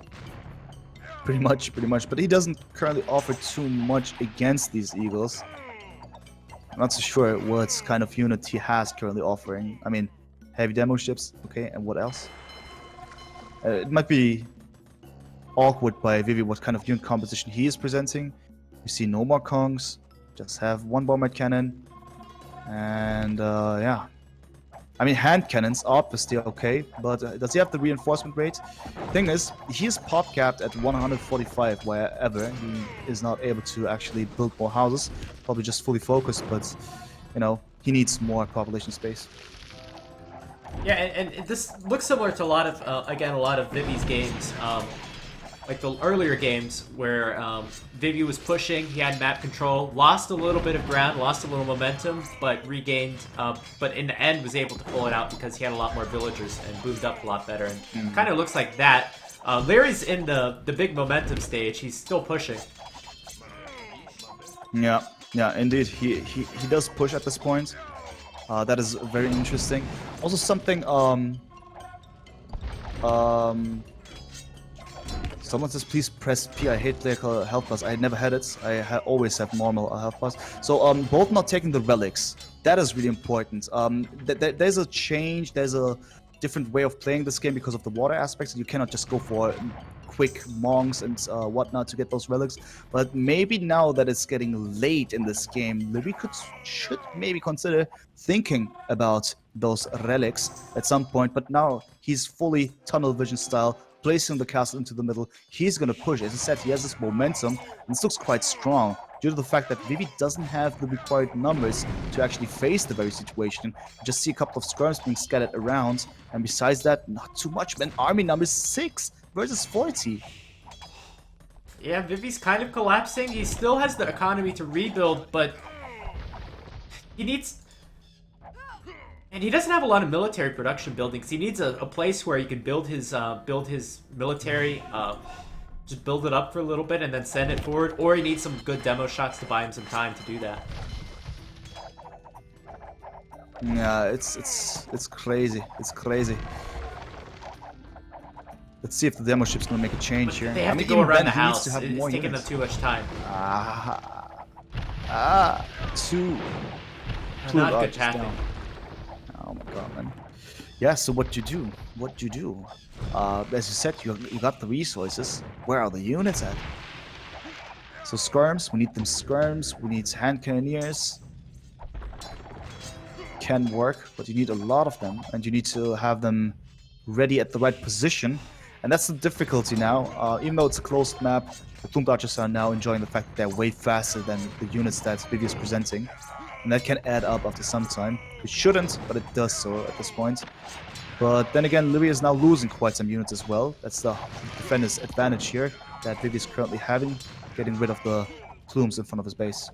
[SPEAKER 1] Pretty much. But he doesn't currently offer too much against these Eagles. I'm not so sure what kind of unit he has currently offering. I mean, heavy demo ships, okay, and what else? It might be awkward by Vivi what kind of unit composition he is presenting. You see no more Kongs, just have one bomber cannon, and yeah. I mean, hand cannons obviously okay, but does he have the reinforcement rate? Thing is, he is pop capped at 145 wherever he is not able to actually build more houses. Probably just fully focused, but you know, he needs more population space.
[SPEAKER 2] Yeah, and this looks similar to a lot of, again, a lot of Vivi's games. Like the earlier games where Vivi was pushing, he had map control, lost a little bit of ground, lost a little momentum, but regained, but in the end was able to pull it out because he had a lot more villagers and moved up a lot better. And kind of looks like that. Lierey's in the big momentum stage. He's still pushing.
[SPEAKER 1] Yeah, indeed. He does push at this point. That is very interesting. Also something someone says, please press P. I hate their health bars. I never had it. I always have normal health bars. So, both not taking the relics. That is really important. There's a change. There's a different way of playing this game because of the water aspects. You cannot just go for quick monks and whatnot to get those relics. But maybe now that it's getting late in this game, Liereyy should maybe consider thinking about those relics at some point. But now he's fully tunnel vision style, placing the castle into the middle. He's going to push. As I said, he has this momentum, and this looks quite strong due to the fact that Vivi doesn't have the required numbers to actually face the very situation. You just see a couple of skirms being scattered around, and besides that, not too much. Man, army number 6 versus 40.
[SPEAKER 2] Yeah, Vivi's kind of collapsing. He still has the economy to rebuild, but he needs... And he doesn't have a lot of military production buildings. He needs a place where he can build his military, just build it up for a little bit and then send it forward. Or he needs some good demo shots to buy him some time to do that.
[SPEAKER 1] Yeah, it's crazy. It's crazy. Let's see if the demo ship's gonna make a change here.
[SPEAKER 2] They have to go around the house. It's taking them too much time.
[SPEAKER 1] Two
[SPEAKER 2] Not good tapping.
[SPEAKER 1] Oh my god, man. Yeah, so what you do? As you said, you got the resources. Where are the units at? So skirms, we need them skirms, we need hand cannoneers. Can work, but you need a lot of them, and you need to have them ready at the right position. And that's the difficulty now. Even though it's a closed map, the Plumed Archers are now enjoying the fact that they're way faster than the units that Vivi is presenting. And that can add up after some time. It shouldn't, but it does so at this point. But then again, Liereyy is now losing quite some units as well. That's the defender's advantage here that Vivi is currently having, getting rid of the plumes in front of his base.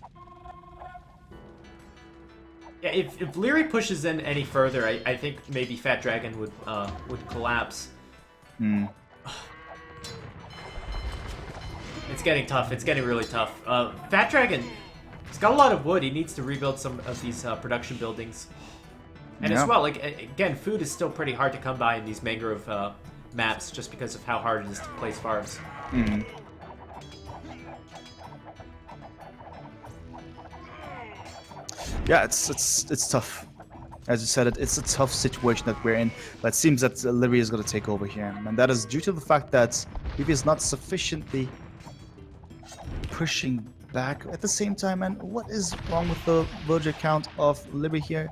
[SPEAKER 2] Yeah, if Liereyy pushes in any further, I think maybe Fat Dragon would collapse. It's getting tough. It's getting really tough. Fat Dragon, he's got a lot of wood. He needs to rebuild some of these production buildings. And as well, like, again, food is still pretty hard to come by in these mangrove maps just because of how hard it is to place farms.
[SPEAKER 1] Yeah, it's tough. As you said, it's a tough situation that we're in, but it seems that Liereyy is going to take over here. And that is due to the fact that Vivi is not sufficiently pushing back. At the same time, man, what is wrong with the villager count of Liereyy here?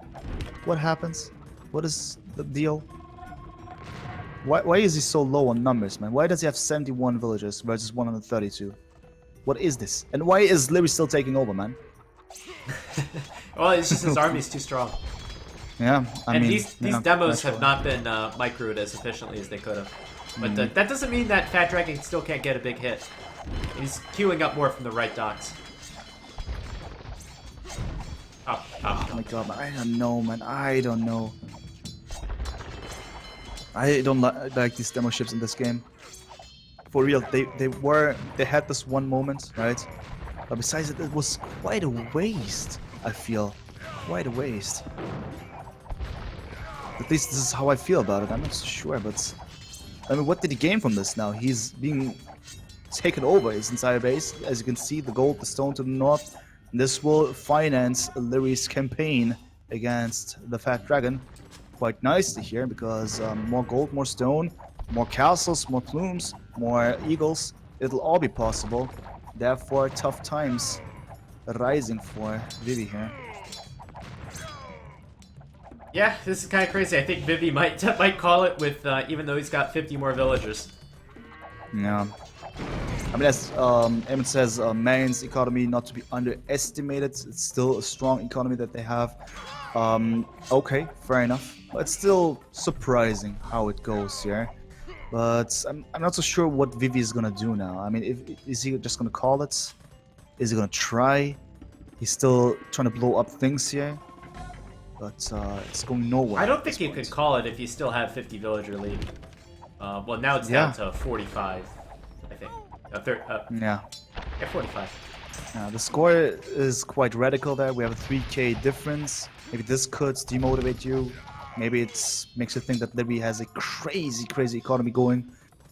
[SPEAKER 1] What happens? What is the deal? Why is he so low on numbers, man? Why does he have 71 villagers versus 132? What is this? And why is Liereyy still taking over, man?
[SPEAKER 2] Well, it's just his army's too strong.
[SPEAKER 1] Yeah, I mean...
[SPEAKER 2] these demos have not been microed as efficiently as they could have. But that doesn't mean that Fat Dragon still can't get a big hit. He's queuing up more from the right docks. Up, up.
[SPEAKER 1] Oh my god, man. I don't know, man. I don't know. I don't like these demo ships in this game. For real, they had this one moment, right? But besides it was quite a waste, I feel. Quite a waste. At least this is how I feel about it. I'm not so sure, but I mean, what did he gain from this now? He's being taken over his entire base. As you can see, the gold, the stone to the north. This will finance Lierey's campaign against the Fat Dragon quite nicely here, because more gold, more stone, more castles, more plumes, more eagles. It'll all be possible. Therefore, tough times rising for Vivi here.
[SPEAKER 2] Yeah, this is kind of crazy. I think Vivi might call it with even though he's got 50 more villagers.
[SPEAKER 1] Yeah. I mean, as Eamon says, Main's economy not to be underestimated. It's still a strong economy that they have. Okay, fair enough. But it's still surprising how it goes here. But I'm not so sure what Vivi is gonna do now. I mean, is he just gonna call it? Is he gonna try? He's still trying to blow up things here. But it's going nowhere.
[SPEAKER 2] I don't think you could call it if you still have 50 villager lead. Well, now it's down to 45, I think.
[SPEAKER 1] Yeah.
[SPEAKER 2] Yeah, 45.
[SPEAKER 1] The score is quite radical there. We have a 3k difference. Maybe this could demotivate you. Maybe it makes you think that Liereyy has a crazy economy going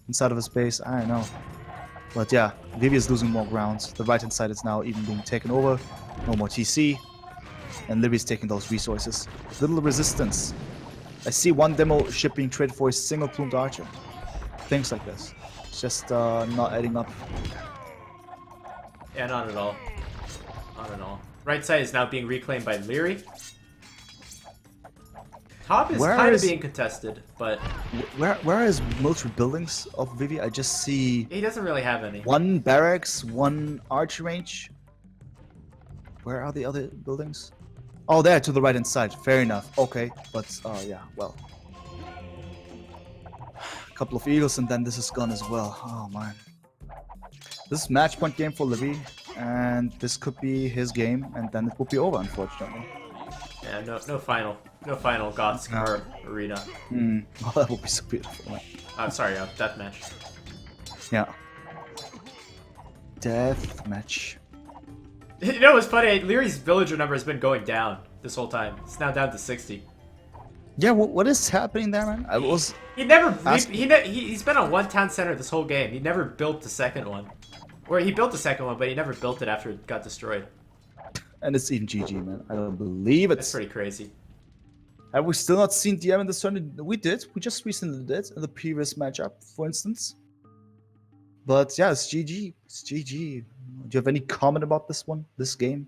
[SPEAKER 1] inside of his base. I don't know. But yeah, Vivi is losing more ground. The right-hand side is now even being taken over. No more TC. And Lierey's taking those resources. Little resistance. I see one demo ship being traded for a single plumed archer. Things like this. It's just not adding up.
[SPEAKER 2] Yeah, not at all. Not at all. Right side is now being reclaimed by Liereyy. Top is kind of being contested, but...
[SPEAKER 1] Where is military buildings of Vivi? I just see...
[SPEAKER 2] He doesn't really have any.
[SPEAKER 1] One barracks, one archer range. Where are the other buildings? Oh, there, to the right-hand side. Fair enough. Okay, but, yeah, well. A couple of eagles, and then this is gone as well. Oh, man. This is match point game for Liereyy, and this could be his game, and then it will be over, unfortunately.
[SPEAKER 2] Yeah, no final Gods arena.
[SPEAKER 1] Oh, that would be so beautiful, man.
[SPEAKER 2] I'm sorry, deathmatch.
[SPEAKER 1] Yeah. Deathmatch.
[SPEAKER 2] You know what's funny? Lierey's villager number has been going down this whole time. It's now down to 60.
[SPEAKER 1] Yeah, what is happening there, man?
[SPEAKER 2] He's been on one town center this whole game. He never built the second one. Or he built the second one, but he never built it after it got destroyed.
[SPEAKER 1] And it's even GG, man. I don't believe it.
[SPEAKER 2] That's pretty crazy.
[SPEAKER 1] Have we still not seen DM in this tournament? We did. We just recently did in the previous matchup, for instance. But yeah, it's GG. It's GG. Do you have any comment about this one, this game?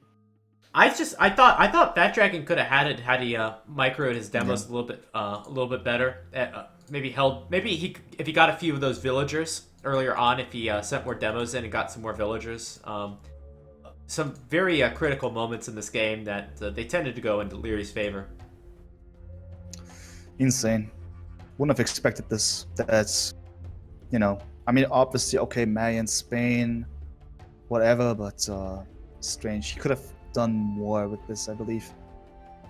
[SPEAKER 2] I thought Fat Dragon could have had it had he microed his demos a little bit better. If he got a few of those villagers earlier on, if he sent more demos in and got some more villagers. Some very critical moments in this game that they tended to go into Lierey's favor.
[SPEAKER 1] Insane. Wouldn't have expected this. That's, you know, I mean, obviously, okay, Mali and Spain, whatever, but strange. He could have done more with this, I believe.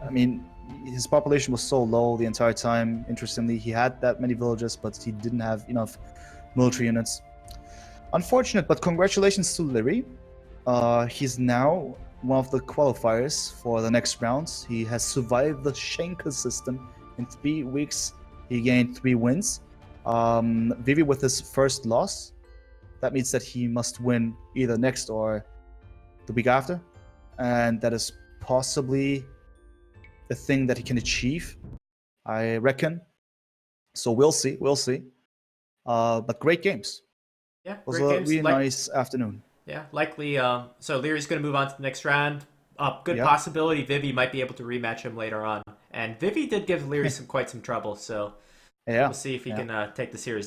[SPEAKER 1] I mean, his population was so low the entire time. Interestingly, he had that many villages, but he didn't have enough military units. Unfortunate, but congratulations to Liereyy. He's now one of the qualifiers for the next round. He has survived the Schenker system. In 3 weeks, he gained 3 wins. Vivi with his first loss. That means that he must win either next or the week after. And that is possibly a thing that he can achieve, I reckon. So we'll see. But great games.
[SPEAKER 2] Yeah,
[SPEAKER 1] it was a really nice afternoon.
[SPEAKER 2] Yeah, likely. So Lierey's going to move on to the next round. Good possibility Vivi might be able to rematch him later on. And Vivi did give Liereyy quite some trouble, so we'll see if he can take the series.